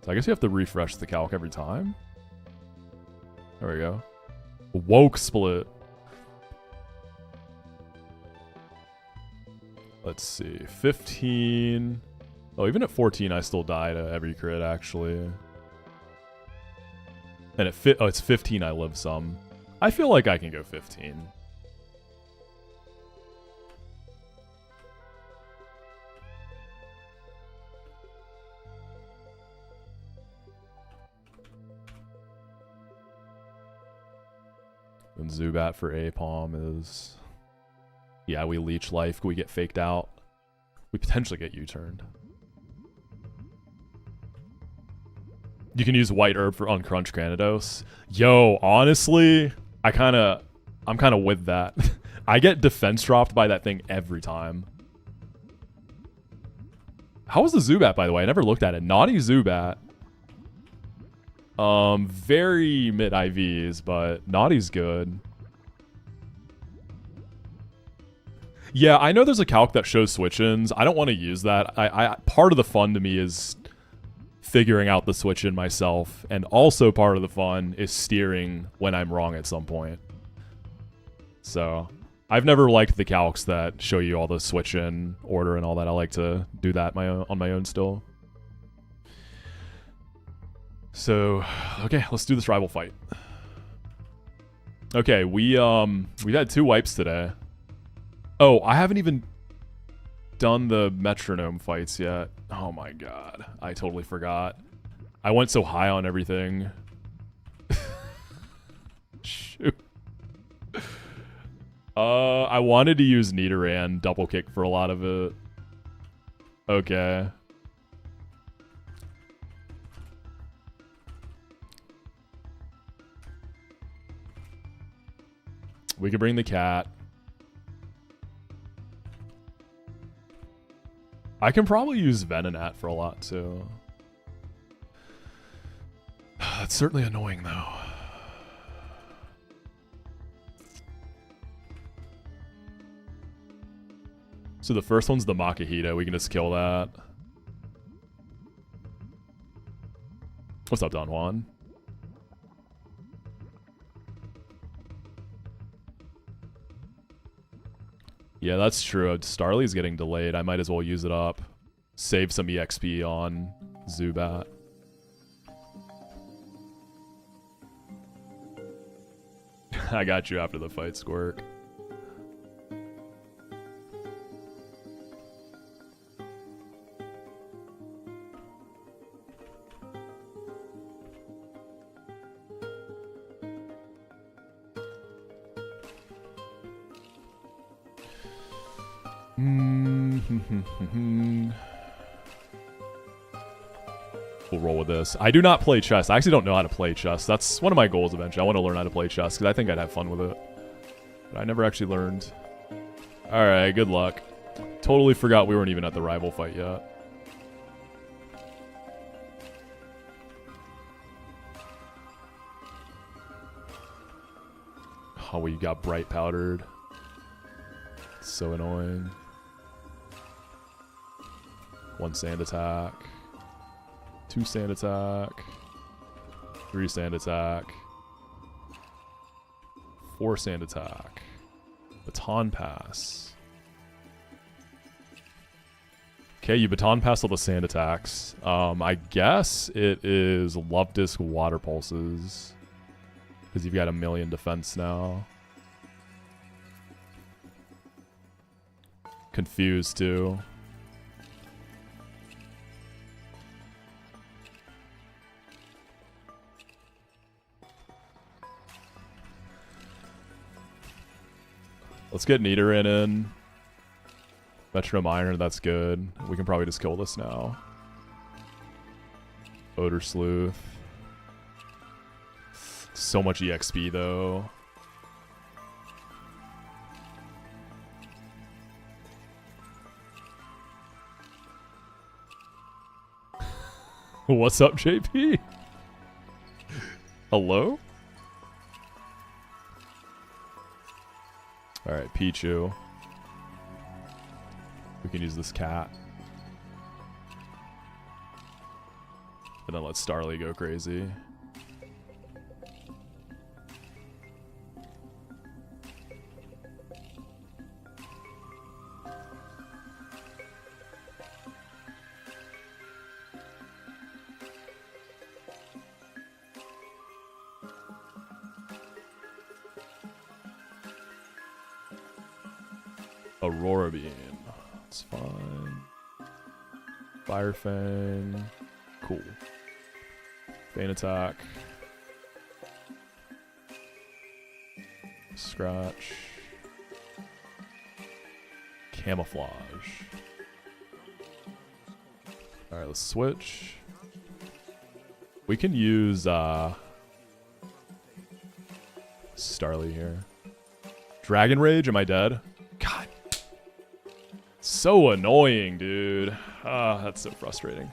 So I guess you have to refresh the calc every time. There we go. Woke Split. Let's see. 15. Oh, even at 14, I still die to every crit, actually. And it's 15, I live some. I feel like I can go 15. And Zubat for Apom is... Yeah, we leech life. We get faked out. We potentially get U-turned. You can use White Herb for Uncrunch Granados. Yo, honestly, I'm kind of with that. I get defense dropped by that thing every time. How was the Zubat, by the way? I never looked at it. Naughty Zubat. Very mid IVs, but Naughty's good. Yeah, I know there's a calc that shows switch-ins. I don't want to use that. Part of the fun to me is figuring out the switch-in myself, and also part of the fun is steering when I'm wrong at some point. So, I've never liked the calcs that show you all the switch-in order and all that. I like to do that on my own still. So, okay, let's do this rival fight. Okay, we've had 2 wipes today. Oh, I haven't even done the Metronome fights yet. Oh my god, I totally forgot. I went so high on everything. Shoot. I wanted to use Nidoran double kick for a lot of it. Okay. We could bring the cat. I can probably use Venonat for a lot, too. That's certainly annoying, though. So the first one's the Makihito. We can just kill that. What's up, Don Juan? Yeah, that's true. Starly's getting delayed. I might as well use it up. Save some EXP on Zubat. I got you after the fight, Squirk. We'll roll with this. I do not play chess. I actually don't know how to play chess. That's one of my goals eventually. I want to learn how to play chess because I think I'd have fun with it. But I never actually learned. Alright, good luck. Totally forgot we weren't even at the rival fight yet. Oh, we got bright powdered. So annoying. 1 sand attack. 2 sand attack. 3 sand attack. 4 sand attack. Baton pass. Okay, you baton pass all the sand attacks. I guess it is Love Disc Water Pulses. Because you've got 1,000,000 defense now. Confused too. Let's get Nidoran in. Metronome Iron, that's good. We can probably just kill this now. Odor Sleuth. So much EXP though. What's up, JP? Hello? Alright, Pichu. We can use this cat. And then let Starly go crazy. Aurora Beam. It's fine. Fire Fang. Cool. Feint Attack. Scratch. Camouflage. Alright, let's switch. We can use Starly here. Dragon Rage, am I dead? God. So annoying, dude. Ah, that's so frustrating.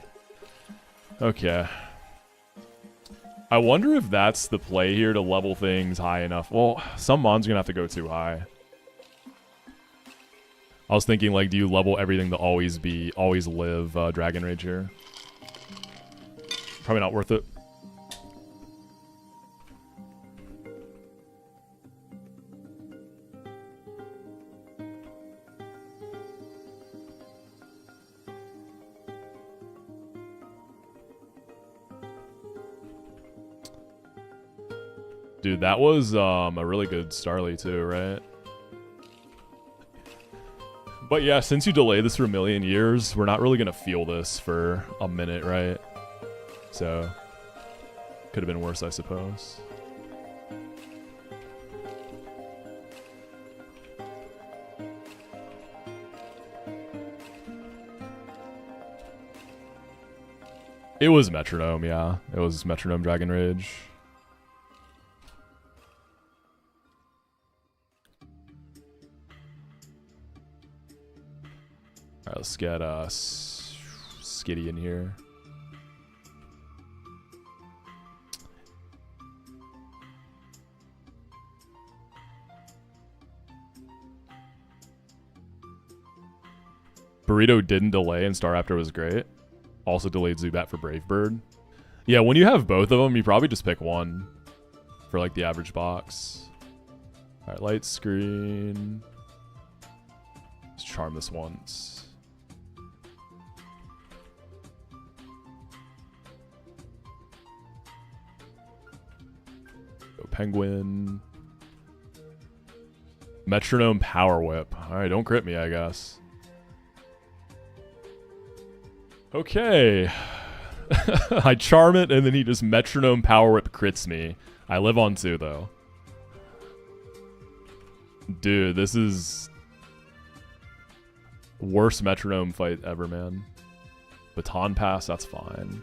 Okay. I wonder if that's the play here to level things high enough. Well, some mon's gonna have to go too high. I was thinking, like, do you level everything to always live Dragon Rage here? Probably not worth it. Dude, that was a really good Starly too, right? But yeah, since you delay this for a million years, we're not really gonna feel this for a minute, right? So, could have been worse, I suppose. It was Metronome, yeah. It was Metronome Dragon Rage. Alright, let's get Skitty in here. Burrito didn't delay and Staraptor was great. Also delayed Zubat for Brave Bird. Yeah, when you have both of them, you probably just pick one for like the average box. Alright, Light Screen. Let's charm this once. Go Penguin. Metronome Power Whip. Alright, don't crit me, I guess. Okay. I charm it, and then he just Metronome Power Whip crits me. I live on 2, though. Dude, this is... worst Metronome fight ever, man. Baton Pass, that's fine.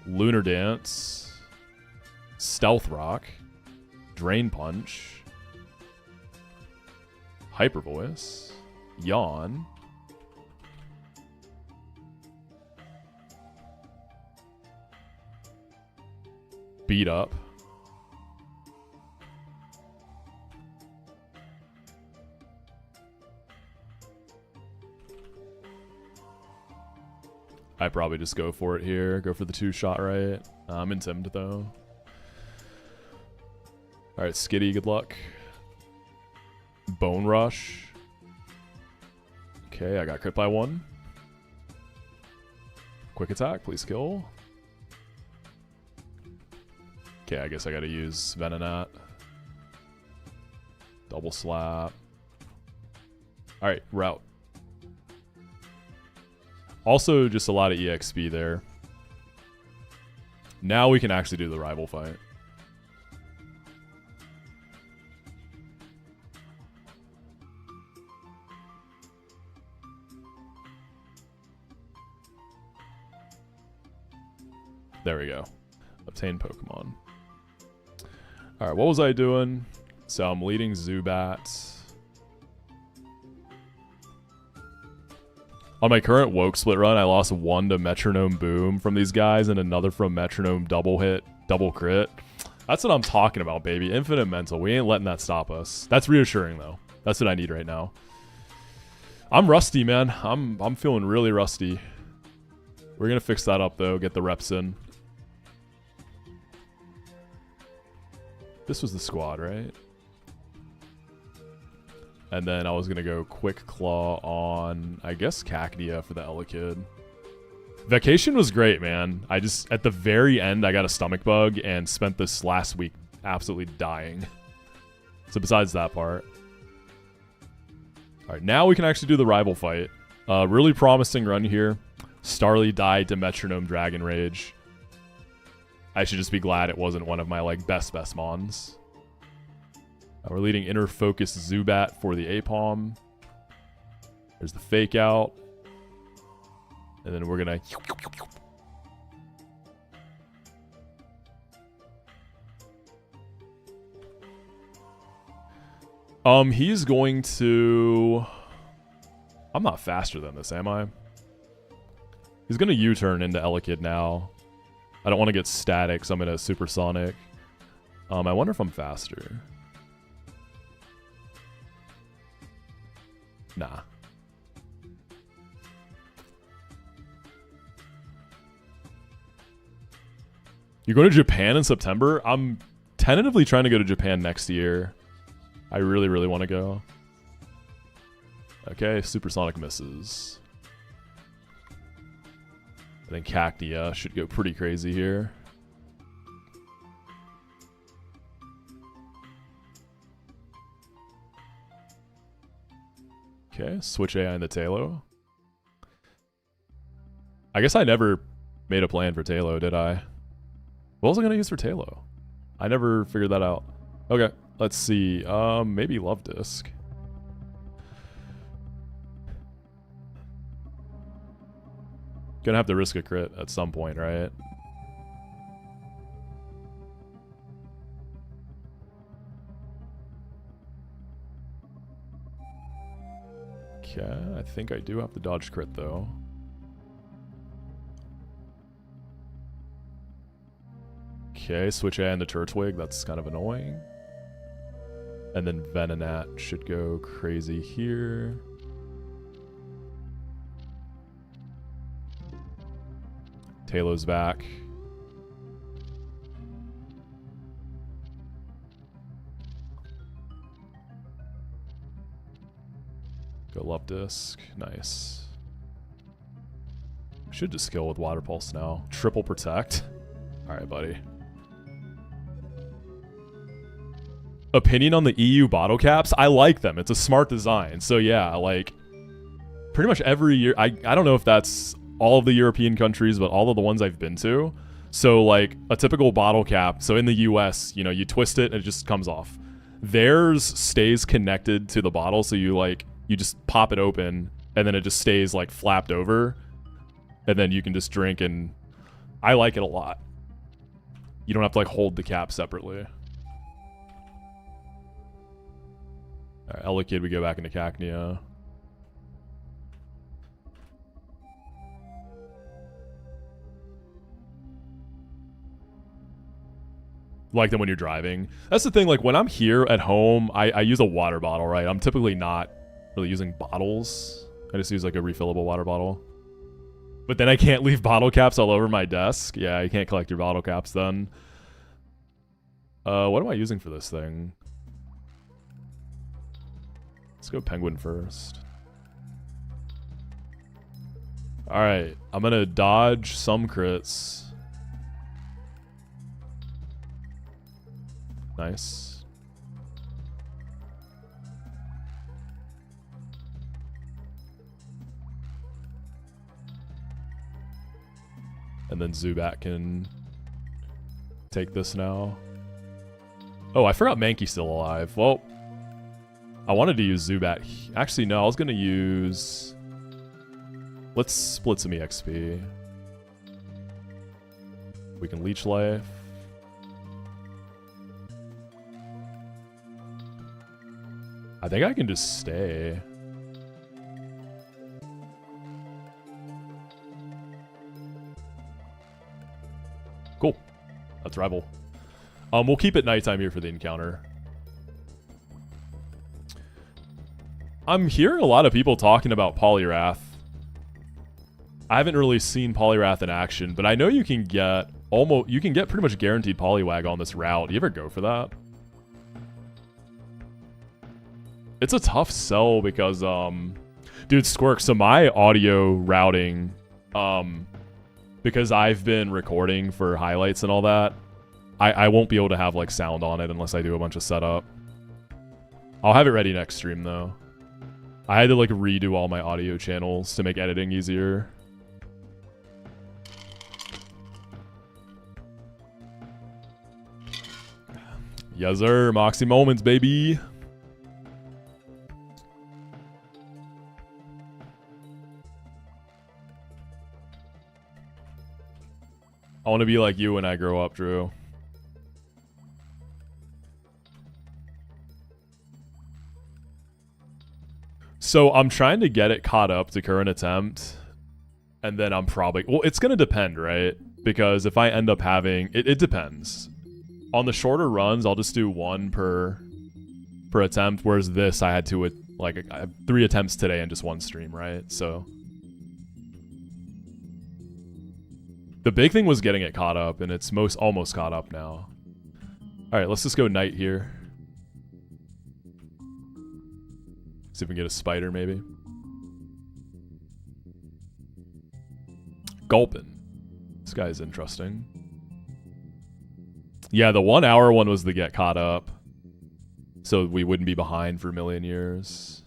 Lunar Dance. Stealth Rock. Drain Punch. Hyper Voice. Yawn. Beat Up. I probably just go for it here. Go for the 2-shot, right? I'm intimidated though. Alright, Skitty, good luck. Bone Rush. Okay, I got crit by 1. Quick Attack, please kill. Okay, I guess I gotta use Venonat. Double Slap. Alright, Route. Also, just a lot of EXP there. Now we can actually do the rival fight. There we go. Obtain Pokemon. Alright, what was I doing? So I'm leading Zubat. On my current Woke Split run, I lost 1 to Metronome Boom from these guys and another from Metronome Double Hit, Double Crit. That's what I'm talking about, baby. Infinite Mental. We ain't letting that stop us. That's reassuring, though. That's what I need right now. I'm rusty, man. I'm feeling really rusty. We're going to fix that up, though. Get the reps in. This was the squad, right? And then I was going to go Quick Claw on, I guess, Cacnea for the Elekid. Vacation was great, man. I just, at the very end, I got a stomach bug and spent this last week absolutely dying. So besides that part. Alright, now we can actually do the rival fight. Really promising run here. Starly died to Metronome Dragon Rage. I should just be glad it wasn't one of my, like, best mons. We're leading Inner Focus Zubat for the Apom. There's the Fake Out. And then we're gonna... He's going to... I'm not faster than this, am I? He's gonna U-turn into Elekid now. I don't want to get static, so I'm gonna Supersonic. I wonder if I'm faster. Nah. You go to Japan in September? I'm tentatively trying to go to Japan next year. I really, really want to go. Okay, Supersonic misses. I think Cacnea should go pretty crazy here. Okay, switch AI into Tailo. I guess I never made a plan for Tailo, did I? What was I going to use for Tailo? I never figured that out. Okay, let's see. Maybe Love Disc. Gonna have to risk a crit at some point, right? Okay, I think I do have to dodge crit though. Okay, switch A into Turtwig, that's kind of annoying. And then Venonat should go crazy here. Tailo's back. Go Love Disc. Nice. Should just kill with Water Pulse now. Triple Protect. Alright, buddy. Opinion on the EU bottle caps? I like them. It's a smart design. So yeah, like pretty much every year. I don't know if that's all of the European countries, but all of the ones I've been to. So like a typical bottle cap. So in the US, you know, you twist it and it just comes off. Theirs stays connected to the bottle. So you just pop it open and then it just stays like flapped over. And then you can just drink, and I like it a lot. You don't have to like hold the cap separately. Alright, Elekid, we go back into Cacnea. Like them when you're driving. That's the thing, like when I'm here at home, I use a water bottle, right? I'm typically not really using bottles. I just use like a refillable water bottle. But then I can't leave bottle caps all over my desk. Yeah, you can't collect your bottle caps then. What am I using for this thing? Let's go Penguin first. Alright, I'm gonna dodge some crits. Nice. And then Zubat can take this now. Oh, I forgot Mankey's still alive. Well, I wanted to use Zubat. Actually, no, I was going to use... Let's split some EXP. We can leech life. I think I can just stay. Cool. That's Rebel. We'll keep it nighttime here for the encounter. I'm hearing a lot of people talking about Polyrath. I haven't really seen Polyrath in action, but I know you can get pretty much guaranteed Poliwag on this route. Do you ever go for that? It's a tough sell because, dude, Squirk, so my audio routing, because I've been recording for highlights and all that, I won't be able to have, like, sound on it unless I do a bunch of setup. I'll have it ready next stream, though. I had to, like, redo all my audio channels to make editing easier. Yes, sir. Moxi moments, baby. I want to be like you when I grow up, Drew. So I'm trying to get it caught up to current attempt. And then I'm probably... Well, it's going to depend, right? Because if I end up having... It depends. On the shorter runs, I'll just do one per attempt. Whereas this, I had to... Like, I have 3 attempts today and just 1 stream, right? So... The big thing was getting it caught up, and it's almost caught up now. Alright, let's just go night here. See if we can get a spider, maybe. Gulpin. This guy is interesting. Yeah, the 1 hour one was the get caught up. So we wouldn't be behind for a million years.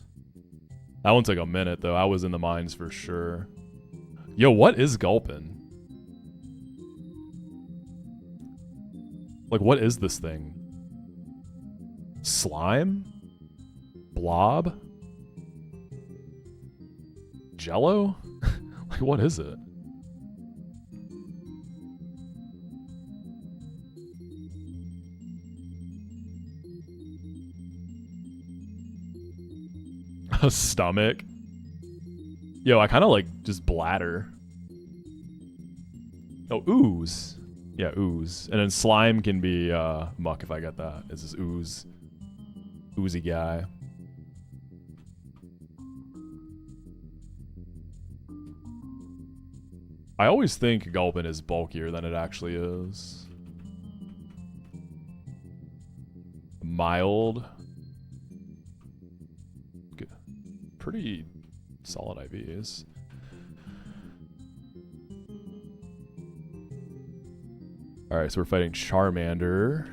That one took a minute, though. I was in the mines for sure. Yo, what is Gulpin? Like, what is this thing? Slime? Blob? Jello? Like, what is it? A stomach? Yo, I kind of like just bladder. Oh, ooze. Yeah, ooze. And then slime can be muck if I get that. It's this ooze. Oozy guy. I always think Gulpin is bulkier than it actually is. Mild. Good. Pretty solid IVs. Alright, so we're fighting Charmander.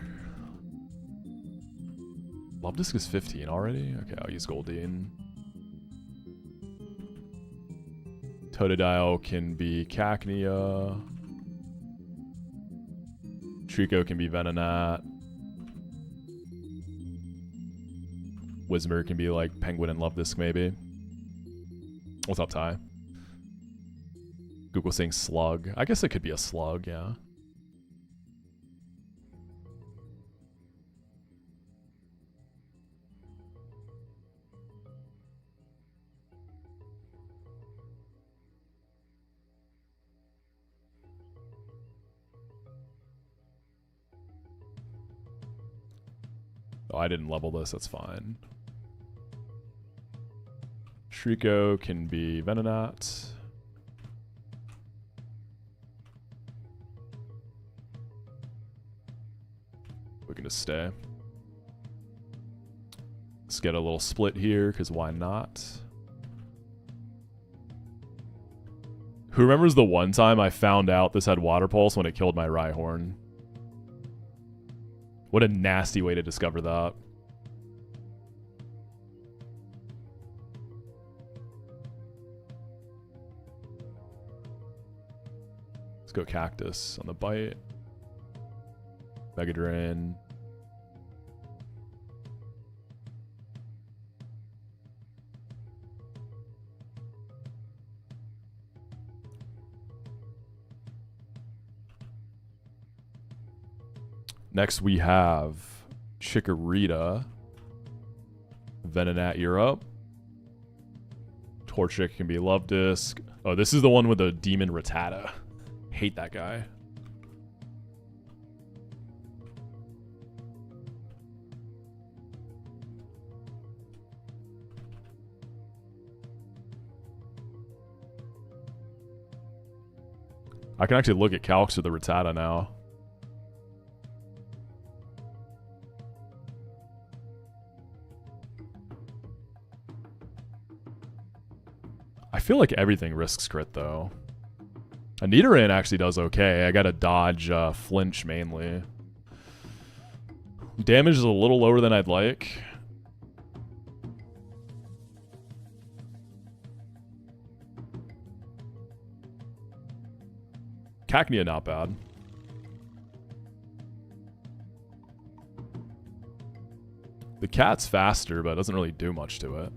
Lobdisc is 15 already? Okay, I'll use Goldeen. Totodile can be Cacnea. Trico can be Venonat. Whismur can be like Penguin and Lobdisc maybe. What's up, Ty? Google saying Slug. I guess it could be a Slug, yeah. Oh, I didn't level this, that's fine. Shriko can be Venonat. We can just stay. Let's get a little split here, because why not? Who remembers the one time I found out this had Water Pulse when it killed my Rhyhorn? What a nasty way to discover that. Let's go Cactus on the bite. Mega Drain. Next we have Chikorita. Venonat, you're up. Torchic can be Love Disc. Oh, this is the one with the Demon Rattata. Hate that guy. I can actually look at calcs with the Rattata now. I feel like everything risks crit, though. A Nidoran actually does okay. I gotta dodge flinch, mainly. Damage is a little lower than I'd like. Cacnea, not bad. The cat's faster, but it doesn't really do much to it.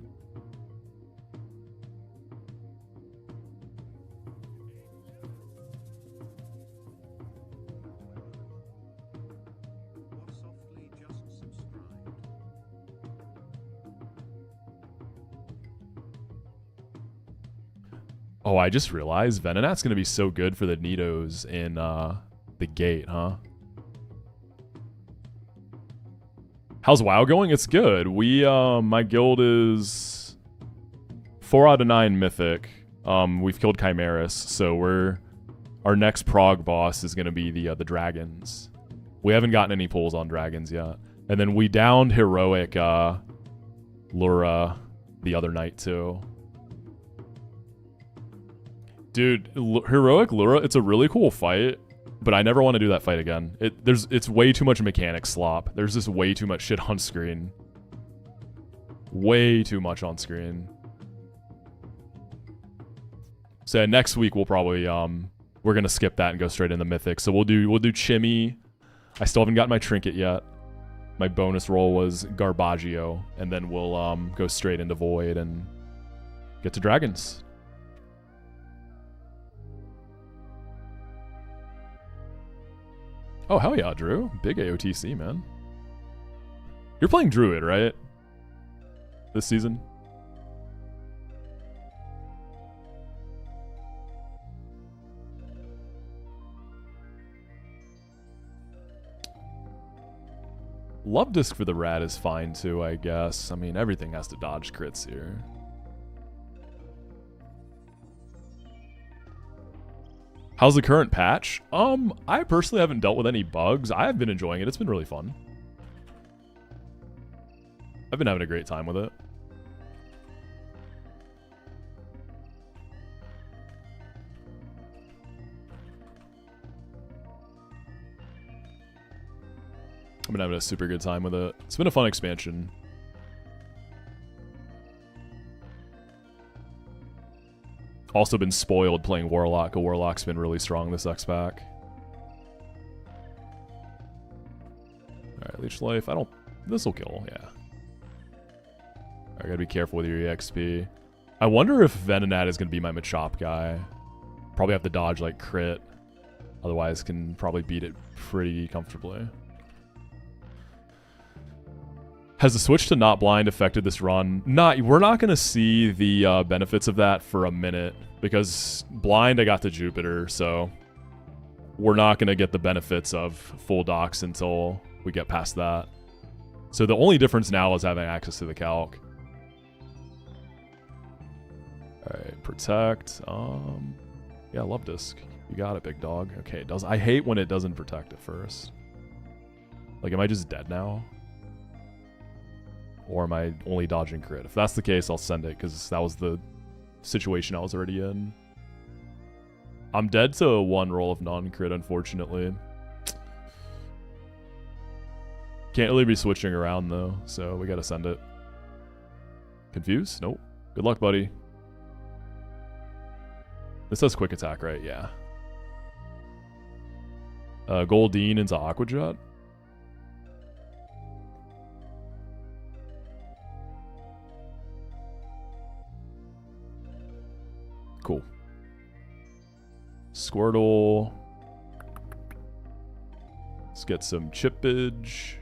Oh, I just realized Venonat's going to be so good for the Nidos in the gate, huh? How's WoW going? It's good. My guild is 4 out of 9 mythic. We've killed Chimeras, so our next prog boss is going to be the dragons. We haven't gotten any pulls on dragons yet. And then we downed heroic Lura the other night too. Dude, heroic Lura, it's a really cool fight, but I never want to do that fight again. It's way too much mechanic slop. There's just way too much shit on screen. Way too much on screen. So next week we'll probably we're gonna skip that and go straight into mythic. So we'll do Chimmy. I still haven't gotten my trinket yet. My bonus roll was Garbaggio, and then we'll go straight into Void and get to dragons. Oh, hell yeah, Drew. Big AOTC, man. You're playing Druid, right? This season? Love Disc for the rat is fine too, I guess. I mean, everything has to dodge crits here. How's the current patch? I personally haven't dealt with any bugs. I've been enjoying it. It's been really fun. I've been having a great time with it. I've been having a super good time with it. It's been a fun expansion. Also been spoiled playing Warlock. A Warlock's been really strong this X-Pack. Alright, Leech Life. This'll kill, yeah. I gotta be careful with your EXP. I wonder if Venonat is gonna be my Machop guy. Probably have to dodge like crit. Otherwise can probably beat it pretty comfortably. Has the switch to not blind affected this run? We're not going to see the benefits of that for a minute, because blind I got to Jupiter, so we're not going to get the benefits of full docs until we get past that. So the only difference now is having access to the calc. Alright, protect. Yeah, Love Disc. You got it, big dog. Okay, it does. I hate when it doesn't protect at first. Like, am I just dead now? Or am I only dodging crit? If that's the case, I'll send it, because that was the situation I was already in. I'm dead to 1 roll of non-crit, unfortunately. Can't really be switching around, though, so we gotta send it. Confused? Nope. Good luck, buddy. This has quick attack, right? Yeah. Goldeen into Aqua Jet. Cool. Squirtle. Let's get some chippage.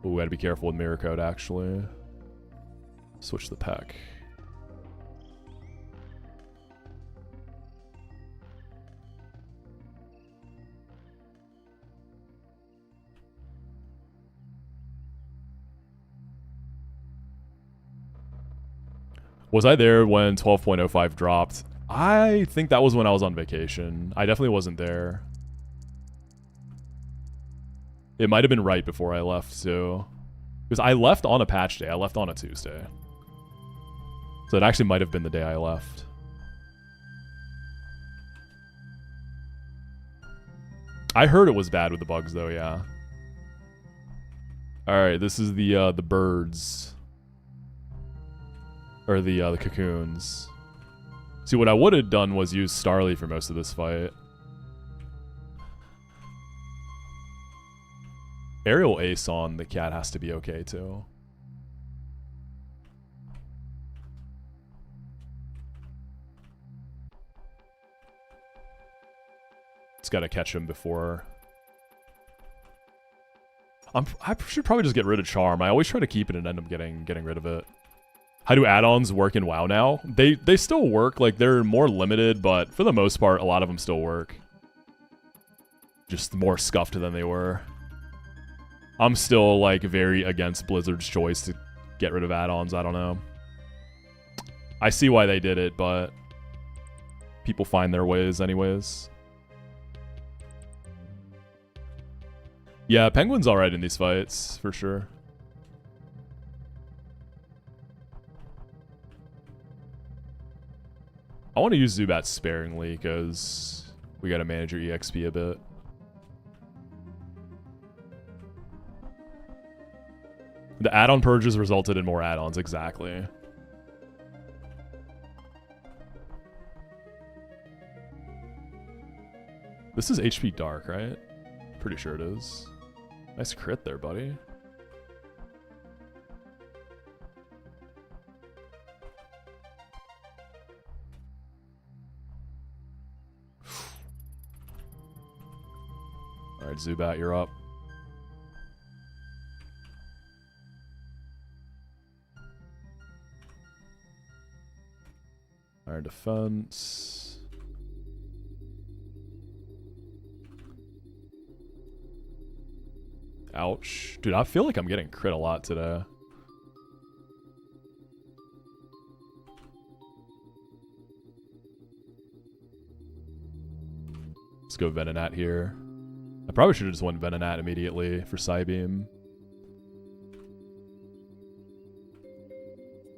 Ooh, gotta be careful with mirror code, actually. Switch the pack. Was I there when 12.05 dropped? I think that was when I was on vacation. I definitely wasn't there. It might have been right before I left, too. Because I left on a patch day. I left on a Tuesday. So it actually might have been the day I left. I heard it was bad with the bugs, though, yeah. Alright, this is the birds. Or the cocoons. See, what I would have done was use Starly for most of this fight. Aerial Ace on the cat has to be okay, too. It's got to catch him before... I should probably just get rid of Charm. I always try to keep it and end up getting rid of it. How do add-ons work in WoW now? They still work. Like, they're more limited, but for the most part, a lot of them still work. Just more scuffed than they were. I'm still, like, very against Blizzard's choice to get rid of add-ons. I don't know. I see why they did it, but people find their ways anyways. Yeah, Penguin's alright in these fights, for sure. I want to use Zubat sparingly, because we gotta manage your EXP a bit. The add-on purges resulted in more add-ons, exactly. This is HP Dark, right? Pretty sure it is. Nice crit there, buddy. Alright, Zubat, you're up. Our defense. Ouch. Dude, I feel like I'm getting crit a lot today. Let's go Venonat here. I probably should have just went Venonat immediately for Psybeam.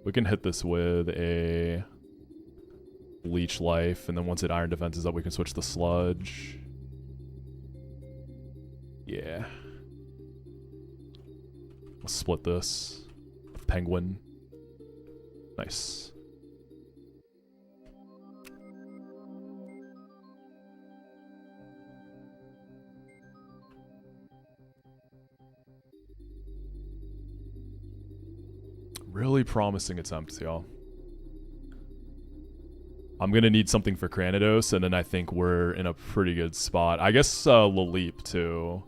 We can hit this with a Leech Life, and then once it Iron Defense is up, we can switch the Sludge. Yeah. Let's split this with Penguin. Nice. Really promising attempts, y'all. I'm going to need something for Cranidos, and then I think we're in a pretty good spot. I guess Laleep, too.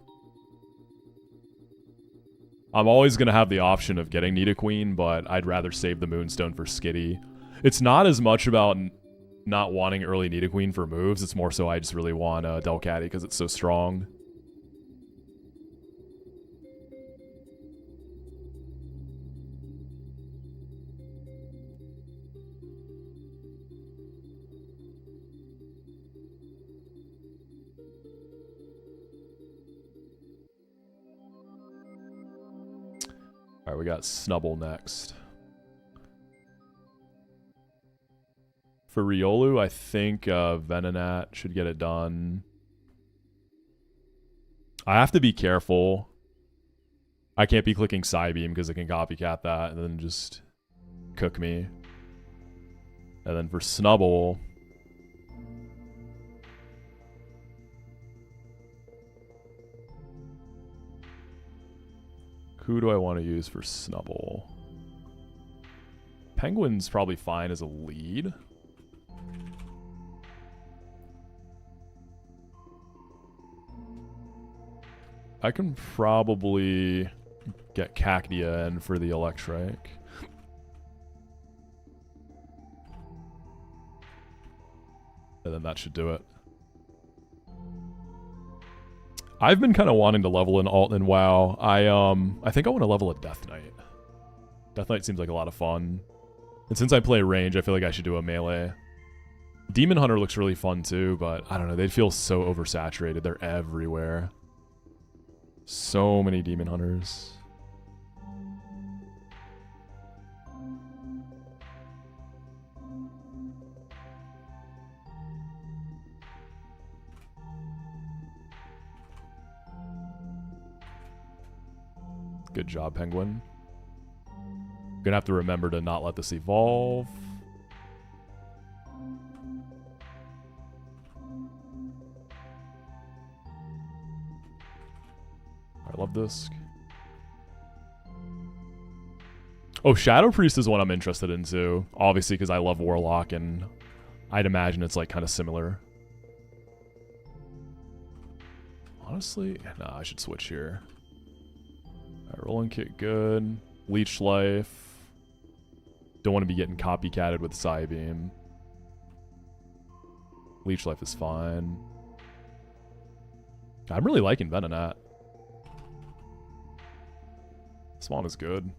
I'm always going to have the option of getting Nidoqueen, but I'd rather save the Moonstone for Skitty. It's not as much about not wanting early Nidoqueen for moves. It's more so I just really want Delcatty because it's so strong. Alright, we got Snubble next. For Riolu, I think Venonat should get it done. I have to be careful. I can't be clicking Psybeam because it can copycat that and then just cook me. And then for Snubble... who do I want to use for Snubble? Penguin's probably fine as a lead. I can probably get Cacnea in for the Electric. And then that should do it. I've been kind of wanting to level in Alt and WoW. I think I want to level a Death Knight. Death Knight seems like a lot of fun. And since I play range, I feel like I should do a melee. Demon Hunter looks really fun too, but I don't know. They feel so oversaturated. They're everywhere. So many Demon Hunters. Good job, Penguin. Gonna have to remember to not let this evolve. I love this. Oh, Shadow Priest is one I'm interested in too. Obviously, because I love Warlock, and I'd imagine it's like kind of similar. Honestly, nah, I should switch here. Alright, Rolling Kick, good. Leech Life. Don't want to be getting copycatted with Psybeam. Leech Life is fine. I'm really liking Venonat. Swan is good.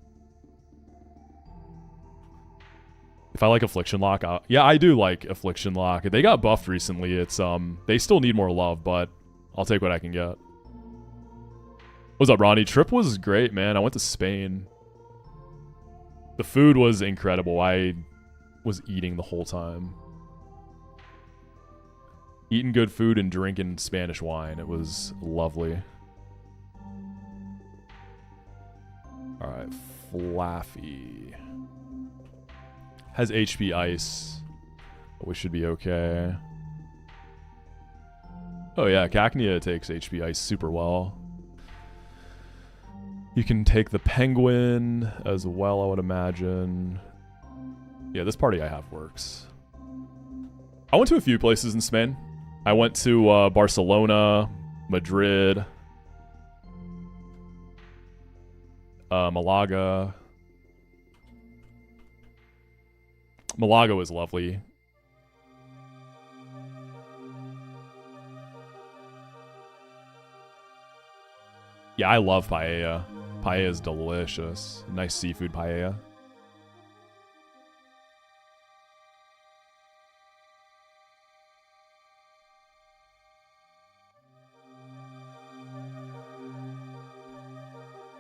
If I like Affliction Lock, yeah, I do like Affliction Lock. They got buffed recently. It's they still need more love, but I'll take what I can get. What's up, Ronnie? Trip was great, man. I went to Spain. The food was incredible. I was eating the whole time. Eating good food and drinking Spanish wine. It was lovely. Alright, Flaffy. Has HP Ice. But we should be okay. Oh yeah, Cacnea takes HP Ice super well. You can take the Penguin as well, I would imagine. Yeah, this party I have works. I went to a few places in Spain. I went to Barcelona, Madrid, Malaga. Malaga was lovely. Yeah, I love paella. Paella is delicious. Nice seafood paella.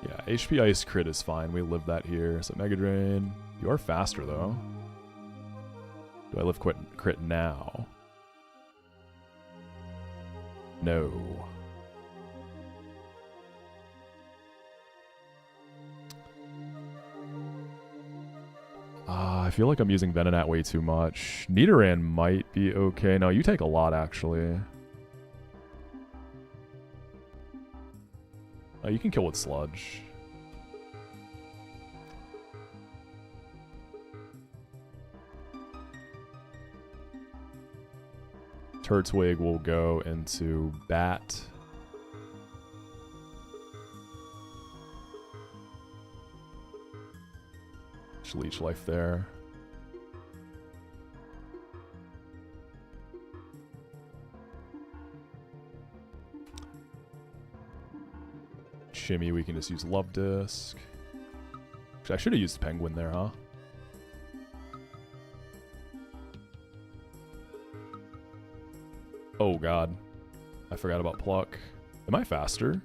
Yeah, HP Ice crit is fine. We live that here. So Mega Drain. You are faster though. Do I live crit now? No. I feel like I'm using Venonat way too much. Nidoran might be okay. No, you take a lot, actually. Oh, you can kill with Sludge. Turtwig will go into Bat. Leech Life there. Shimmy, we can just use Love Disc. Actually, I should have used Penguin there, huh? Oh god. I forgot about Pluck. Am I faster?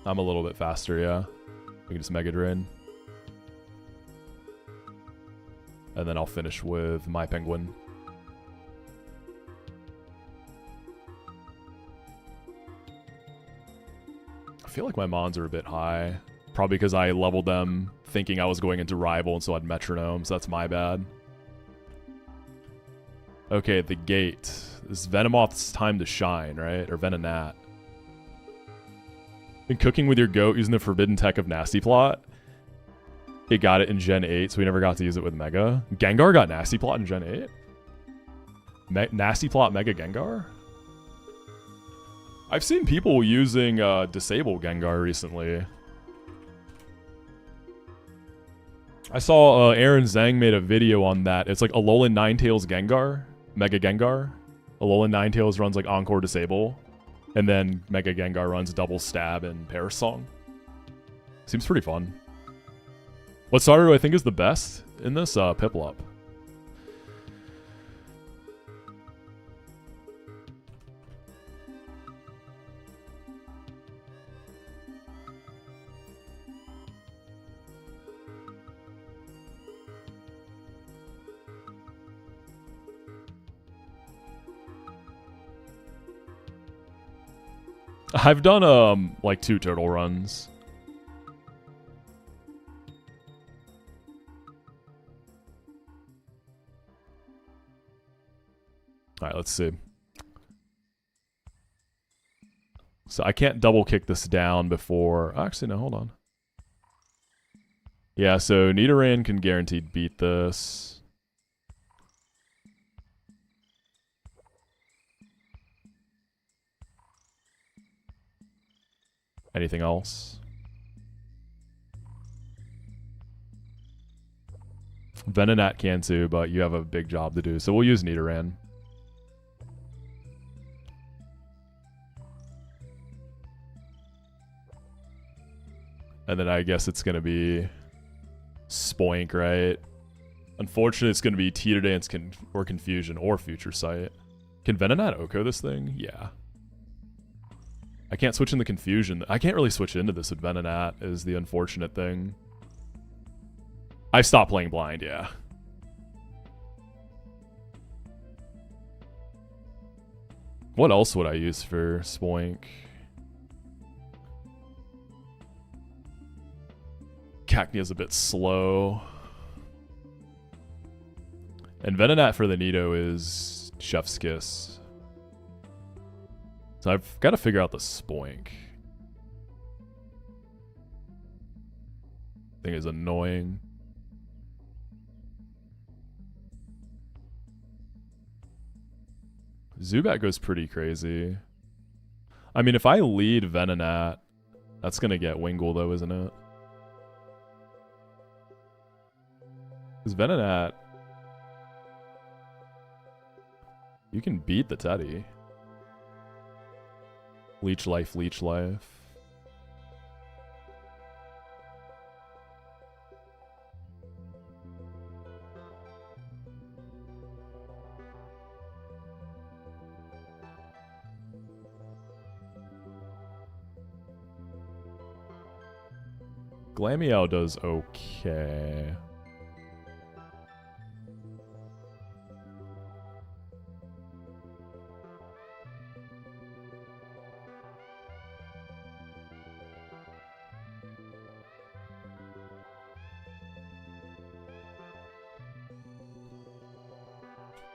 I'm a little bit faster, yeah. We can just Mega Drain. And then I'll finish with my Penguin. I feel like my Mons are a bit high. Probably because I leveled them thinking I was going into Rival and so I had Metronome, so that's my bad. Okay, the gate. This is Venomoth's time to shine, right? Or Venonat. Been cooking with your goat using the forbidden tech of Nasty Plot. It got it in Gen 8, so we never got to use it with Mega. Gengar got Nasty Plot in Gen 8? Nasty Plot Mega Gengar? I've seen people using Disable Gengar recently. I saw Aaron Zhang made a video on that. It's like Alolan Ninetales Gengar, Mega Gengar. Alolan Ninetales runs like Encore Disable, and then Mega Gengar runs Double Stab and Perish Song. Seems pretty fun. What starter do I think is the best in this? Piplup. I've done like 2 turtle runs. All right, let's see. So I can't double kick this down before... Actually, no, hold on. Yeah, so Nidoran can guaranteed beat this. Anything else? Venonat can too, but you have a big job to do, so we'll use Nidoran. And then I guess it's going to be Spoink, right? Unfortunately, it's going to be Teeter Dance or Confusion or Future Sight. Can Venonat Oko this thing? Yeah. I can't switch in the Confusion. I can't really switch into this with Venonat is the unfortunate thing. I stopped playing blind, yeah. What else would I use for Spoink? Cacnea's a bit slow. And Venonat for the Nido is Chef's Kiss. So I've got to figure out the Spoink. Thing is annoying. Zubat goes pretty crazy. I mean, if I lead Venonat, that's going to get Wingull though, isn't it? Because Venonat... You can beat the Teddy. Leech Life, Leech Life. Glameow does okay.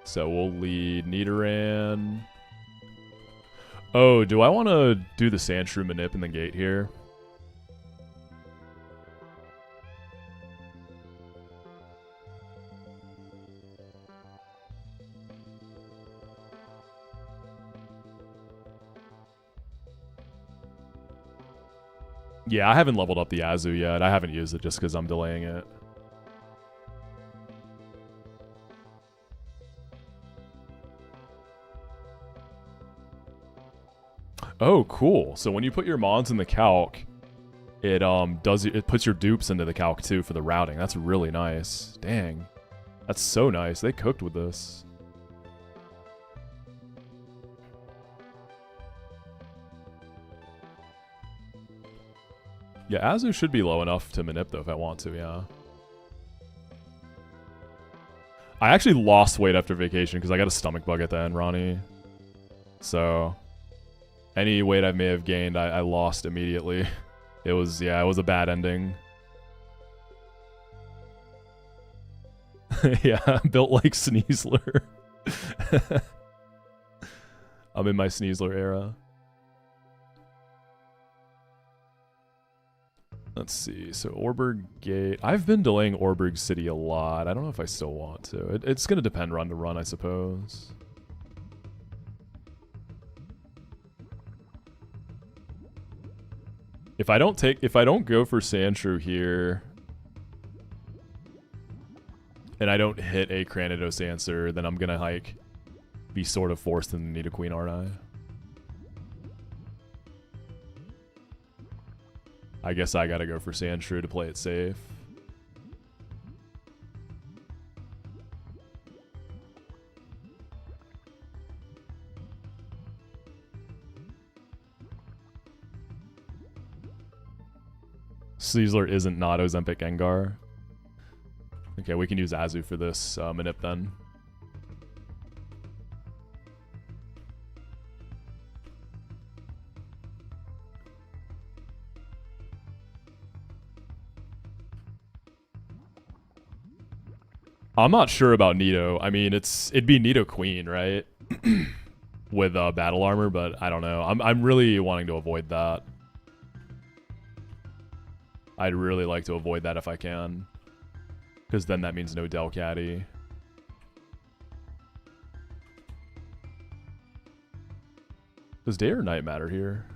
So we'll lead Nidoran. Oh, do I want to do the Sandshrew Manip in the gate here? Yeah, I haven't leveled up the Azu yet. I haven't used it just because I'm delaying it. Oh, cool. So when you put your mons in the calc, it puts your dupes into the calc too for the routing. That's really nice. Dang. That's so nice. They cooked with this. Yeah, Azu should be low enough to manip though if I want to, yeah. I actually lost weight after vacation because I got a stomach bug at the end, Ronnie. So, any weight I may have gained, I lost immediately. It was a bad ending. Yeah, built like Sneasler. I'm in my Sneasler era. Let's see, so Orberg Gate. I've been delaying Orberg City a lot. I don't know if I still want to. It's going to depend run to run, I suppose. If I don't go for Sandshrew here, and I don't hit a Cranidos answer, then I'm gonna like be sort of forced to need a queen, aren't I? I guess I gotta go for Sandshrew to play it safe. Caesar isn't not Ozempic Gengar. Okay, we can use Azu for this manip then. I'm not sure about Nido. I mean, it'd be Nido Queen, right? With battle armor, but I don't know. I'm really wanting to avoid that. I'd really like to avoid that if I can. Because then that means no Delcatty. Does day or night matter here?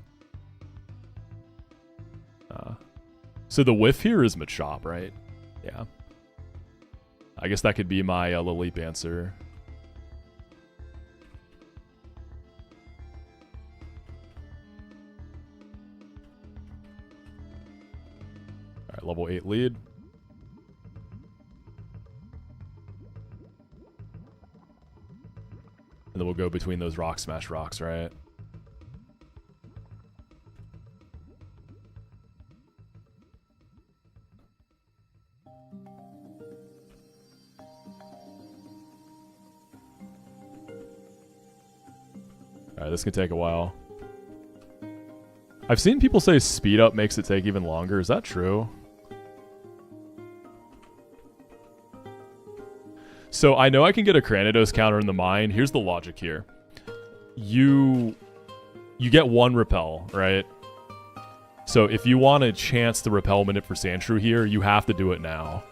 So the whiff here is Machop, right? Yeah. I guess that could be my Lilip answer. Alright, level 8 lead. And then we'll go between those Rock Smash rocks, right? Alright, this can take a while. I've seen people say speed up makes it take even longer. Is that true? So I know I can get a Cranidos counter in the mine. Here's the logic here. You get one repel, right? So if you want a chance to repel minute for Sandshrew here, you have to do it now.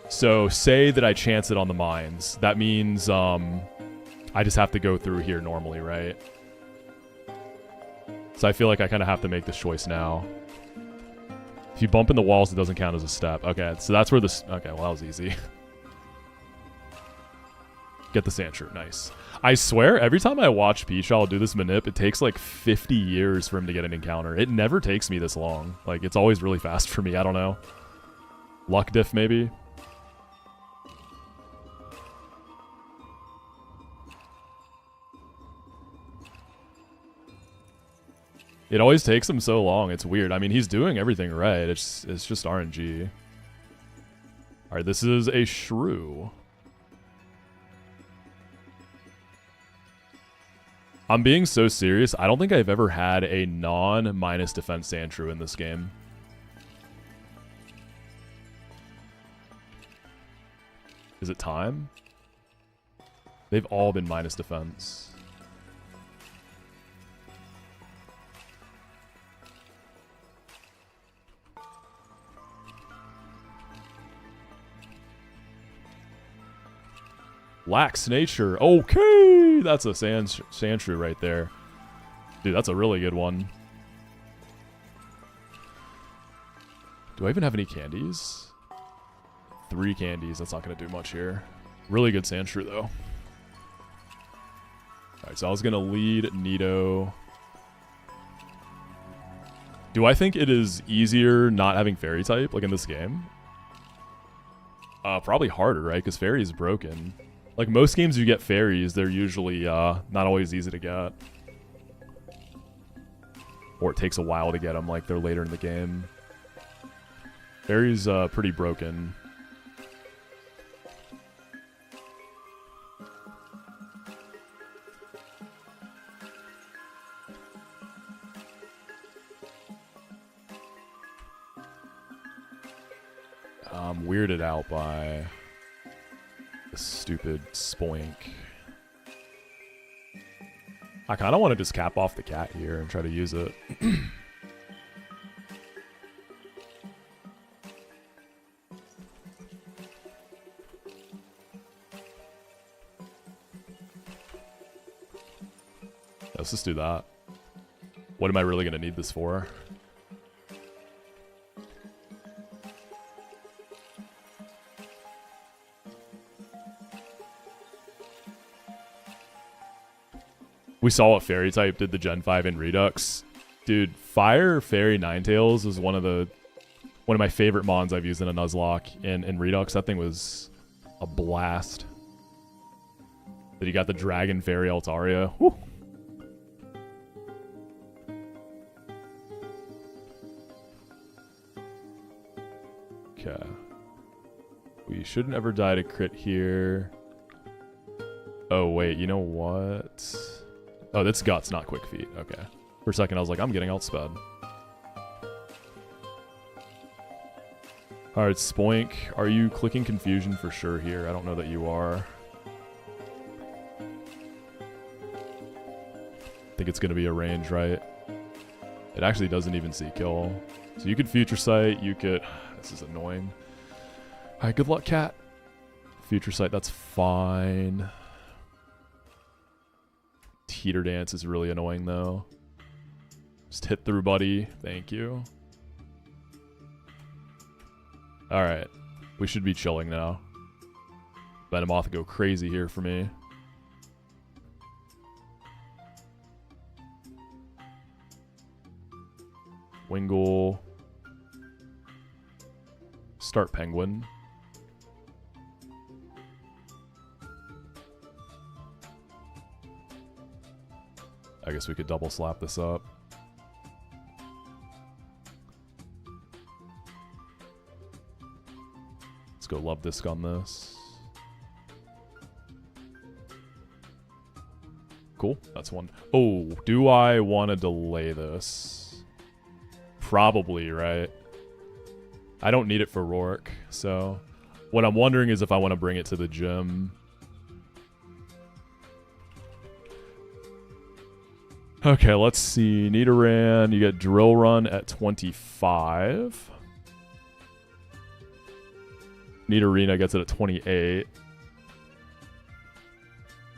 So say that I chance it on the mines. That means I just have to go through here normally, right? So I feel like I kind of have to make this choice now. If you bump in the walls, it doesn't count as a step. Okay, so that's where this... Okay, well, that was easy. Get the Sandshrew. Nice. I swear, every time I watch Peachal do this manip, it takes like 50 years for him to get an encounter. It never takes me this long. Like, it's always really fast for me. I don't know. Luck diff, maybe? It always takes him so long. It's weird. I mean, he's doing everything right. It's just RNG. All right, this is a Shrew. I'm being so serious. I don't think I've ever had a non-minus defense Sandshrew in this game. Is it time? They've all been minus defense. Lax nature. Okay, that's a Sandshrew right there. Dude, that's a really good one. Do I even have any candies? 3 candies. That's not going to do much here. Really good Sandshrew, though. Alright, so I was going to lead Nido. Do I think it is easier not having Fairy type, like in this game? Probably harder, right? Because Fairy is broken. Like, most games you get fairies, they're usually not always easy to get. Or it takes a while to get them, like they're later in the game. Fairy's pretty broken. I'm weirded out by... stupid spoink. I kind of want to just cap off the cat here and try to use it. Let's just do that. What am I really going to need this for? We saw what Fairy type did the Gen 5 in Redux. Dude, Fire Fairy Ninetales was one of my favorite mons I've used in a Nuzlocke in Redux. That thing was a blast. Then you got the Dragon Fairy Altaria. Whew. Okay. We shouldn't ever die to crit here. Oh, wait, you know what? Oh, that's Guts, not Quick Feet. Okay. For a second, I was like, I'm getting outsped. Alright, Spoink. Are you clicking Confusion for sure here? I don't know that you are. I think it's going to be a range, right? It actually doesn't even see kill. So you could Future Sight, you could... This is annoying. Alright, good luck, Cat. Future Sight, that's fine. Teeter Dance is really annoying, though. Just hit through, buddy. Thank you. Alright. We should be chilling now. Venomoth go crazy here for me. Wingull. Start Penguin. I guess we could double slap this up. Let's go Love Disc on this. Cool, that's one. Oh, do I want to delay this? Probably, right? I don't need it for Rourke, so... What I'm wondering is if I want to bring it to the gym. Okay, let's see. Nidoran, you get Drill Run at 25. Nidorina gets it at 28.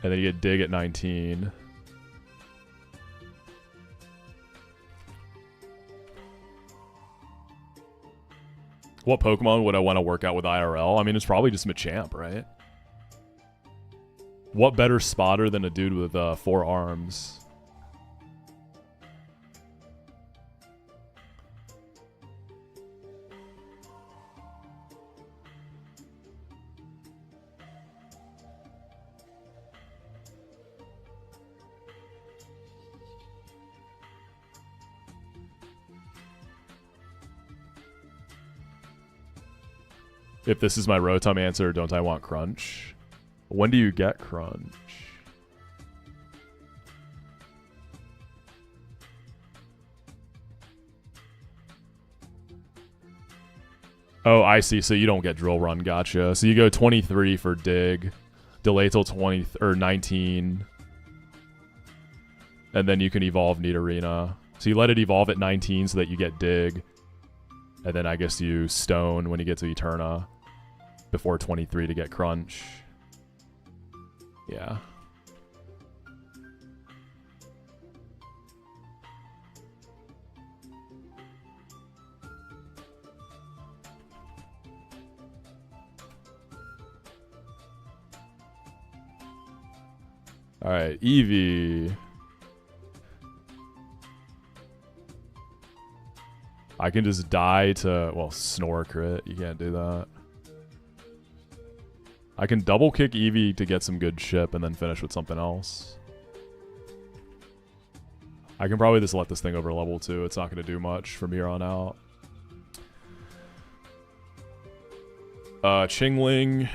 And then you get Dig at 19. What Pokemon would I want to work out with IRL? I mean, it's probably just Machamp, right? What better spotter than a dude with 4 arms? If this is my Rotom answer, don't I want Crunch? When do you get Crunch? Oh, I see. So you don't get Drill Run. Gotcha. So you go 23 for Dig. Delay till 20 or 19. And then you can evolve Nidorina. So you let it evolve at 19 so that you get Dig. And then I guess you Stone when you get to Eterna. Before 23 to get Crunch. Yeah. Alright, Eevee. I can just die to, well, Snore crit. You can't do that. I can double kick Eevee to get some good ship and then finish with something else. I can probably just let this thing over level 2. It's not going to do much from here on out. Chingling.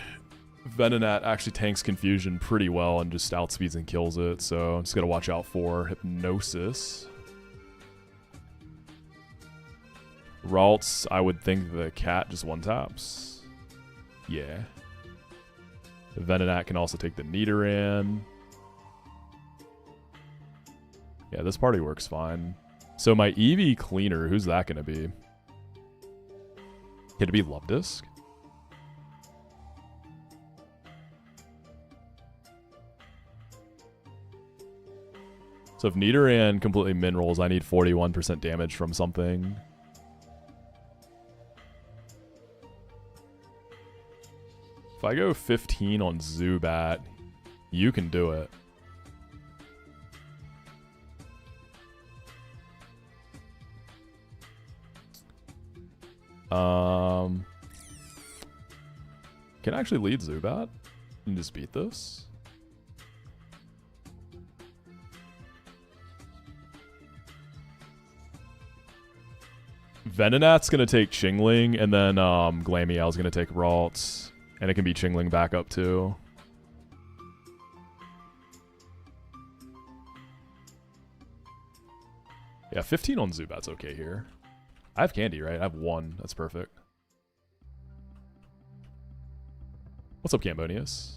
Venonat actually tanks Confusion pretty well and just outspeeds and kills it. So I'm just going to watch out for Hypnosis. Ralts, I would think the cat just one-taps. Yeah. Venonat can also take the Nidoran. Yeah, this party works fine. So my Eevee cleaner, who's that going to be? Could it be Love Disc? So if Nidoran completely min rolls, I need 41% damage from something. If I go 15 on Zubat, you can do it. Can I actually lead Zubat and just beat this? Venonat's gonna take Chingling, and then Glameow's gonna take Ralts, and it can be Chingling back up too. Yeah, 15 on Zubat's okay here. I have Candy, right? I have 1. That's perfect. What's up, Cambonius?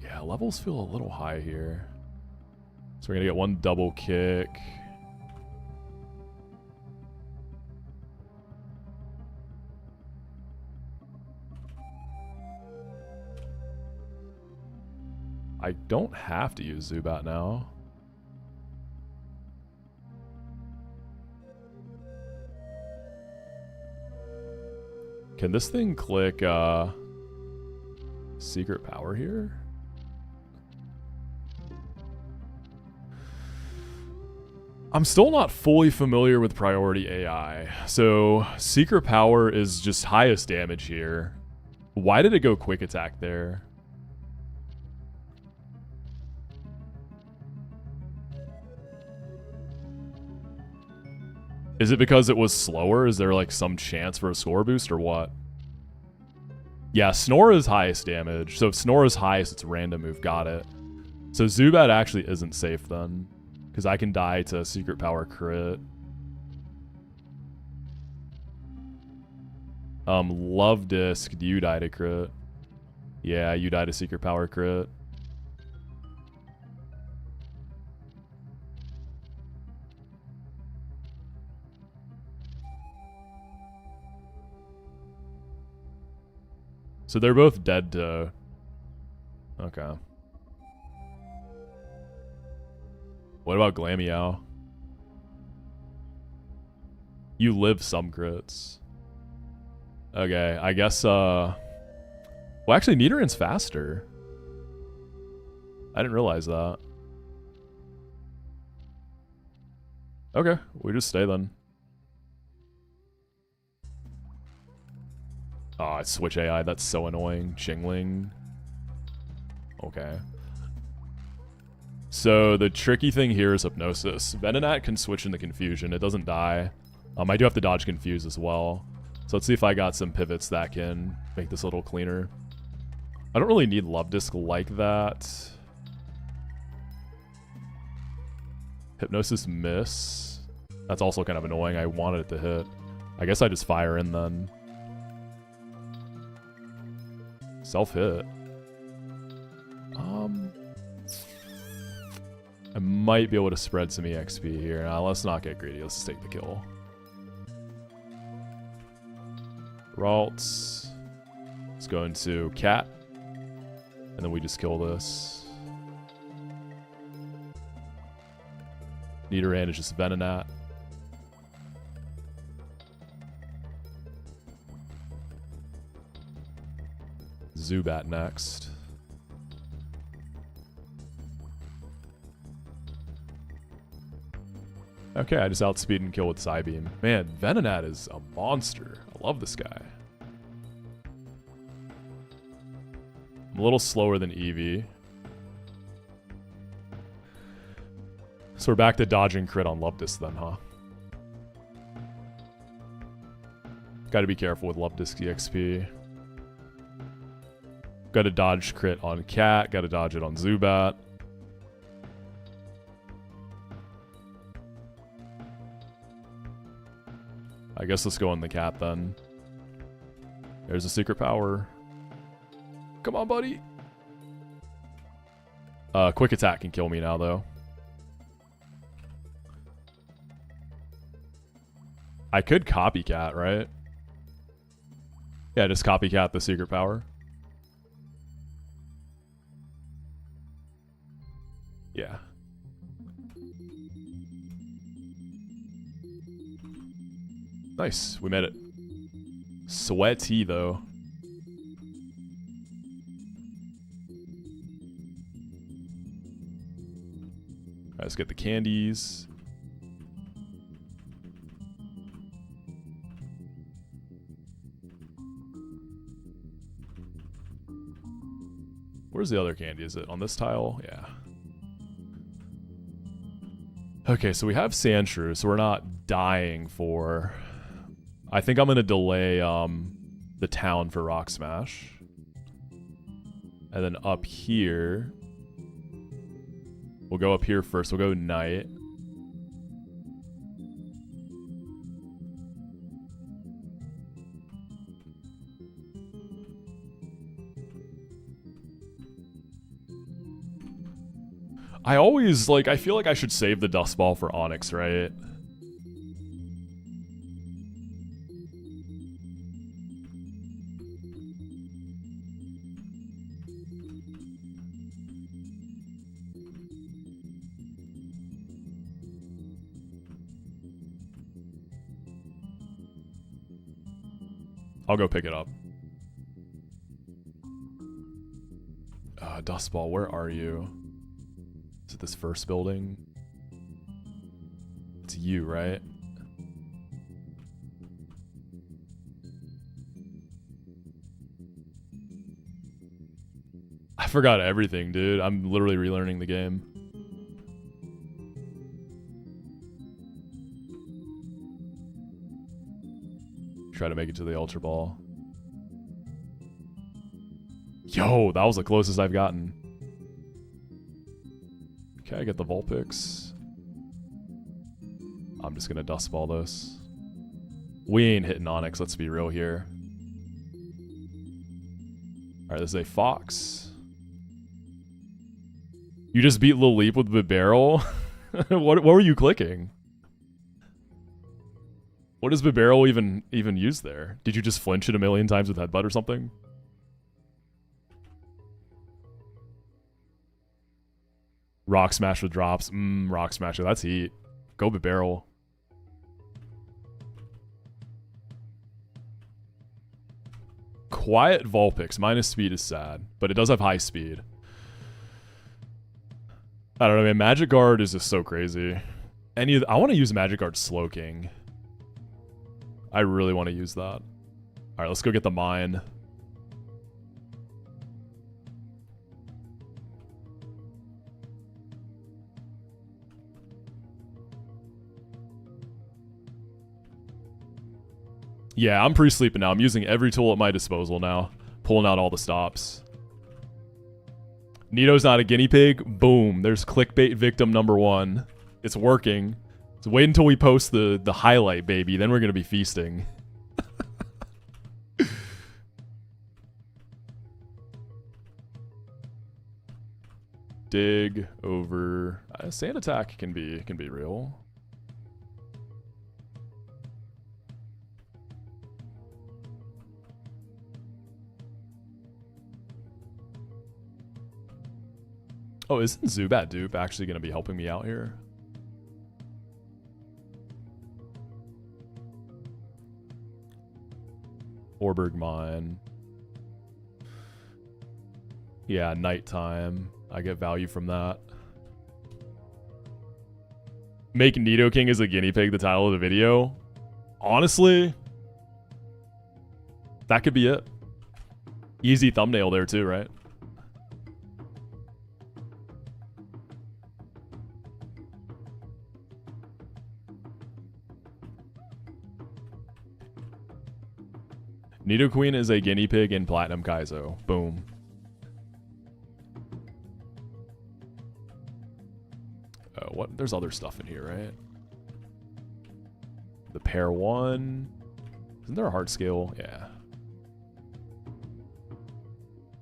Yeah, levels feel a little high here. So we're gonna get 1 double kick. I don't have to use Zubat now. Can this thing click Secret Power here? I'm still not fully familiar with Priority AI. So Secret Power is just highest damage here. Why did it go Quick Attack there? Is it because it was slower? Is there like some chance for a score boost or what? Yeah, Snore is highest damage. So if Snore is highest, it's a random move. Got it. So Zubat actually isn't safe then. Because I can die to Secret Power crit. Love Disc, do you die to crit? Yeah, you die to Secret Power crit. So they're both dead to... Okay. What about Glameow? You live some crits. Okay, I guess, well, actually, Nidorann's faster. I didn't realize that. Okay, we just stay then. Oh, I switch AI. That's so annoying. Chingling. Okay. So the tricky thing here is Hypnosis. Venonat can switch into Confusion. It doesn't die. I do have to dodge Confuse as well. So let's see if I got some pivots that can make this a little cleaner. I don't really need Love Disc like that. Hypnosis miss. That's also kind of annoying. I wanted it to hit. I guess I just fire in then. Self-hit. I might be able to spread some EXP here. Now, let's not get greedy. Let's just take the kill. Ralts. Let's go into Cat. And then we just kill this. Nidoran is just Venonat. Zubat next. Okay, I just outspeed and kill with Psybeam. Man, Venonat is a monster. I love this guy. I'm a little slower than Eevee. So we're back to dodging crit on Love Disc then, huh? Gotta be careful with Love Disc EXP. Gotta dodge crit on Cat. Gotta dodge it on Zubat. I guess let's go on the Cat then. There's a Secret Power. Come on, buddy. Quick Attack can kill me now, though. I could Copycat, right? Yeah, just Copycat the Secret Power. Yeah. Nice, we made it. Sweaty, though. let's get the candies. Where's the other candy? Is it on this tile? Yeah. Okay, so we have Sandshrew, so we're not dying for... I think I'm going to delay the town for Rock Smash. And then up here... We'll go up here first. We'll go Night. I always, like, I feel like I should save the Dust Ball for Onyx, right? I'll go pick it up. Dust Ball, where are you? Is it this first building? It's you, right? I forgot everything, dude. I'm literally relearning the game. Try to make it to the Ultra Ball. Yo, that was the closest I've gotten. Okay, I get the Vulpix. I'm just gonna Dust Ball this. We ain't hitting Onyx, let's be real here. Alright, this is a Fox. You just beat Lil Leap with the barrel? What were you clicking? What does Bibarrel even use there? Did you just flinch it a million times with Headbutt or something? Rock Smash with drops. Rock Smasher, that's heat. Go Bibarrel. Quiet Vulpix. Minus speed is sad, but it does have high speed. I don't know, man. Magic Guard is just so crazy. I want to use Magic Guard Slowking. I really want to use that. Alright, let's go get the mine. Yeah, I'm pre-sleeping now. I'm using every tool at my disposal now. Pulling out all the stops. Nito's not a guinea pig. Boom. There's clickbait victim number 1. It's working. So wait until we post the highlight, baby. Then we're going to be feasting. Dig over. Sand attack can be real. Oh, isn't Zubat Dupe actually going to be helping me out here? Orberg Mine. Yeah, nighttime. I get value from that. Make Nidoking as a guinea pig the title of the video. Honestly, that could be it. Easy thumbnail there too, right? Nidoqueen is a guinea pig in Platinum Kaizo. Boom. Oh, what? There's other stuff in here, right? The pair 1. Isn't there a heart scale? Yeah.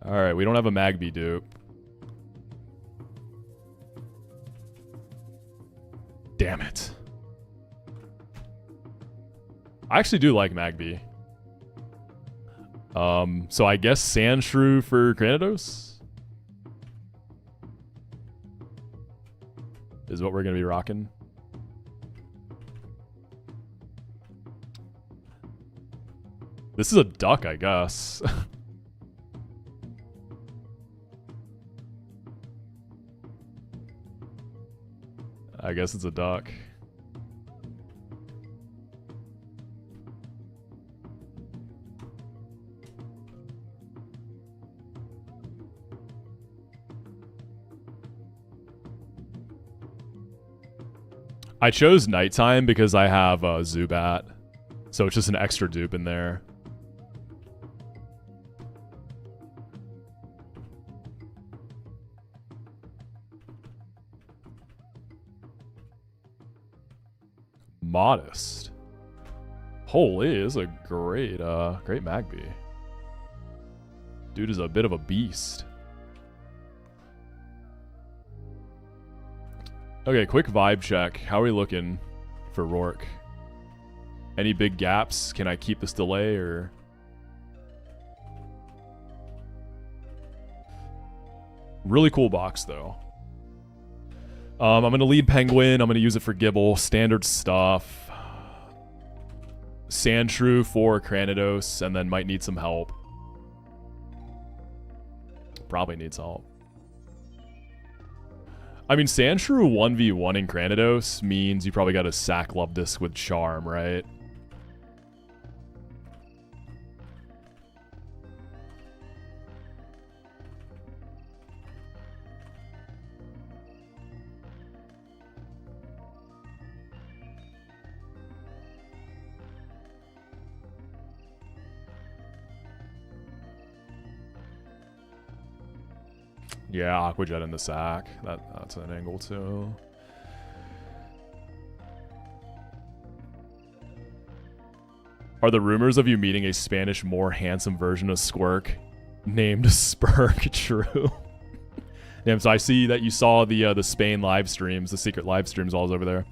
Alright, we don't have a Magby dupe. Damn it. I actually do like Magby. So I guess Sandshrew for Granados is what we're going to be rocking. This is a duck, I guess. I guess it's a duck. I chose nighttime because I have Zubat, so it's just an extra dupe in there. Modest. Holy, this is a great Magby. Dude is a bit of a beast. Okay, quick vibe check. How are we looking for Rourke? Any big gaps? Can I keep this delay or? Really cool box though. I'm going to lead Penguin. I'm going to use it for Gibble. Standard stuff. Sandshrew for Cranidos, and then might need some help. Probably needs help. I mean, Sandshrew 1v1 in Cranidos means you probably got to sack Luvdisc with Charm, right? Yeah, Aqua Jet in the sack. That's an angle too. Are the rumors of you meeting a Spanish, more handsome version of Squirk named Spurk true? Damn, so I see that you saw the Spain live streams, the secret live streams all over there.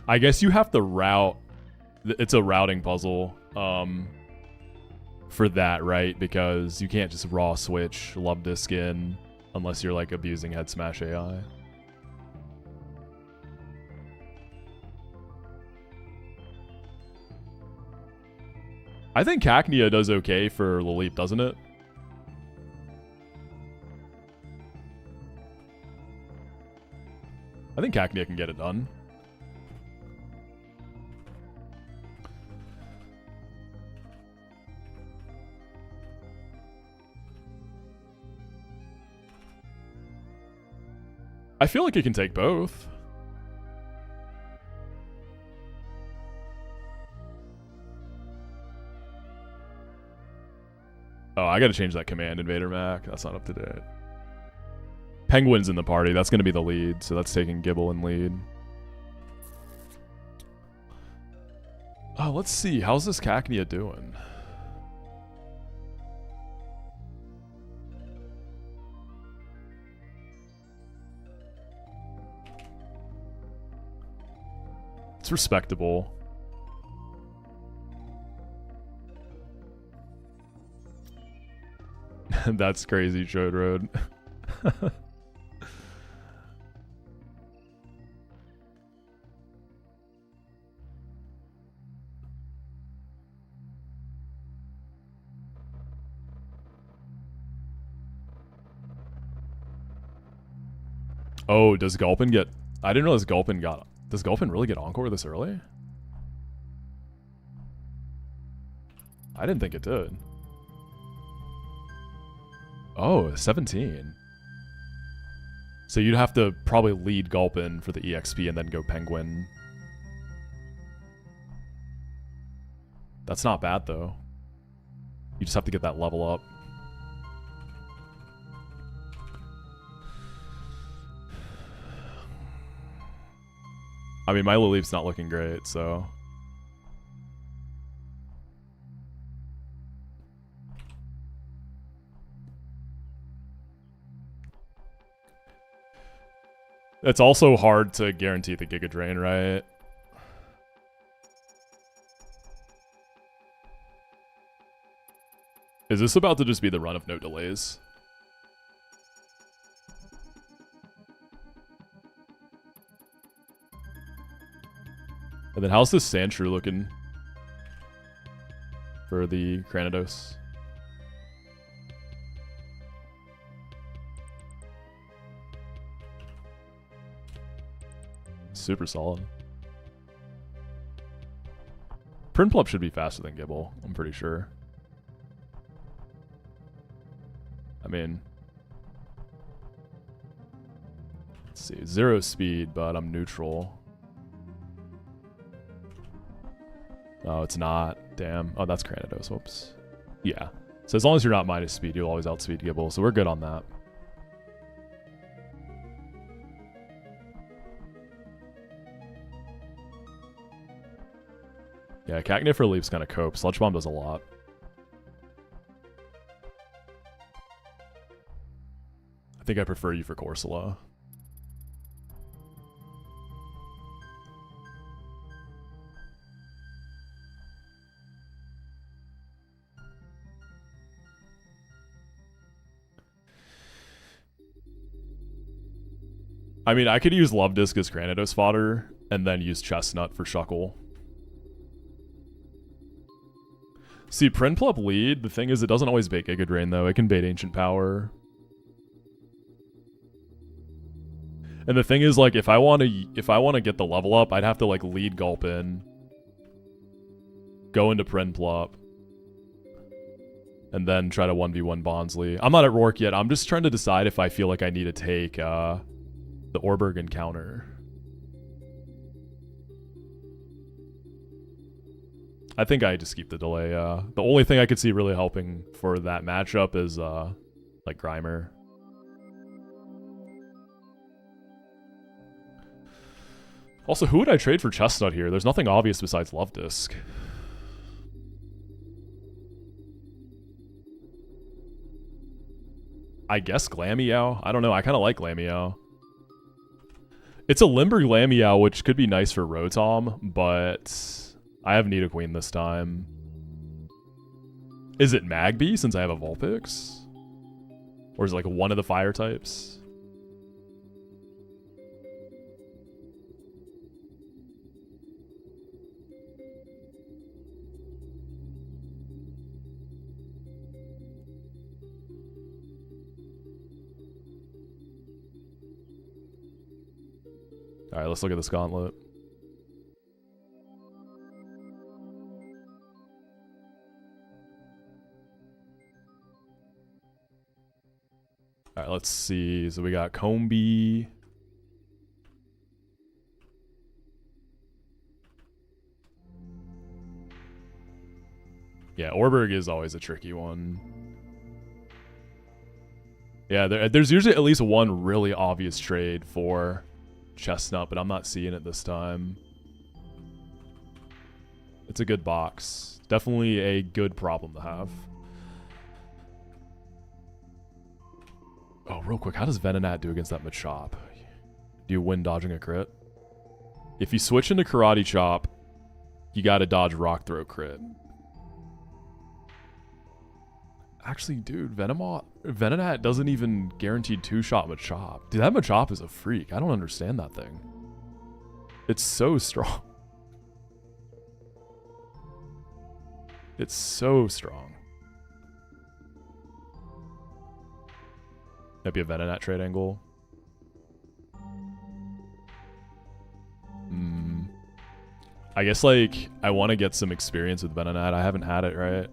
I guess you have to route. It's a routing puzzle. For that, right? Because you can't just raw switch Luvdisc in unless you're like abusing Head Smash AI. I think Cacnea does okay for Laleep, doesn't it? I think Cacnea can get it done. I feel like it can take both. Oh, I gotta change that command, Invader Mac. That's not up to date. Penguin's in the party. That's gonna be the lead, so that's taking Gibble in lead. Oh, let's see. How's this Cacnea doing? It's respectable. That's crazy, Chode Road. Oh, does Gulpin get... I didn't realize Gulpin got... Does Gulpin really get Encore this early? I didn't think it did. Oh, 17. So you'd have to probably lead Gulpin for the EXP and then go Penguin. That's not bad, though. You just have to get that level up. I mean, my Laleep's not looking great, so... It's also hard to guarantee the Giga Drain, right? Is this about to just be the run of no delays? And then how's this Sandshrew looking for the Cranidos? super solid. Prinplup should be faster than Gibble, I'm pretty sure. I mean, let's see, 0 speed, but I'm neutral. Oh, it's not. Damn. Oh, that's Granados. Whoops. Yeah. So as long as you're not minus speed, you'll always outspeed Gibble, so we're good on that. Yeah, Cacniffer Leap's kind of cope. Sludge Bomb does a lot. I think I prefer you for Corsola. I mean, I could use Love Disc as Granados fodder, and then use Chestnut for Shuckle. See, Prinplup lead, the thing is it doesn't always bait Giga Drain, though. It can bait Ancient Power. And the thing is, like, if I want to get the level up, I'd have to, like, lead Gulp in. Go into Prinplup. And then try to 1v1 Bonsly. I'm not at Rourke yet. I'm just trying to decide if I feel like I need to take, the Orberg encounter. I think I just keep the delay. The only thing I could see really helping for that matchup is like Grimer. Also, who would I trade for Chestnut here? There's nothing obvious besides Love Disc. I guess Glameow? I don't know. I kind of like Glameow. It's a Limber Glameow, which could be nice for Rotom, but I have Nidoqueen this time. Is it Magby since I have a Vulpix? Or is it like one of the fire types? Alright, let's look at this Gauntlet. Alright, let's see. So we got Combee. Yeah, Orberg is always a tricky one. Yeah, there's usually at least one really obvious trade for Chestnut, but I'm not seeing it this time. It's a good box. Definitely a good problem to have. Oh, real quick, how does Venonat do against that Machop? Do you win dodging a crit? If you switch into Karate Chop, you gotta dodge Rock Throw crit. Actually, dude, Venonat doesn't even guaranteed 2-shot Machop. Dude, that Machop is a freak. I don't understand that thing. It's so strong. It's so strong. Might be a Venonat trade angle. I guess, like, I want to get some experience with Venonat. I haven't had it, right?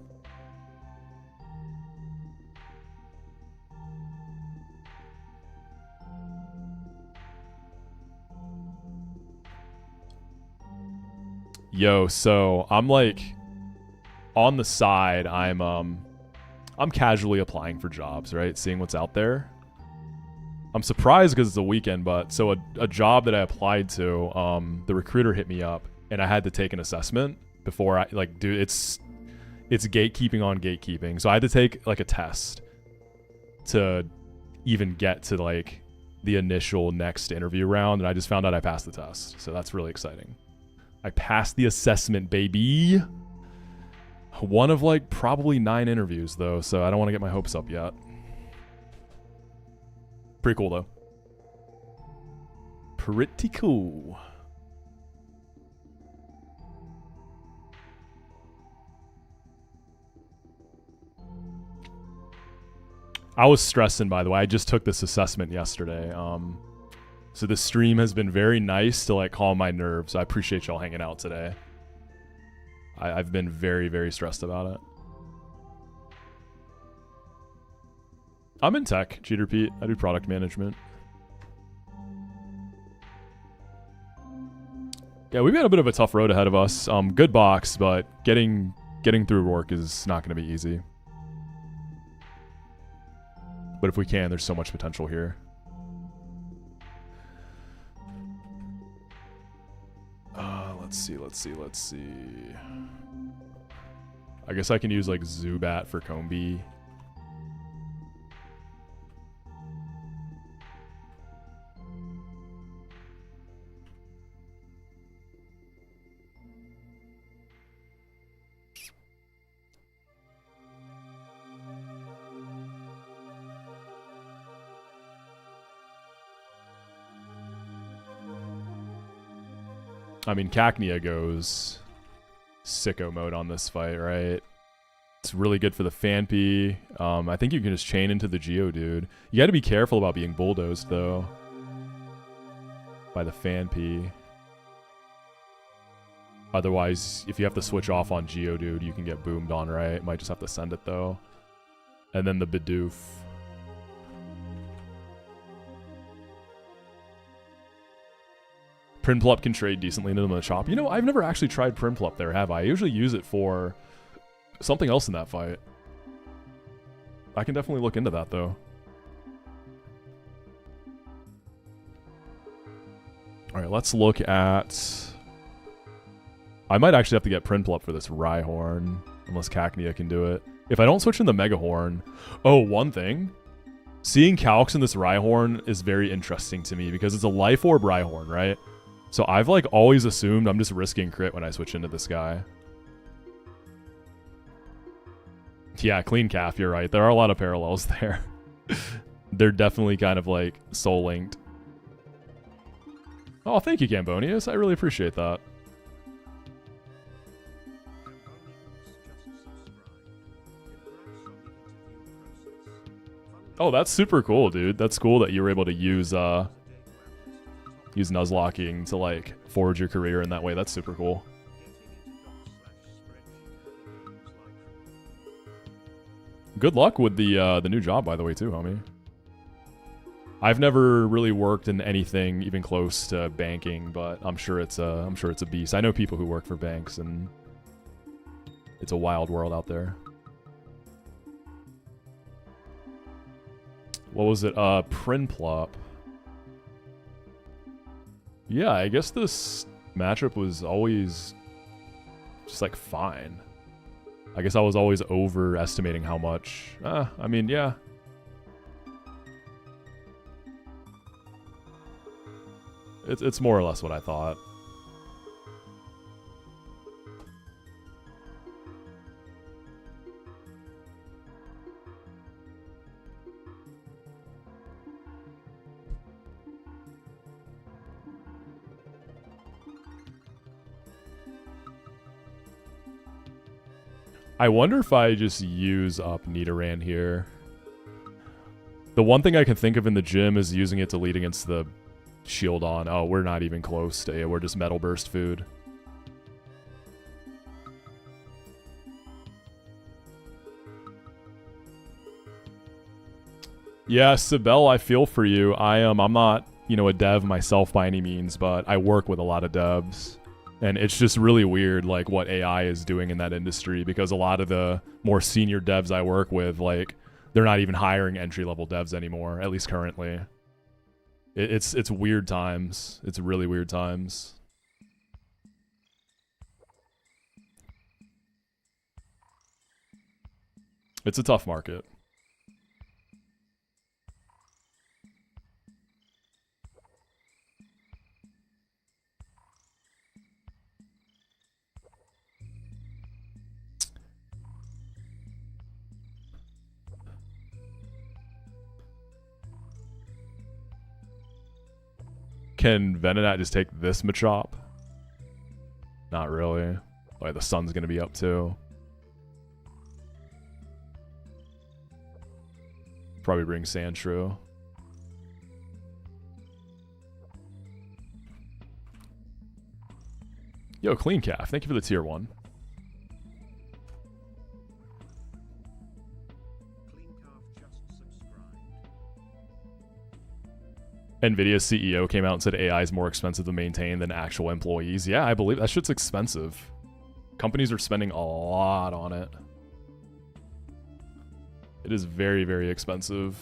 Yo, so I'm like on the side, I'm casually applying for jobs, right? Seeing what's out there. I'm surprised because it's a weekend, but so a job that I applied to, the recruiter hit me up and I had to take an assessment before I like, dude, it's gatekeeping on gatekeeping. So I had to take like a test to even get to like the initial next interview round, and I just found out I passed the test. So that's really exciting. I passed the assessment, baby. One of like probably 9 interviews though, so I don't want to get my hopes up yet. Pretty cool though. Pretty cool. I was stressing, by the way. I just took this assessment yesterday. So the stream has been very nice to like calm my nerves. I appreciate y'all hanging out today. I've been very, very stressed about it. I'm in tech, Cheater Pete. I do product management. Yeah, we've got a bit of a tough road ahead of us. Good box, but getting through work is not going to be easy. But if we can, there's so much potential here. Let's see. I guess I can use like Zubat for Combi. I mean, Cacnea goes sicko mode on this fight, right? It's really good for the Phanpy. I think you can just chain into the Geodude. You got to be careful about being bulldozed, though, by the Phanpy. Otherwise, if you have to switch off on Geodude, you can get boomed on, right? Might just have to send it, though. And then the Bidoof. Prinplup can trade decently into the Machop. You know, I've never actually tried Prinplup there, have I? I usually use it for something else in that fight. I can definitely look into that, though. Alright, let's look at... I might actually have to get Prinplup for this Rhyhorn, unless Cacnea can do it. If I don't switch in the Megahorn... Oh, one thing. Seeing Calx in this Rhyhorn is very interesting to me, because it's a Life Orb Rhyhorn, right? So I've like always assumed I'm just risking crit when I switch into this guy. Yeah, clean calf, you're right. There are a lot of parallels there. They're definitely kind of like soul linked. Oh, thank you, Gambonius. I really appreciate that. Oh, that's super cool, dude. That's cool that you were able to use Nuzlocking to like forge your career in that way. That's super cool. Good luck with the new job, by the way, too, homie. I've never really worked in anything even close to banking, but I'm sure it's a beast. I know people who work for banks, and it's a wild world out there. What was it? Prinplup. Yeah, I guess this matchup was always just like fine. I guess I was always overestimating how much. I mean, yeah. It's more or less what I thought. I wonder if I just use up Nidoran here. The one thing I can think of in the gym is using it to lead against the shield on. Oh, we're not even close to it. We're just Metal Burst food. Yeah, Sibel, I feel for you. I'm not, you know, a dev myself by any means, but I work with a lot of devs. And it's just really weird, like, what AI is doing in that industry, because a lot of the more senior devs I work with, like, they're not even hiring entry-level devs anymore, at least currently. It's weird times. It's really weird times. It's a tough market. Can Venonat just take this Machop? Not really. Like, the sun's gonna be up too. Probably bring Sandshrew. Yo, Clean Calf, thank you for the tier 1. NVIDIA's CEO came out and said AI is more expensive to maintain than actual employees. Yeah, I believe that shit's expensive. Companies are spending a lot on it. It is very, very expensive.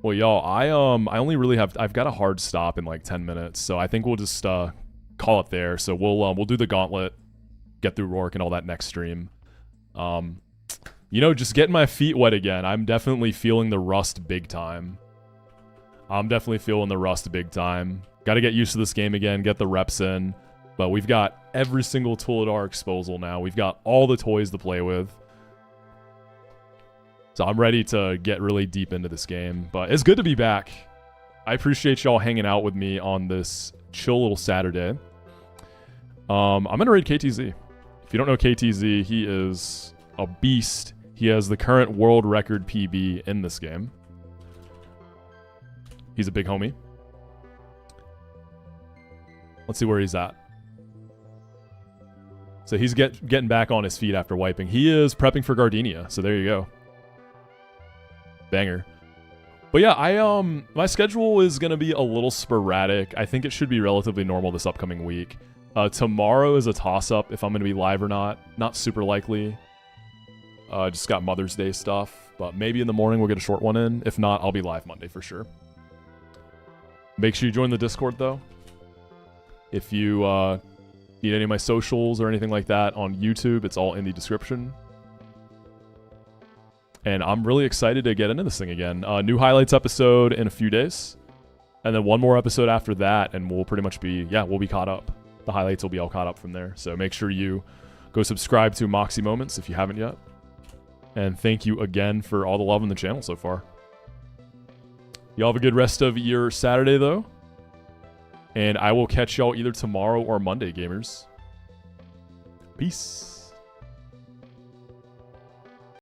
Well, y'all, I only really I've got a hard stop in like 10 minutes, so I think we'll just call it there. So we'll do the Gauntlet, get through Rourke and all that next stream. You know, just getting my feet wet again. I'm definitely feeling the rust big time. Got to get used to this game again, get the reps in. But we've got every single tool at our disposal now. We've got all the toys to play with. So I'm ready to get really deep into this game. But it's good to be back. I appreciate y'all hanging out with me on this chill little Saturday. I'm going to raid KTZ. If you don't know KTZ, he is a beast. He has the current world record PB in this game. He's a big homie. Let's see where he's at. So he's getting back on his feet after wiping. He is prepping for Gardenia. So there you go. Banger. But yeah, my schedule is going to be a little sporadic. I think it should be relatively normal this upcoming week. Tomorrow is a toss-up if I'm going to be live or not. Not super likely. Just got Mother's Day stuff. But maybe in the morning we'll get a short one in. If not, I'll be live Monday for sure. Make sure you join the Discord, though. If you need any of my socials or anything like that on YouTube, it's all in the description. And I'm really excited to get into this thing again. New highlights episode in a few days. And then one more episode after that, and we'll pretty much be, we'll be caught up. The highlights will be all caught up from there. So make sure you go subscribe to Moxi Moments if you haven't yet. And thank you again for all the love on the channel so far. Y'all have a good rest of your Saturday, though. And I will catch y'all either tomorrow or Monday, gamers. Peace.